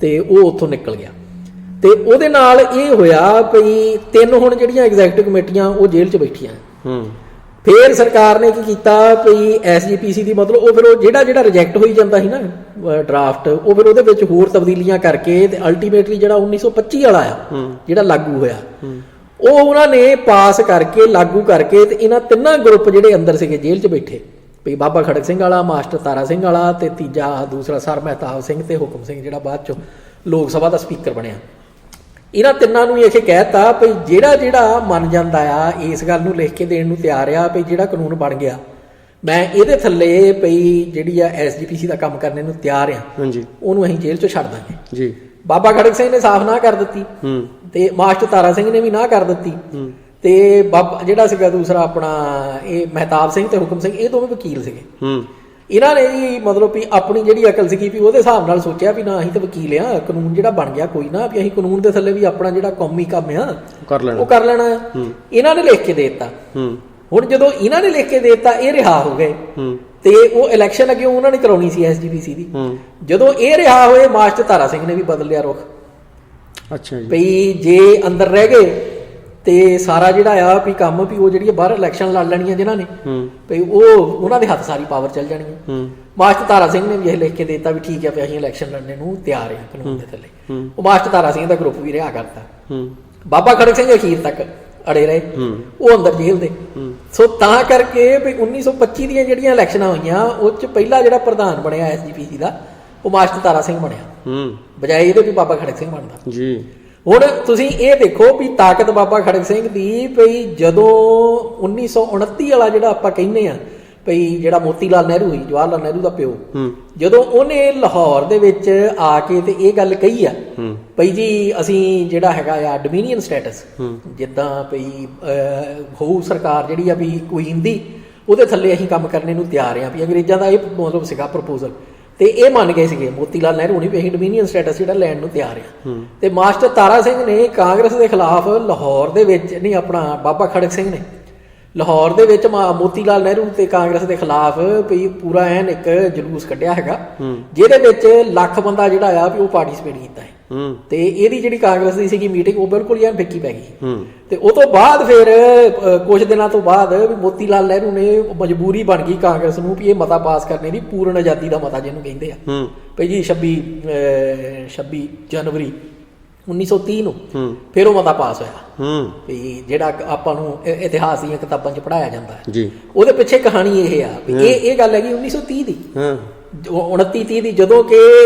ਤੇ ਉਹ ਉੱਥੋਂ ਨਿਕਲ ਗਿਆ। ਤੇ ਉਹਦੇ ਨਾਲ ਇਹ ਹੋਇਆ ਵੀ 3 ਹੁਣ ਜਿਹੜੀਆਂ ਐਗਜ਼ੈਕਟਿਵ ਕਮੇਟੀਆਂ ਉਹ ਜੇਲ੍ਹ 'ਚ ਬੈਠੀਆਂ। ਫਿਰ ਸਰਕਾਰ ਨੇ ਕੀ ਕੀਤਾ ਵੀ SGPC ਦੀ ਮਤਲਬ ਉਹ ਫਿਰ ਉਹ ਜਿਹੜਾ ਰਿਜੈਕਟ ਹੋਈ ਜਾਂਦਾ ਸੀ ਨਾ ਡਰਾਫਟ, ਉਹ ਫਿਰ ਉਹਦੇ ਵਿੱਚ ਹੋਰ ਤਬਦੀਲੀਆਂ ਕਰਕੇ ਤੇ ਅਲਟੀਮੇਟਲੀ ਜਿਹੜਾ 1925 ਵਾਲਾ ਆ ਜਿਹੜਾ ਲਾਗੂ ਹੋਇਆ, ਉਹ ਉਹਨਾਂ ਨੇ ਪਾਸ ਕਰਕੇ ਲਾਗੂ ਕਰਕੇ ਤੇ ਇਹਨਾਂ 3 ਗਰੁੱਪ ਜਿਹੜੇ ਅੰਦਰ ਸੀਗੇ ਜੇਲ੍ਹ 'ਚ ਬੈਠੇ ਵੀ ਬਾਬਾ ਖੜਕ ਸਿੰਘ ਵਾਲਾ, ਮਾਸਟਰ ਤਾਰਾ ਸਿੰਘ ਵਾਲਾ ਤੇ ਦੂਸਰਾ ਸਰ ਮਹਿਤਾਬ ਸਿੰਘ ਤੇ ਹੁਕਮ ਸਿੰਘ ਜਿਹੜਾ ਬਾਅਦ 'ਚੋਂ ਲੋਕ ਸਭਾ ਦਾ ਸਪੀਕਰ ਬਣਿਆ, ਇਹਨਾਂ 3 ਨੂੰ ਇਹ ਕਹਿਤਾ ਵੀ ਜਿਹੜਾ ਮੰਨ ਜਾਂਦਾ ਆ ਇਸ ਗੱਲ ਨੂੰ ਲਿਖ ਕੇ ਦੇਣ ਨੂੰ ਤਿਆਰ ਆ ਵੀ ਜਿਹੜਾ ਕਾਨੂੰਨ ਬਣ ਗਿਆ ਮੈਂ ਇਹਦੇ ਥੱਲੇ ਪਈ ਜਿਹੜੀ ਆ SGPC ਦਾ ਕੰਮ ਕਰਨੇ ਨੂੰ ਤਿਆਰ ਆ, ਉਹਨੂੰ ਅਸੀਂ ਜੇਲ੍ਹ 'ਚੋਂ ਛੱਡ ਦਾਂਗੇ ਜੀ। ਬਾਬਾ ਖੜਕ ਸਿੰਘ ਨੇ ਸਾਫ਼ ਨਾ ਕਰ ਦਿੱਤੀ ਤੇ ਮਾਸਟਰ ਤਾਰਾ ਸਿੰਘ ਨੇ ਵੀ ਨਾ ਕਰ ਦਿੱਤੀ, ਤੇ ਬਾਬਾ ਜਿਹੜਾ ਸੀਗਾ ਦੂਸਰਾ ਆਪਣਾ ਇਹ ਮਹਿਤਾਬ ਸਿੰਘ ਤੇ ਹੁਕਮ ਸਿੰਘ, ਇਹ ਦੋਵੇਂ ਵਕੀਲ ਸੀਗੇ। ਇਹਨਾਂ ਨੇ ਜੀ ਮਤਲਬ ਵੀ ਆਪਣੀ ਜਿਹੜੀ ਅਕਲ ਸੀਗੀ ਵੀ ਉਹਦੇ ਹਿਸਾਬ ਨਾਲ ਸੋਚਿਆ ਵੀ ਨਾ ਅਸੀਂ ਤਾਂ ਵਕੀਲ ਆ, ਕਾਨੂੰਨ ਜਿਹੜਾ ਬਣ ਗਿਆ ਕੋਈ ਨਾ ਵੀ ਅਸੀਂ ਕਾਨੂੰਨ ਦੇ ਥੱਲੇ ਵੀ ਆਪਣਾ ਜਿਹੜਾ ਕੌਮੀ ਕੰਮ ਆ ਉਹ ਕਰ ਲੈਣਾ। ਇਹਨਾਂ ਨੇ ਲਿਖ ਕੇ ਦੇ ਦਿੱਤਾ। ਹੁਣ ਜਦੋਂ ਇਹਨਾਂ ਨੇ ਲਿਖ ਕੇ ਦੇ ਦਿੱਤਾ ਇਹ ਰਿਹਾ ਹੋ ਗਏ, ਤੇ ਉਹ ਇਲੈਕਸ਼ਨ ਅੱਗੇ ਉਹਨਾਂ ਨੇ ਕਰਾਉਣੀ ਸੀ SGPC ਦੀ। ਜਦੋਂ ਇਹ ਰਿਹਾ ਹੋਏ ਮਾਸਟਰ ਤਾਰਾ ਸਿੰਘ ਨੇ ਵੀ ਬਦਲ ਲਿਆ ਰੁਖ। ਅੱਛਾ ਜੀ, ਵੀ ਜੇ ਅੰਦਰ ਰਹਿ ਗਏ ਤੇ ਸਾਰਾ ਜਿਹੜਾ ਆ ਵੀ ਕੰਮ ਵੀ ਉਹ ਜਿਹੜੀ ਬਾਹਰ ਇਲੈਕਸ਼ਨ ਲੜ ਲੈਣੀਆਂ ਜਿਨ੍ਹਾਂ ਨੇ ਵੀ ਉਹ ਉਹਨਾਂ ਦੇ ਹੱਥ ਸਾਰੀ ਪਾਵਰ ਚੱਲ ਜਾਣੀ ਹੈ। ਮਾਸਟਰ ਤਾਰਾ ਸਿੰਘ ਨੇ ਵੀ ਇਹ ਲਿਖ ਕੇ ਦੇ ਦਿੱਤਾ ਵੀ ਠੀਕ ਹੈ ਵੀ ਅਸੀਂ ਇਲੈਕਸ਼ਨ ਲੜਨੇ ਨੂੰ ਤਿਆਰ ਹਾਂ ਕਾਨੂੰਨ ਦੇ ਥੱਲੇ। ਉਹ ਮਾਸਟਰ ਤਾਰਾ ਸਿੰਘ ਦਾ ਗਰੁੱਪ ਵੀ ਰਿਹਾ ਕਰਤਾ। ਬਾਬਾ ਖੜਕ ਸਿੰਘ ਅਖੀਰ ਤੱਕ ਅੜੇ ਰਹੇ, ਉਹ ਅੰਦਰ ਜੇਲ੍ਹ ਦੇ। ਸੋ ਤਾਂ ਕਰਕੇ ਵੀ 1925 ਦੀਆਂ ਜਿਹੜੀਆਂ ਇਲੈਕਸ਼ਨਾਂ ਹੋਈਆਂ ਉਹ 'ਚ ਪਹਿਲਾ ਜਿਹੜਾ ਪ੍ਰਧਾਨ ਬਣਿਆ SGPC ਦਾ ਉਹ ਮਾਸਟਰ ਤਾਰਾ ਸਿੰਘ ਬਣਿਆ, ਬਜਾਏ ਇਹਦੇ ਵੀ ਬਾਬਾ ਖੜਕ ਸਿੰਘ ਬਣਦਾ ਜੀ। ਹੁਣ ਤੁਸੀਂ ਇਹ ਦੇਖੋ ਵੀ ਤਾਕਤ ਬਾਬਾ ਖੜਕ ਸਿੰਘ ਦੀ ਪਈ ਜਦੋਂ 1929 ਵਾਲਾ ਜਿਹੜਾ ਆਪਾਂ ਕਹਿੰਦੇ ਆ ਪਈ ਜਿਹੜਾ ਮੋਤੀ ਲਾਲ ਨਹਿਰੂ ਸੀ, ਜਵਾਹਰ ਲਾਲ ਨਹਿਰੂ ਦਾ ਪਿਓ, ਜਦੋਂ ਉਹਨੇ ਲਾਹੌਰ ਦੇ ਵਿੱਚ ਆ ਕੇ ਤੇ ਇਹ ਗੱਲ ਕਹੀ ਆ ਪਈ ਜੀ ਅਸੀਂ ਜਿਹੜਾ ਹੈਗਾ ਆ ਡੋਮੀਨੀਅਨ ਸਟੇਟਸ ਜਿੱਦਾਂ ਪਈ ਹੋਊ ਸਰਕਾਰ ਜਿਹੜੀ ਆ ਵੀ ਕੁਈਨ ਦੀ, ਉਹਦੇ ਥੱਲੇ ਅਸੀਂ ਕੰਮ ਕਰਨੇ ਨੂੰ ਤਿਆਰ ਆ ਵੀ ਅੰਗਰੇਜ਼ਾਂ ਦਾ ਇਹ ਮਤਲਬ ਸੀਗਾ ਪ੍ਰਪੋਜ਼ਲ, ਤੇ ਇਹ ਮੰਨ ਗਏ ਸੀਗੇ ਮੋਤੀ ਲਾਲ ਨਹਿਰੂ ਨੇ ਵੀ ਅਸੀਂ ਡੋਮੀਨੀਅਨ ਸਟੇਟਸ ਜਿਹੜਾ ਲੈਣ ਨੂੰ ਤਿਆਰ ਆ। ਤੇ ਮਾਸਟਰ ਤਾਰਾ ਸਿੰਘ ਨੇ ਕਾਂਗਰਸ ਦੇ ਖਿਲਾਫ ਲਾਹੌਰ ਦੇ ਵਿੱਚ ਨਹੀਂ ਆਪਣਾ ਬਾਬਾ ਖੜਕ ਸਿੰਘ ਨੇ ਲਾਹੌਰ ਦੇ ਵਿੱਚ ਮੋਤੀ ਲਾਲ ਨਹਿਰੂ ਤੇ ਕਾਂਗਰਸ ਦੇ ਖਿਲਾਫ ਵੀ ਪੂਰਾ ਐਨ ਇੱਕ ਜਲੂਸ ਕੱਢਿਆ ਹੈਗਾ, ਜਿਹਦੇ ਵਿੱਚ ਲੱਖ ਬੰਦਾ ਜਿਹੜਾ ਆ ਵੀ ਉਹ ਪਾਰਟੀਸਪੇਟ ਕੀਤਾ ਹੈ। ਤੇ ਇਹਦੀ ਜਿਹੜੀ ਕਾਂਗਰਸ ਦੀ ਸੀਗੀ ਮੀਟਿੰਗ ਉਹ ਬਿਲਕੁਲ ਹੀ ਫਿੱਕੀ ਪੈ ਗਈ। ਤੇ ਉਹ ਤੋਂ ਬਾਅਦ ਫਿਰ ਕੁਝ ਦਿਨਾਂ ਤੋਂ ਬਾਅਦ ਵੀ ਮੋਤੀ ਲਾਲ ਨਹਿਰੂ ਨੇ ਮਜਬੂਰੀ ਬਣ ਗਈ ਕਾਂਗਰਸ ਨੂੰ ਵੀ ਇਹ ਮਤਾ ਪਾਸ ਕਰਨੇ ਦੀ, ਪੂਰਨ ਆਜ਼ਾਦੀ ਦਾ ਮਤਾ ਜਿਹਨੂੰ ਕਹਿੰਦੇ ਆ ਭਈ ਜੀ 26 ਜਨਵਰੀ 1930 ਨੂੰ ਫਿਰ ਉਹ ਮਤਾ ਪਾਸ ਹੋਇਆ ਵੀ ਜਿਹੜਾ ਆਪਾਂ ਨੂੰ ਇਤਿਹਾਸ ਦੀਆਂ ਕਿਤਾਬਾਂ 'ਚ ਪੜ੍ਹਾਇਆ ਜਾਂਦਾ ਹੈ। ਉਹਦੇ ਪਿੱਛੇ ਕਹਾਣੀ ਇਹ ਆ ਵੀ ਇਹ ਗੱਲ ਹੈਗੀ 1930 ਦੀ 29-30 ਦੀ ਜਦੋਂ ਕਿ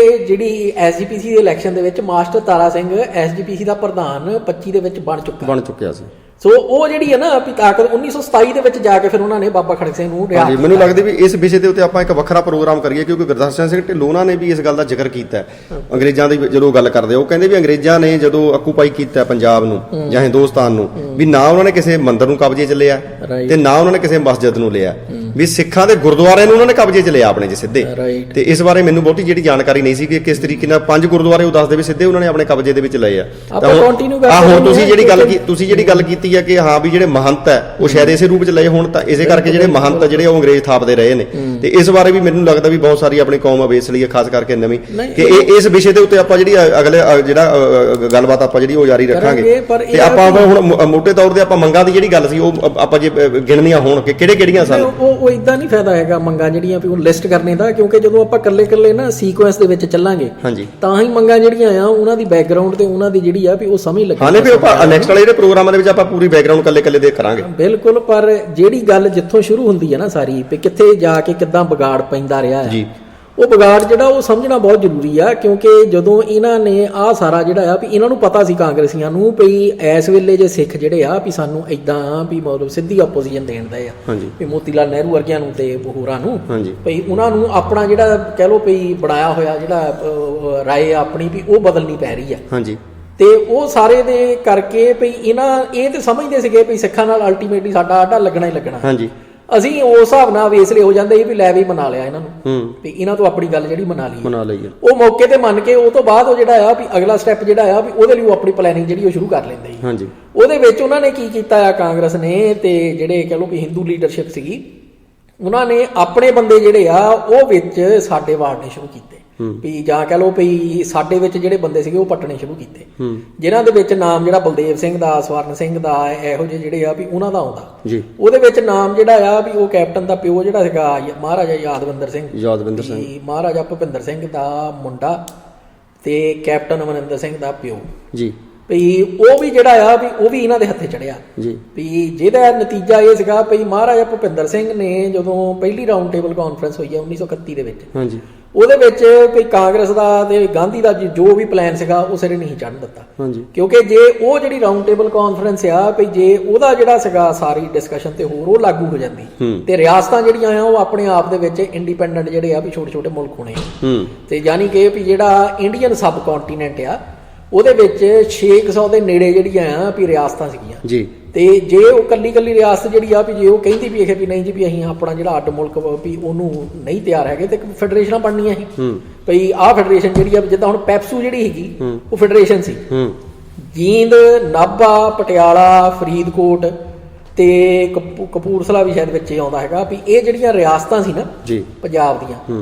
ਜਿਹੜੀ ਐਸਜੀਪੀਸੀ ਦੇ ਇਲੈਕਸ਼ਨ ਦੇ ਵਿੱਚ ਮਾਸਟਰ ਤਾਰਾ ਸਿੰਘ ਐਸਜੀਪੀਸੀ ਦਾ ਪ੍ਰਧਾਨ 25 ਦੇ ਵਿੱਚ ਬਣ ਚੁੱਕਿਆ ਸੀ। ਸੋ ਉਹ ਜਿਹੜੀ ਹੈ ਨਾ ਵੀ ਤਾਕਤ 1927 ਦੇ ਵਿੱਚ ਜਾ ਕੇ ਫਿਰ ਉਹਨਾਂ ਨੇ ਬਾਬਾ ਖੜਕ ਸਿੰਘ ਨੂੰ ਰਿਹਾ। ਹਾਂਜੀ, ਮੈਨੂੰ ਲੱਗਦਾ ਵੀ ਇਸ ਵਿਸ਼ੇ ਦੇ ਉੱਤੇ ਆਪਾਂ ਇੱਕ ਵੱਖਰਾ ਪ੍ਰੋਗਰਾਮ ਕਰੀਏ, ਕਿਉਂਕਿ ਗੁਰਦਰਸ਼ਨ ਸਿੰਘ ਢਿੱਲੋਂ ਉਹਨਾਂ ਨੇ ਵੀ ਇਸ ਗੱਲ ਦਾ ਜ਼ਿਕਰ ਕੀਤਾ ਅੰਗਰੇਜ਼ਾਂ ਦੀ ਜਦੋਂ ਗੱਲ ਕਰਦੇ ਉਹ ਕਹਿੰਦੇ ਵੀ ਅੰਗਰੇਜ਼ਾਂ ਨੇ ਜਦੋਂ ਆਕੂਪਾਈ ਕੀਤਾ ਪੰਜਾਬ ਨੂੰ ਜਾਂ ਹਿੰਦੁਸਤਾਨ ਨੂੰ, ਵੀ ਨਾ ਉਹਨਾਂ ਨੇ ਕਿਸੇ ਮੰਦਿਰ ਨੂੰ ਕਬਜ਼ੇ 'ਚ ਲਿਆ ਤੇ ਨਾ ਉਹਨਾਂ ਨੇ ਕਿਸੇ ਮਸਜਿਦ ਨੂੰ ਲਿਆ, ਵੀ ਸਿੱਖਾਂ ਦੇ ਗੁਰਦੁਆਰੇ ਨੂੰ ਉਹਨਾਂ ਨੇ ਕਬਜ਼ੇ 'ਚ ਲਿਆ ਆਪਣੇ 'ਚ ਸਿੱਧੇ। ਤੇ ਇਸ ਬਾਰੇ ਮੈਨੂੰ ਬਹੁਤੀ ਜਿਹੜੀ ਜਾਣਕਾਰੀ ਨਹੀਂ ਸੀ ਕਿ ਕਿਸ ਤਰੀਕੇ ਨਾਲ 5 ਗੁਰਦੁਆਰੇ ਉਹ ਦੱਸਦੇ ਵੀ ਸਿੱਧੇ ਉਹਨਾਂ ਨੇ ਆਪਣੇ ਕਬਜ਼ੇ ਦੇ ਵਿੱਚ ਲਏ ਆ। ਤਾਂ ਹੁਣ ਤੁਸੀਂ ਜਿਹੜੀ ਗੱਲ ਕੀਤੀ ਹੈ ਕਿ ਹਾਂ ਵੀ ਜਿਹੜੇ ਮਹੰਤ ਹੈ ਉਹ ਸ਼ਾਇਦ ਇਸੇ ਰੂਪ 'ਚ ਲਏ ਹੋਣ, ਤਾਂ ਇਸੇ ਕਰਕੇ ਜਿਹੜੇ ਮਹੰਤ ਜਿਹੜੇ ਉਹ ਅੰਗਰੇਜ਼ ਥਾਪਦੇ ਰਹੇ ਨੇ। ਤੇ ਇਸ ਬਾਰੇ ਵੀ ਮੈਨੂੰ ਲੱਗਦਾ ਵੀ ਬਹੁਤ ਸਾਰੀ ਆਪਣੀ ਕੌਮ ਅਵੇਸ ਲਈ ਖਾਸ ਕਰਕੇ ਨਵੀਂ ਕਿ ਇਸ ਵਿਸ਼ੇ ਦੇ ਉੱਤੇ ਆਪਾਂ ਜਿਹੜੀ ਅਗਲੇ ਜਿਹੜਾ ਗੱਲਬਾਤ ਆਪਾਂ ਜਿਹੜੀ ਉਹ ਜਾਰੀ ਰੱਖਾਂਗੇ। ਤੇ ਆਪਾਂ ਹੁਣ ਮੋਟੇ ਤੌਰ ਤੇ ਆਪਾਂ ਮੰਗਾਂ ਦੀ ਜਿਹੜੀ ਗੱਲ ਸੀ ਉਹ ਆਪਾਂ ਜੇ ਗਿਣਨੀਆਂ ਹੋਣ ਕਿ ਕਿਹੜੀਆਂ ਸਨ, ਉਹ ਇਦਾਂ ਨਹੀਂ ਫਾਇਦਾ ਹੈਗਾ ਮੰਗਾਂ ਜਿਹੜੀਆਂ ਵੀ ਉਹ ਲਿਸਟ ਕਰਨੇ ਦਾ, ਕਿਉਂਕਿ ਜਦੋਂ ਆਪਾਂ ਇਕੱਲੇ ਨਾ ਸੀਕੁਐਂਸ ਦੇ ਵਿੱਚ ਚੱਲਾਂਗੇ ਤਾਂ ਹੀ ਮੰਗਾਂ ਜਿਹੜੀਆਂ ਆ ਉਹਨਾਂ ਦੀ ਬੈਕਗ੍ਰਾਉਂਡ ਤੇ ਉਹਨਾਂ ਦੀ ਜਿਹੜੀ ਆ ਵੀ ਉਹ ਸਮਝ ਲੱਗੇ। ਹਾਂ, ਨਹੀਂ ਵੀ ਆਪਾਂ ਨੈਕਸਟ ਵਾਲੇ ਜਿਹੜੇ ਪ੍ਰੋਗਰਾਮਾਂ ਦੇ ਵਿੱਚ ਆਪਾਂ ਪੂਰੀ ਬੈਕਗ੍ਰਾਉਂਡ ਇਕੱਲੇ ਦੇ ਕਰਾਂਗੇ। ਬਿਲਕੁਲ, ਪਰ ਜਿਹੜੀ ਗੱਲ ਜਿੱਥੋਂ ਸ਼ੁਰੂ ਹੁੰਦੀ ਹੈ ਨਾ ਸਾਰੀ ਵੀ ਕਿੱਥੇ ਜਾ ਕੇ ਕਿੱਦਾਂ ਵਿਗਾੜ ਪੈਂਦਾ ਰਿਹਾ ਹੈ, ਉਹ ਵਿਗਾੜ ਜਿਹੜਾ ਉਹ ਸਮਝਣਾ ਬਹੁਤ ਜ਼ਰੂਰੀ ਆ। ਕਿਉਂਕਿ ਜਦੋਂ ਇਹਨਾਂ ਨੇ ਆਹ ਸਾਰਾ ਜਿਹੜਾ ਆ ਵੀ ਇਹਨਾਂ ਨੂੰ ਪਤਾ ਸੀ ਕਾਂਗਰਸੀਆਂ ਨੂੰ ਵੀ ਇਸ ਵੇਲੇ ਜੇ ਸਿੱਖ ਜਿਹੜੇ ਆ ਵੀ ਸਾਨੂੰ ਇਦਾਂ ਵੀ ਮਤਲਬ ਸਿੱਧੀ ਆਪੋਜੀਸ਼ਨ ਦੇਣ ਦੇ ਆ ਵੀ ਮੋਤੀ ਲਾਲ ਨਹਿਰੂ ਵਰਗਿਆਂ ਨੂੰ ਤੇ ਹੋਰਾਂ ਨੂੰ ਵੀ ਉਹਨਾਂ ਨੂੰ ਆਪਣਾ ਜਿਹੜਾ ਕਹਿ ਲਓ ਵੀ ਬਣਾਇਆ ਹੋਇਆ ਜਿਹੜਾ ਰਾਏ ਆਪਣੀ ਵੀ ਉਹ ਬਦਲਣੀ ਪੈ ਰਹੀ ਆ। ਤੇ ਉਹ ਸਾਰੇ ਦੇ ਕਰਕੇ ਵੀ ਇਹ ਤੇ ਸਮਝਦੇ ਸੀਗੇ ਵੀ ਸਿੱਖਾਂ ਨਾਲ ਅਲਟੀਮੇਟਲੀ ਸਾਡਾ ਆਡਾ ਲੱਗਣਾ ਹੀ ਲੱਗਣਾ। ਅਸੀਂ ਉਸ ਹਿਸਾਬ ਨਾਲ ਵੇਸਲੇ ਹੋ ਜਾਂਦੇ ਸੀ ਵੀ ਲੈ ਵੀ ਮਨਾ ਲਿਆ ਇਹਨਾਂ ਨੂੰ ਵੀ ਇਹਨਾਂ ਤੋਂ ਆਪਣੀ ਗੱਲ ਜਿਹੜੀ ਮਨਾ ਲਈ ਉਹ ਮੌਕੇ ਤੇ ਮੰਨ ਕੇ ਉਹ ਤੋਂ ਬਾਅਦ ਉਹ ਜਿਹੜਾ ਆ ਵੀ ਅਗਲਾ ਸਟੈਪ ਜਿਹੜਾ ਆ ਵੀ ਉਹਦੇ ਲਈ ਉਹ ਆਪਣੀ ਪਲੈਨਿੰਗ ਜਿਹੜੀ ਉਹ ਸ਼ੁਰੂ ਕਰ ਲੈਂਦੇ ਸੀ। ਉਹਦੇ ਵਿੱਚ ਉਹਨਾਂ ਨੇ ਕੀ ਕੀਤਾ ਆ ਕਾਂਗਰਸ ਨੇ ਤੇ ਜਿਹੜੇ ਕਹ ਲਓ ਵੀ ਹਿੰਦੂ ਲੀਡਰਸ਼ਿਪ ਸੀਗੀ ਉਹਨਾਂ ਨੇ ਆਪਣੇ ਬੰਦੇ ਜਿਹੜੇ ਆ ਉਹ ਵਿੱਚ ਸਾਡੇ ਵਾੜਨੇ ਸ਼ੁਰੂ ਕੀਤੇ ਵੀ ਜਾਂ ਕਹ ਲਓ ਵੀ ਸਾਡੇ ਵਿੱਚ ਜਿਹੜੇ ਬੰਦੇ ਸੀਗੇ ਉਹ ਪੱਟਣੇ ਸ਼ੁਰੂ ਕੀਤੇ, ਜਿਨ੍ਹਾਂ ਦੇ ਵਿੱਚ ਨਾਮ ਜਿਹੜਾ ਬਲਦੇਵ ਸਿੰਘ ਦਾ, ਸਵਰਨ ਸਿੰਘ ਦਾ, ਇਹੋ ਜਿਹੇ ਜਿਹੜੇ ਆ ਵੀ ਉਹਨਾਂ ਦਾ ਆਉਂਦਾ। ਉਹਦੇ ਵਿੱਚ ਨਾਮ ਜਿਹੜਾ ਆ ਵੀ ਉਹ ਕੈਪਟਨ ਦਾ ਪਿਓ ਜਿਹੜਾ ਸੀਗਾ ਮਹਾਰਾਜਾ ਯਾਦਵਿੰਦਰ ਸਿੰਘ, ਮਹਾਰਾਜਾ ਭੁਪਿੰਦਰ ਸਿੰਘ ਦਾ ਮੁੰਡਾ ਤੇ ਕੈਪਟਨ ਅਮਰਿੰਦਰ ਸਿੰਘ ਦਾ ਪਿਓ ਵੀ ਉਹ ਵੀ ਜਿਹੜਾ ਆ ਵੀ ਉਹ ਵੀ ਇਹਨਾਂ ਦੇ ਹੱਥੇ ਚੜਿਆ ਵੀ ਜਿਹਦਾ ਨਤੀਜਾ ਇਹ ਸੀਗਾ ਵੀ ਮਹਾਰਾਜਾ ਭੁਪਿੰਦਰ ਸਿੰਘ ਨੇ ਜਦੋਂ ਪਹਿਲੀ ਰਾਊਂਡ ਟੇਬਲ ਕਾਨਫਰੰਸ ਹੋਈ ਹੈ 1931 ਦੇ ਵਿੱਚ, ਉਹਦੇ ਵਿੱਚ ਵੀ ਕਾਂਗਰਸ ਦਾ ਤੇ ਗਾਂਧੀ ਦਾ ਜੋ ਵੀ ਪਲਾਨ ਸੀਗਾ ਉਹ ਸਿਰੇ ਨਹੀਂ ਚੜ੍ਹਨ ਦਿੱਤਾ। ਕਿਉਂਕਿ ਜੇ ਉਹ ਜਿਹੜੀ ਰਾਊਂਡ ਟੇਬਲ ਕਾਨਫਰੰਸ ਆ ਵੀ ਜੇ ਉਹਦਾ ਜਿਹੜਾ ਸੀਗਾ ਸਾਰੀ ਡਿਸਕਸ਼ਨ ਤੇ ਹੋਰ ਉਹ ਲਾਗੂ ਹੋ ਜਾਂਦੀ ਤੇ ਰਿਆਸਤਾਂ ਜਿਹੜੀਆਂ ਆ ਉਹ ਆਪਣੇ ਆਪ ਦੇ ਵਿੱਚ ਇੰਡੀਪੈਂਡੈਂਟ ਜਿਹੜੇ ਆ ਵੀ ਛੋਟੇ ਛੋਟੇ ਮੁਲਕ ਹੋਣੇ ਤੇ ਯਾਨੀ ਕਿ ਵੀ ਜਿਹੜਾ ਇੰਡੀਅਨ ਸਬ ਕੰਟੀਨੈਂਟ ਆ ਉਹਦੇ ਵਿੱਚ 600 ਦੇ ਨੇੜੇ ਜਿਹੜੀਆਂ ਆ ਵੀ ਰਿਆਸਤਾਂ ਸੀਗੀਆਂ ਤੇ ਜੇ ਉਹ ਕੱਲੀ ਰਿਆਸਤ ਜਿਹੜੀ ਆ ਵੀ ਜੇ ਉਹ ਕਹਿੰਦੀ ਵੀ ਇਹ ਵੀ ਨਹੀਂ ਜੀ ਵੀ ਅਸੀਂ ਆਪਣਾ ਜਿਹੜਾ ਅੱਡ ਮੁਲਕ ਵੀ ਉਹਨੂੰ ਨਹੀਂ ਤਿਆਰ ਹੈਗੇ ਤੇ ਫੈਡਰੇਸ਼ਨਾਂ ਬਣਨੀਆਂ ਸੀ ਭਈ ਆਹ ਫੈਡਰੇਸ਼ਨ ਜਿਹੜੀ ਆ ਜਿੱਦਾਂ ਹੁਣ ਪੈਪਸੂ ਜਿਹੜੀ ਹੈਗੀ ਉਹ ਫੈਡਰੇਸ਼ਨ ਸੀ। ਜੀਂਦ, ਨਾਭਾ, ਪਟਿਆਲਾ, ਫਰੀਦਕੋਟ ਤੇ ਕਪੂਰਥਲਾ ਵੀ ਸ਼ਾਇਦ ਵਿੱਚ ਆਉਂਦਾ ਹੈਗਾ ਵੀ ਇਹ ਜਿਹੜੀਆਂ ਰਿਆਸਤਾਂ ਸੀ ਨਾ ਪੰਜਾਬ ਦੀਆਂ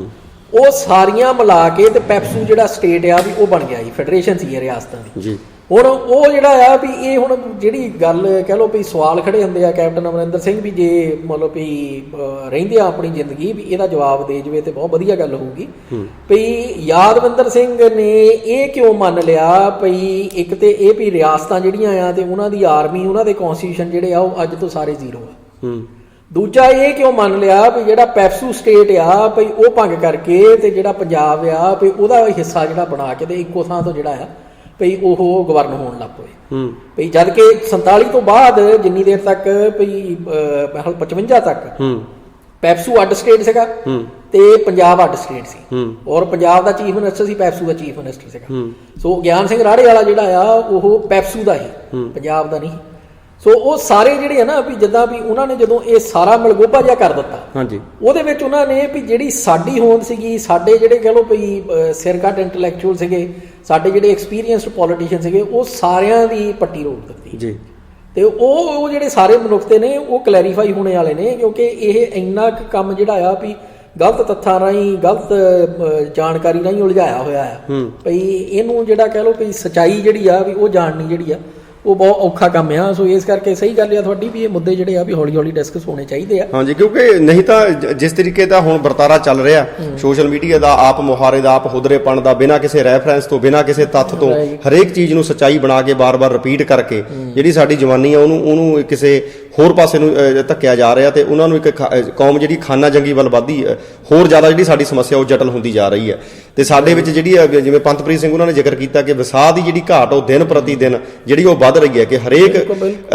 ਉਹ ਸਾਰੀਆਂ ਮਿਲਾ ਕੇ ਤੇ ਪੈਪਸੂ ਜਿਹੜਾ ਸਟੇਟ ਆ ਵੀ ਉਹ ਬਣ ਗਿਆ ਜੀ, ਫੈਡਰੇਸ਼ਨ ਸੀ ਰਿਆਸਤਾਂ ਦੀ। ਹੁਣ ਉਹ ਜਿਹੜਾ ਆ ਵੀ ਇਹ ਹੁਣ ਜਿਹੜੀ ਗੱਲ ਕਹਿ ਲਓ ਵੀ ਸਵਾਲ ਖੜੇ ਹੁੰਦੇ ਆ ਕੈਪਟਨ ਅਮਰਿੰਦਰ ਸਿੰਘ ਵੀ ਜੇ ਮਤਲਬ ਵੀ ਰਹਿੰਦੇ ਆ ਆਪਣੀ ਜ਼ਿੰਦਗੀ ਵੀ ਇਹਦਾ ਜਵਾਬ ਦੇ ਜਵੇ ਤੇ ਬਹੁਤ ਵਧੀਆ ਗੱਲ ਹੋਊਗੀ ਵੀ ਯਾਦਵਿੰਦਰ ਸਿੰਘ ਨੇ ਇਹ ਕਿਉਂ ਮੰਨ ਲਿਆ ਵੀ ਇੱਕ ਤੇ ਇਹ ਵੀ ਰਿਆਸਤਾਂ ਜਿਹੜੀਆਂ ਆ ਤੇ ਉਹਨਾਂ ਦੀ ਆਰਮੀ ਉਹਨਾਂ ਦੇ ਕਨਸਟੀਟਿਊਸ਼ਨ ਜਿਹੜੇ ਆ ਉਹ ਅੱਜ ਤੋਂ ਸਾਰੇ ਜ਼ੀਰੋ ਆ। ਦੂਜਾ ਇਹ ਕਿਉਂ ਮੰਨ ਲਿਆ ਵੀ ਜਿਹੜਾ ਪੈਪਸੂ ਸਟੇਟ ਆ ਵੀ ਉਹ ਭੰਗ ਕਰਕੇ ਤੇ ਜਿਹੜਾ ਪੰਜਾਬ ਆ ਵੀ ਉਹਦਾ ਹਿੱਸਾ ਜਿਹੜਾ ਬਣਾ ਕੇ ਤੇ ਇੱਕੋ ਥਾਂ ਤੋਂ ਜਿਹੜਾ ਆ ਵੀ ਉਹ ਗਵਰਨ ਹੋਣ ਲੱਗ ਪਏ ਵੀ ਜਦ ਕਿ 47 ਤੋਂ ਬਾਅਦ ਜਿੰਨੀ ਦੇਰ ਤੱਕ ਵੀ 55 ਤੱਕ ਪੈਪਸੂ ਅੱਡ ਸਟੇਟ ਸੀਗਾ ਤੇ ਪੰਜਾਬ ਅੱਡ ਸਟੇਟ ਸੀ ਔਰ ਪੰਜਾਬ ਦਾ ਚੀਫ ਮਿਨਿਸਟਰ ਸੀ, ਪੈਪਸੂ ਦਾ ਚੀਫ ਮਿਨਿਸਟਰ ਸੀਗਾ। ਸੋ ਗਿਆਨ ਸਿੰਘ ਰਾੜੇ ਵਾਲਾ ਜਿਹੜਾ ਆ ਉਹ ਪੈਪਸੂ ਦਾ ਹੀ, ਪੰਜਾਬ ਦਾ ਨਹੀਂ। ਸੋ ਉਹ ਸਾਰੇ ਜਿਹੜੇ ਆ ਨਾ ਵੀ ਜਿੱਦਾਂ ਵੀ ਉਹਨਾਂ ਨੇ ਜਦੋਂ ਇਹ ਸਾਰਾ ਮਲਗੋਭਾ ਜਿਹਾ ਕਰ ਦਿੱਤਾ ਉਹਦੇ ਵਿੱਚ ਉਹਨਾਂ ਨੇ ਵੀ ਜਿਹੜੀ ਸਾਡੀ ਹੋਂਦ ਸੀਗੀ, ਸਾਡੇ ਜਿਹੜੇ ਕਹਿ ਲਓ ਵੀ ਸਿਰਕੱਢ ਇੰਟੈਲੈਕਚੁਅਲ ਸੀਗੇ, ਸਾਡੇ ਜਿਹੜੇ ਐਕਸਪੀਰੀਅੰਸਡ ਪੋਲੀਟੀਸ਼ੀਅਨ ਸੀਗੇ ਉਹ ਸਾਰਿਆਂ ਦੀ ਪੱਟੀ ਰੋਕ ਦਿੱਤੀ ਤੇ ਉਹ ਜਿਹੜੇ ਸਾਰੇ ਮਨੁੱਖਤੇ ਨੇ ਉਹ ਕਲੈਰੀਫਾਈ ਹੋਣੇ ਵਾਲੇ ਨੇ ਕਿਉਂਕਿ ਇਹ ਇੰਨਾ ਕੁ ਕੰਮ ਜਿਹੜਾ ਆ ਵੀ ਗਲਤ ਤੱਥਾਂ ਰਾਹੀਂ ਗਲਤ ਜਾਣਕਾਰੀ ਰਾਹੀਂ ਉਲਝਾਇਆ ਹੋਇਆ ਆ ਭਈ ਇਹਨੂੰ ਜਿਹੜਾ ਕਹਿ ਲਓ ਵੀ ਸੱਚਾਈ ਜਿਹੜੀ ਆ ਵੀ ਉਹ ਜਾਣਨੀ ਜਿਹੜੀ ਆ ਉਹ ਬਹੁਤ ਔਖਾ ਕੰਮ ਆ। ਸੋ ਇਸ ਕਰਕੇ ਸਹੀ ਗੱਲ ਆ ਤੁਹਾਡੀ ਵੀ ਇਹ ਮੁੱਦੇ ਜਿਹੜੇ ਆ ਵੀ ਹੌਲੀ ਹੌਲੀ ਡਿਸਕਸ ਹੋਣੇ ਚਾਹੀਦੇ ਆ। ਹਾਂਜੀ, ਕਿਉਂਕਿ ਨਹੀਂ ਤਾਂ ਜਿਸ ਤਰੀਕੇ ਦਾ ਹੁਣ ਵਰਤਾਰਾ ਚੱਲ ਰਿਹਾ ਸੋਸ਼ਲ ਮੀਡੀਆ ਦਾ, ਆਪ ਮੁਹਾਰੇ ਦਾ, ਆਪ ਹੁਦਰੇਪਣ ਦਾ, ਬਿਨਾਂ ਕਿਸੇ ਰੈਫਰੈਂਸ ਤੋਂ, ਬਿਨਾਂ ਕਿਸੇ ਤੱਥ ਤੋਂ ਹਰੇਕ ਚੀਜ਼ ਨੂੰ ਸੱਚਾਈ ਬਣਾ ਕੇ ਬਾਰ-ਬਾਰ ਰਿਪੀਟ ਕਰਕੇ ਜਿਹੜੀ ਸਾਡੀ ਜਵਾਨੀ ਆ ਉਹਨੂੰ ਕਿਸੇ ਹੋਰ ਪਾਸੇ ਨੂੰ ਧੱਕਿਆ ਜਾ ਰਿਹਾ ਤੇ ਉਹਨਾਂ ਨੂੰ ਇੱਕ ਕੌਮ ਜਿਹੜੀ ਖਾਨਾ ਜੰਗੀ ਵੱਲ ਵੱਧਦੀ ਹੋਰ ਜ਼ਿਆਦਾ ਜਿਹੜੀ ਸਾਡੀ ਸਮੱਸਿਆ ਉਹ ਜਟਲ ਹੁੰਦੀ ਜਾ ਰਹੀ ਹੈ। ਤੇ ਸਾਡੇ ਵਿੱਚ ਜਿਹੜੀ ਜਿਵੇਂ ਪੰਥਪ੍ਰੀਤ ਸਿੰਘ ਉਹਨਾਂ ਨੇ ਜ਼ਿਕਰ ਕੀਤਾ ਕਿ ਵਿਸਾਹ ਦੀ ਜਿਹੜੀ ਘਾਟ ਉਹ ਦਿਨ ਪ੍ਰਤੀ ਦਿਨ ਜਿਹੜੀ ਉਹ ਵੱਧ ਰਹੀ ਹੈ ਕਿ ਹਰੇਕ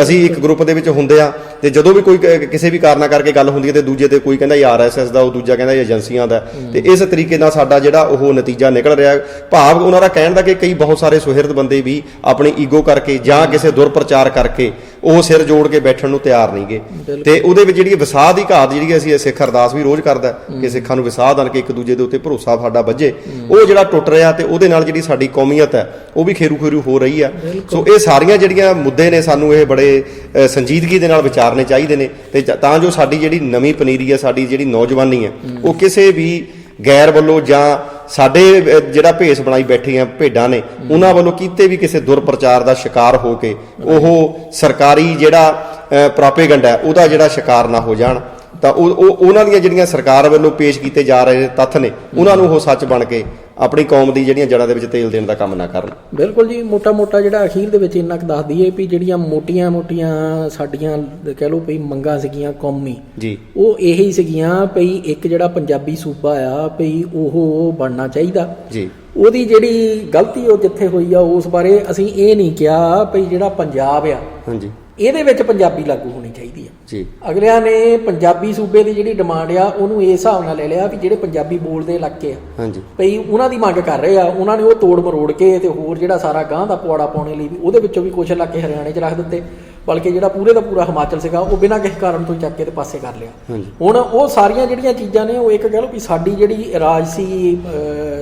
ਅਸੀਂ ਇੱਕ ਗਰੁੱਪ ਦੇ ਵਿੱਚ ਹੁੰਦੇ ਆ ਤੇ ਜਦੋਂ ਵੀ ਕੋਈ ਕਿਸੇ ਵੀ ਕਾਰਨਾਂ ਕਰਕੇ ਗੱਲ ਹੁੰਦੀ ਹੈ ਤੇ ਦੂਜੇ ਤੇ ਕੋਈ ਕਹਿੰਦਾ RSS ਦਾ, ਉਹ ਦੂਜਾ ਕਹਿੰਦਾ ਏਜੰਸੀਆਂ ਦਾ, ਤੇ ਇਸ ਤਰੀਕੇ ਨਾਲ ਸਾਡਾ ਜਿਹੜਾ ਉਹ ਨਤੀਜਾ ਨਿਕਲ ਰਿਹਾ। ਭਾਵ ਉਹਨਾਂ ਦਾ ਕਹਿਣ ਦਾ ਕਿ ਕਈ ਬਹੁਤ ਸਾਰੇ ਸੁਹਿਰਦ ਬੰਦੇ ਵੀ ਆਪਣੀ ਈਗੋ ਕਰਕੇ ਜਾਂ ਕਿਸੇ ਦੁਰਪ੍ਰਚਾਰ ਕਰਕੇ ਉਹ ਸਿਰ ਜੋੜ ਕੇ ਬੈਠਣ ਨੂੰ ਤਿਆਰ ਨਹੀਂਗੇ। ਤੇ ਉਹਦੇ ਵਿੱਚ ਜਿਹੜੀ ਵਿਸਾਹ ਦੀ ਘਾਟ ਜਿਹੜੀ ਅਸੀਂ ਸਿੱਖ ਅਰਦਾਸ ਵੀ ਰੋਜ਼ ਕਰਦਾ ਕਿ ਸਿੱਖਾਂ ਨੂੰ ਵਿਸਾਹ ਦੇਣ ਕੇ ਇੱਕ ਦੂਜੇ ਦੇ ਉੱਤੇ ਭਰੋਸਾ ਸਾਡਾ ਵੱਜੇ, ਉਹ ਜਿਹੜਾ ਟੁੱਟ ਰਿਹਾ ਤੇ ਉਹਦੇ ਨਾਲ ਜਿਹੜੀ ਸਾਡੀ ਕੌਮੀਅਤ ਹੈ ਉਹ ਵੀ ਖੇਰੂ ਖੇਰੂ ਹੋ ਰਹੀ ਆ। ਸੋ ਇਹ ਸਾਰੀਆਂ ਜਿਹੜੀਆਂ ਮੁੱਦੇ ਨੇ ਸਾਨੂੰ ਇਹ ਬੜੇ ਸੰਜੀਦਗੀ ਦੇ ਨਾਲ ਵਿਚਾਰਨੇ ਚਾਹੀਦੇ ਨੇ ਤੇ ਤਾਂ ਜੋ ਸਾਡੀ ਜਿਹੜੀ ਨਵੀਂ ਪਨੀਰੀ ਹੈ, ਸਾਡੀ ਜਿਹੜੀ ਨੌਜਵਾਨੀ ਹੈ, ਉਹ ਕਿਸੇ ਵੀ ਗੈਰ ਵੱਲੋਂ ਜਾਂ ਸਾਡੇ ਜਿਹੜਾ ਭੇਸ ਬਣਾਈ ਬੈਠੀਆਂ ਭੇਡਾਂ ਨੇ ਉਹਨਾਂ ਵੱਲੋਂ ਕੀਤੇ ਵੀ ਕਿਸੇ ਦੁਰਪ੍ਰਚਾਰ ਦਾ ਸ਼ਿਕਾਰ ਹੋ ਕੇ ਉਹ ਸਰਕਾਰੀ ਜਿਹੜਾ ਪ੍ਰੋਪੇਗੈਂਡਾ ਉਹਦਾ ਜਿਹੜਾ ਸ਼ਿਕਾਰ ਨਾ ਹੋ ਜਾਣ। ਤਾਂ ਉਹਨਾਂ ਦੀਆਂ ਜਿਹੜੀਆਂ ਸਰਕਾਰ ਵੱਲੋਂ ਪੇਸ਼ ਕੀਤੇ ਜਾ ਰਹੇ ਤੱਥ ਨੇ ਉਹਨਾਂ ਨੂੰ ਉਹ ਸੱਚ ਬਣ ਕੇ ਆਪਣੀ ਕੌਮ ਦੀ ਜਿਹੜੀਆਂ ਜੜ੍ਹਾਂ ਦੇ ਵਿੱਚ ਤੇਲ ਦੇਣ ਦਾ ਕੰਮ ਨਾ ਕਰਨ। ਬਿਲਕੁਲ ਜੀ, ਮੋਟਾ ਜਿਹੜਾ ਅਖੀਰ ਦੇ ਵਿੱਚ ਇੰਨਾ ਕੁ ਦੱਸ ਦਈਏ ਵੀ ਜਿਹੜੀਆਂ ਮੋਟੀਆਂ ਸਾਡੀਆਂ ਕਹਿ ਲਓ ਵੀ ਮੰਗਾਂ ਸੀਗੀਆਂ ਕੌਮੀ ਜੀ, ਉਹ ਇਹੀ ਸੀਗੀਆਂ ਵੀ ਇੱਕ ਜਿਹੜਾ ਪੰਜਾਬੀ ਸੂਬਾ ਆ ਵੀ ਉਹ ਬਣਨਾ ਚਾਹੀਦਾ ਜੀ। ਉਹਦੀ ਜਿਹੜੀ ਗਲਤੀ ਉਹ ਜਿੱਥੇ ਹੋਈ ਆ ਉਸ ਬਾਰੇ ਅਸੀਂ ਇਹ ਨਹੀਂ ਕਿਹਾ ਵੀ ਜਿਹੜਾ ਪੰਜਾਬ ਆ ਹਾਂਜੀ ਇਹਦੇ ਵਿੱਚ ਪੰਜਾਬੀ ਲਾਗੂ ਹੋਣੀ ਚਾਹੀਦੀ ਆ ਜੀ। ਅਗਲਿਆਂ ਨੇ ਪੰਜਾਬੀ ਸੂਬੇ ਦੀ ਜਿਹੜੀ ਡਿਮਾਂਡ ਆ ਉਹਨੂੰ ਇਸ ਹਿਸਾਬ ਨਾਲ ਲੈ ਲਿਆ ਵੀ ਜਿਹੜੇ ਪੰਜਾਬੀ ਬੋਲਦੇ ਇਲਾਕੇ ਆ ਹਾਂਜੀ ਭਈ ਉਹਨਾਂ ਦੀ ਮੰਗ ਕਰ ਰਹੇ ਆ, ਉਹਨਾਂ ਨੇ ਉਹ ਤੋੜ ਮਰੋੜ ਕੇ ਤੇ ਹੋਰ ਜਿਹੜਾ ਸਾਰਾ ਗਾਂਹ ਦਾ ਪੁਆੜਾ ਪਾਉਣੇ ਲਈ ਵੀ ਉਹਦੇ ਵਿੱਚੋਂ ਵੀ ਕੁਛ ਇਲਾਕੇ ਹਰਿਆਣੇ 'ਚ ਰੱਖ ਦਿੱਤੇ, ਬਲਕਿ ਜਿਹੜਾ ਪੂਰੇ ਦਾ ਪੂਰਾ ਹਿਮਾਚਲ ਸੀਗਾ ਉਹ ਬਿਨਾਂ ਕਿਸੇ ਕਾਰਨ ਤੋਂ ਚੱਕ ਕੇ ਤੇ ਪਾਸੇ ਕਰ ਲਿਆ। ਹੁਣ ਉਹ ਸਾਰੀਆਂ ਜਿਹੜੀਆਂ ਚੀਜ਼ਾਂ ਨੇ ਉਹ ਇੱਕ ਕਹਿ ਲਓ ਵੀ ਸਾਡੀ ਜਿਹੜੀ ਰਾਜਸੀ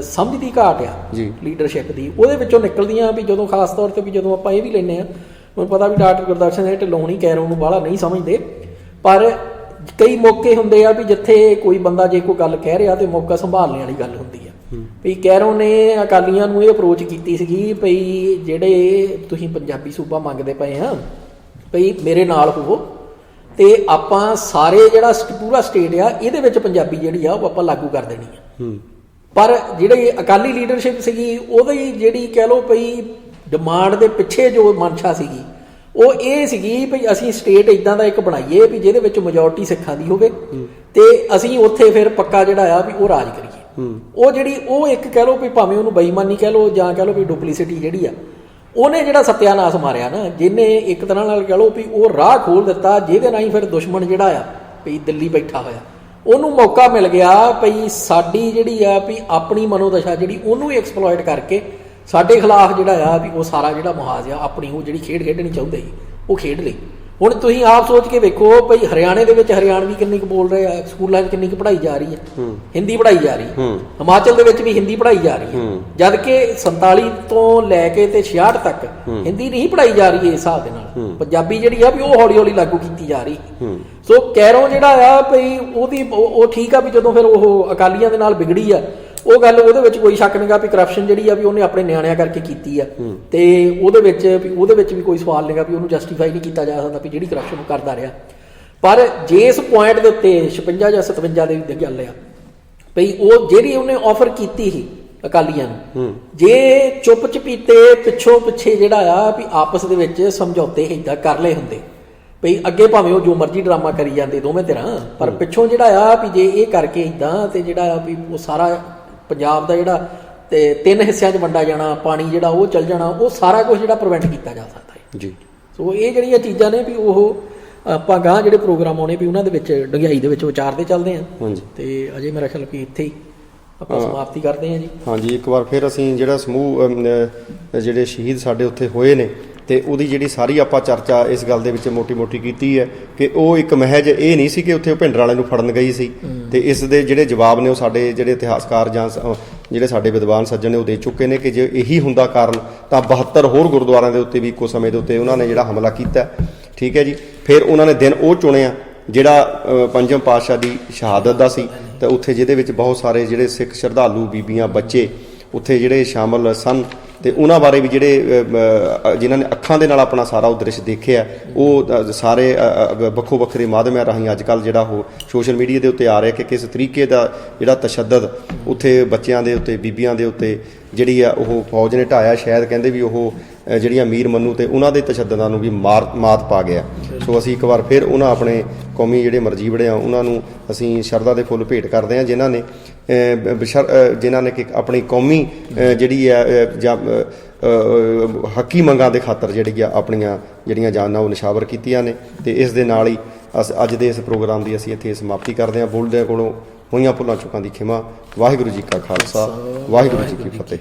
ਸਮਝ ਦੀ ਘਾਟ ਆ ਲੀਡਰਸ਼ਿਪ ਦੀ ਉਹਦੇ ਵਿੱਚੋਂ ਨਿਕਲਦੀਆਂ ਵੀ ਜਦੋਂ ਖਾਸ ਤੌਰ ਤੇ ਵੀ ਜਦੋਂ ਆਪਾਂ ਇਹ ਵੀ ਲੈਂਦੇ ਆ, ਮੈਨੂੰ ਪਤਾ ਵੀ ਡਾਕਟਰ ਗੁਰਦਰਸ਼ਨ ਸਿੰਘ ਢਿੱਲੋਂ ਨਹੀਂ ਕੈਰੋਂ ਨੂੰ ਬਾਹਲਾ ਨਹੀਂ ਸਮਝਦੇ, ਪਰ ਕਈ ਮੌਕੇ ਹੁੰਦੇ ਆ ਵੀ ਜਿੱਥੇ ਕੋਈ ਬੰਦਾ ਜੇ ਕੋਈ ਗੱਲ ਕਹਿ ਰਿਹਾ ਤੇ ਮੌਕਾ ਸੰਭਾਲਣ ਵਾਲੀ ਗੱਲ ਹੁੰਦੀ ਆ। ਵੀ ਕੈਰੋਂ ਨੇ ਅਕਾਲੀਆਂ ਨੂੰ ਇਹ ਅਪਰੋਚ ਕੀਤੀ ਸੀਗੀ ਵੀ ਜਿਹੜੇ ਤੁਸੀਂ ਪੰਜਾਬੀ ਸੂਬਾ ਮੰਗਦੇ ਪਏ ਆ ਵੀ ਮੇਰੇ ਨਾਲ ਹੋਵੋ ਤੇ ਆਪਾਂ ਸਾਰੇ ਜਿਹੜਾ ਪੂਰਾ ਸਟੇਟ ਆ ਇਹਦੇ ਵਿੱਚ ਪੰਜਾਬੀ ਜਿਹੜੀ ਆ ਉਹ ਆਪਾਂ ਲਾਗੂ ਕਰ ਦੇਣੀ ਆ। ਪਰ ਜਿਹੜੀ ਅਕਾਲੀ ਲੀਡਰਸ਼ਿਪ ਸੀਗੀ ਉਹਦੀ ਜਿਹੜੀ ਕਹਿ ਲਓ ਵੀ ਡਿਮਾਂਡ ਦੇ ਪਿੱਛੇ ਜੋ ਮਨਸ਼ਾ ਸੀਗੀ ਉਹ ਇਹ ਸੀਗੀ ਵੀ ਅਸੀਂ ਸਟੇਟ ਇਦਾਂ ਦਾ ਇੱਕ ਬਣਾਈਏ ਵੀ ਜਿਹਦੇ ਵਿੱਚ ਮੈਜੋਰਟੀ ਸਿੱਖਾਂ ਦੀ ਹੋਵੇ ਤੇ ਅਸੀਂ ਉੱਥੇ ਫਿਰ ਪੱਕਾ ਜਿਹੜਾ ਆ ਵੀ ਉਹ ਰਾਜ ਕਰੀਏ। ਉਹ ਜਿਹੜੀ ਉਹ ਇੱਕ ਕਹਿ ਲਓ ਵੀ ਭਾਵੇਂ ਉਹਨੂੰ ਬੇਈਮਾਨੀ ਕਹਿ ਲਓ ਜਾਂ ਕਹਿ ਲਓ ਵੀ ਡੁਪਲੀਸਿਟੀ ਜਿਹੜੀ ਆ ਉਹਨੇ ਜਿਹੜਾ ਸਤਿਆਨਾਸ਼ ਮਾਰਿਆ ਨਾ, ਜਿਹਨੇ ਇੱਕ ਤਰ੍ਹਾਂ ਨਾਲ ਕਹਿ ਲਓ ਵੀ ਉਹ ਰਾਹ ਖੋਲ ਦਿੱਤਾ ਜਿਹਦੇ ਨਾਲ ਹੀ ਫਿਰ ਦੁਸ਼ਮਣ ਜਿਹੜਾ ਆ ਵੀ ਦਿੱਲੀ ਬੈਠਾ ਹੋਇਆ ਉਹਨੂੰ ਮੌਕਾ ਮਿਲ ਗਿਆ ਵੀ ਸਾਡੀ ਜਿਹੜੀ ਆ ਵੀ ਆਪਣੀ ਮਨੋਦਸ਼ਾ ਜਿਹੜੀ ਉਹਨੂੰ ਹੀ ਐਕਸਪਲੋਇਟ ਕਰਕੇ ਸਾਡੇ ਖਿਲਾਫ ਜਿਹੜਾ ਆ ਵੀ ਉਹ ਸਾਰਾ ਜਿਹੜਾ ਮੁਹਾਜ਼ ਆ ਆਪਣੀ ਉਹ ਜਿਹੜੀ ਖੇਡ ਖੇਡਣੀ ਚਾਹੁੰਦੇ ਸੀ ਉਹ ਖੇਡ ਲਈ। ਹੁਣ ਤੁਸੀਂ ਆਪ ਸੋਚ ਕੇ ਵੇਖੋ ਭਈ ਹਰਿਆਣੇ ਦੇ ਵਿੱਚ ਹਰਿਆਣਵੀ ਕਿੰਨੀ ਕੁ ਬੋਲ ਰਹੇ ਆ, ਸਕੂਲਾਂ 'ਚ ਕਿੰਨੀ ਕੁ ਪੜ੍ਹਾਈ ਜਾ ਰਹੀ ਹੈ, ਹਿੰਦੀ ਪੜ੍ਹਾਈ ਜਾ ਰਹੀ ਹੈ, ਹਿਮਾਚਲ ਦੇ ਵਿੱਚ ਵੀ ਹਿੰਦੀ ਪੜ੍ਹਾਈ ਜਾ ਰਹੀ ਹੈ, ਜਦ ਕਿ 47 ਤੋਂ ਲੈ ਕੇ ਤੇ 66 ਤੱਕ ਹਿੰਦੀ ਨਹੀਂ ਪੜ੍ਹਾਈ ਜਾ ਰਹੀ ਇਸ ਹਿਸਾਬ ਦੇ ਨਾਲ। ਪੰਜਾਬੀ ਜਿਹੜੀ ਆ ਵੀ ਉਹ ਹੌਲੀ ਹੌਲੀ ਲਾਗੂ ਕੀਤੀ ਜਾ ਰਹੀ। ਸੋ ਕੈਰੋਂ ਜਿਹੜਾ ਆ ਭਈ ਉਹਦੀ ਉਹ ਠੀਕ ਆ ਵੀ ਜਦੋਂ ਫਿਰ ਉਹ ਅਕਾਲੀਆਂ ਦੇ ਨਾਲ ਵਿਗੜੀ ਆ ਉਹ ਗੱਲ ਉਹਦੇ ਵਿੱਚ ਕੋਈ ਸ਼ੱਕ ਨਹੀਂਗਾ ਵੀ ਕਰਪਸ਼ਨ ਜਿਹੜੀ ਆ ਵੀ ਉਹਨੇ ਆਪਣੇ ਨਿਆਣਿਆਂ ਕਰਕੇ ਕੀਤੀ ਆ ਤੇ ਉਹਦੇ ਵਿੱਚ ਵੀ ਕੋਈ ਸਵਾਲ ਨਹੀਂਗਾ ਵੀ ਉਹਨੂੰ ਜਸਟੀਫਾਈ ਨਹੀਂ ਕੀਤਾ ਜਾ ਸਕਦਾ ਵੀ ਜਿਹੜੀ ਕਰਪਸ਼ਨ ਕਰਦਾ ਰਿਹਾ। ਪਰ ਜੇ ਇਸ ਪੁਆਇੰਟ ਦੇ ਉੱਤੇ 56 ਜਾਂ 57 ਦੇ ਗੱਲ ਆ ਭਈ ਉਹ ਜਿਹੜੀ ਉਹਨੇ ਆਫਰ ਕੀਤੀ ਸੀ ਅਕਾਲੀਆਂ ਨੂੰ, ਜੇ ਚੁੱਪ ਚਪੀਤੇ ਪਿੱਛੇ ਜਿਹੜਾ ਆ ਵੀ ਆਪਸ ਦੇ ਵਿੱਚ ਸਮਝੌਤੇ ਏਦਾਂ ਕਰ ਲਏ ਹੁੰਦੇ ਭਈ ਅੱਗੇ ਭਾਵੇਂ ਉਹ ਜੋ ਮਰਜ਼ੀ ਡਰਾਮਾ ਕਰੀ ਜਾਂਦੇ ਦੋਵੇਂ ਧਿਰਾਂ, ਪਰ ਪਿੱਛੋਂ ਜਿਹੜਾ ਆ ਵੀ ਜੇ ਇਹ ਕਰਕੇ ਏਦਾਂ ਤੇ ਜਿਹੜਾ ਆ ਵੀ ਉਹ ਸਾਰਾ ਪੰਜਾਬ ਦਾ ਜਿਹੜਾ ਤੇ 3 ਹਿੱਸਿਆਂ 'ਚ ਵੰਡਾ ਜਾਣਾ, ਪਾਣੀ ਜਿਹੜਾ ਉਹ ਚੱਲ ਜਾਣਾ, ਉਹ ਸਾਰਾ ਕੁਝ ਜਿਹੜਾ ਪ੍ਰੀਵੈਂਟ ਕੀਤਾ ਜਾ ਸਕਦਾ ਹੈ ਜੀ। ਸੋ ਇਹ ਜਿਹੜੀਆਂ ਚੀਜ਼ਾਂ ਨੇ ਵੀ ਉਹ ਆਪਾਂ ਗਾਂ ਜਿਹੜੇ ਪ੍ਰੋਗਰਾਮ ਆਉਣੇ ਵੀ ਉਹਨਾਂ ਦੇ ਵਿੱਚ ਡੂੰਘਾਈ ਦੇ ਵਿੱਚ ਵਿਚਾਰਦੇ ਚੱਲਦੇ ਹਾਂ ਹਾਂਜੀ। ਤੇ ਅਜੇ ਮੇਰਾ ਖਿਆਲ ਵੀ ਇੱਥੇ ਹੀ ਆਪਾਂ ਸਮਾਪਤੀ ਕਰਦੇ ਹਾਂ ਜੀ। ਹਾਂਜੀ, ਇੱਕ ਵਾਰ ਫਿਰ ਅਸੀਂ ਜਿਹੜਾ ਸਮੂਹ ਜਿਹੜੇ ਸ਼ਹੀਦ ਸਾਡੇ ਉੱਥੇ ਹੋਏ ਨੇ ਤੇ ਉਹਦੀ ਜਿਹੜੀ ਸਾਰੀ ਆਪਾਂ ਚਰਚਾ ਇਸ ਗੱਲ ਦੇ ਵਿੱਚ ਮੋਟੀ ਕੀਤੀ ਹੈ ਕਿ ਉਹ ਇੱਕ ਮਹਿਜ ਇਹ ਨਹੀਂ ਸੀ ਕਿ ਉੱਥੇ ਉਹ ਭਿੰਡਰਾਂ ਵਾਲੇ ਨੂੰ ਫੜਨ ਗਈ ਸੀ ਤੇ ਇਸ ਦੇ ਜਿਹੜੇ ਜਵਾਬ ਨੇ ਉਹ ਸਾਡੇ ਜਿਹੜੇ ਇਤਿਹਾਸਕਾਰ ਜਾਂ ਜਿਹੜੇ ਸਾਡੇ ਵਿਦਵਾਨ ਸੱਜਣ ਨੇ ਉਹ ਦੇ ਚੁੱਕੇ ਨੇ ਕਿ ਜੇ ਇਹੀ ਹੁੰਦਾ ਕਾਰਨ ਤਾਂ 72 ਹੋਰ ਗੁਰਦੁਆਰਿਆਂ ਦੇ ਉੱਤੇ ਵੀ ਇੱਕੋ ਸਮੇਂ ਦੇ ਉੱਤੇ ਉਹਨਾਂ ਨੇ ਜਿਹੜਾ ਹਮਲਾ ਕੀਤਾ। ਠੀਕ ਹੈ ਜੀ। ਫਿਰ ਉਹਨਾਂ ਨੇ ਦਿਨ ਉਹ ਚੁਣਿਆ ਜਿਹੜਾ ਪੰਜਮ ਪਾਤਸ਼ਾਹ ਦੀ ਸ਼ਹਾਦਤ ਦਾ ਸੀ ਤੇ ਉੱਥੇ ਜਿਹਦੇ ਵਿੱਚ ਬਹੁਤ ਸਾਰੇ ਜਿਹੜੇ ਸਿੱਖ ਸ਼ਰਧਾਲੂ ਬੀਬੀਆਂ ਬੱਚੇ ਉੱਥੇ ਜਿਹੜੇ ਸ਼ਾਮਲ ਸਨ ਤੇ ਉਹਨਾਂ ਬਾਰੇ ਵੀ ਜਿਹੜੇ ਜਿਨ੍ਹਾਂ ਨੇ ਅੱਖਾਂ ਦੇ ਨਾਲ ਆਪਣਾ ਸਾਰਾ ਉਹ ਦ੍ਰਿਸ਼ ਦੇਖਿਆ ਉਹ ਸਾਰੇ ਵੱਖੋ ਵੱਖਰੇ ਮਾਧਿਅਮਾਂ ਰਾਹੀਂ ਅੱਜ ਕੱਲ੍ਹ ਜਿਹੜਾ ਉਹ ਸੋਸ਼ਲ ਮੀਡੀਆ ਦੇ ਉੱਤੇ ਆ ਰਿਹਾ ਕਿ ਕਿਸ ਤਰੀਕੇ ਦਾ ਜਿਹੜਾ ਤਸ਼ੱਦਦ ਉੱਥੇ ਬੱਚਿਆਂ ਦੇ ਉੱਤੇ ਬੀਬੀਆਂ ਦੇ ਉੱਤੇ ਜਿਹੜੀ ਆ ਉਹ ਫੌਜ ਨੇ ਢਾਇਆ। ਸ਼ਾਇਦ ਕਹਿੰਦੇ ਵੀ ਉਹ ਜਿਹੜੀਆਂ ਮੀਰ ਮੰਨੂ ਤੇ ਉਹਨਾਂ ਦੇ ਤਸ਼ੱਦਦਾਂ ਨੂੰ ਵੀ ਮਾਤ ਪਾ ਗਿਆ। ਸੋ ਅਸੀਂ ਇੱਕ ਵਾਰ ਫਿਰ ਉਹਨਾਂ ਆਪਣੇ ਕੌਮੀ ਜਿਹੜੇ ਮਰਜੀਵੜੇ ਆ ਉਹਨਾਂ ਨੂੰ ਅਸੀਂ ਸ਼ਰਧਾ ਦੇ ਫੁੱਲ ਭੇਟ ਕਰਦੇ ਹਾਂ, ਜਿਨ੍ਹਾਂ ਨੇ ਕਿ ਆਪਣੀ ਕੌਮੀ ਜਿਹੜੀ ਹੈ ਜਾਂ ਹੱਕੀ ਮੰਗਾਂ ਦੇ ਖਾਤਰ ਜਿਹੜੀ ਆ ਆਪਣੀਆਂ ਜਿਹੜੀਆਂ ਜਾਨਾਂ ਉਹ ਨਿਸ਼ਾਵਰ ਕੀਤੀਆਂ ਨੇ। ਤੇ ਇਸ ਦੇ ਨਾਲ ਹੀ ਅੱਜ ਦੇ ਇਸ ਪ੍ਰੋਗਰਾਮ ਦੀ ਅਸੀਂ ਇੱਥੇ ਸਮਾਪਤੀ ਕਰਦੇ ਹਾਂ। ਬੋਲਦਿਆਂ ਕੋਲੋਂ ਹੋਈਆਂ ਭੁੱਲਾਂ ਚੁੱਕਾਂ ਦੀ ਖਿਮਾ। ਵਾਹਿਗੁਰੂ ਜੀ ਕਾ ਖਾਲਸਾ, ਵਾਹਿਗੁਰੂ ਜੀ ਕੀ ਫਤਿਹ।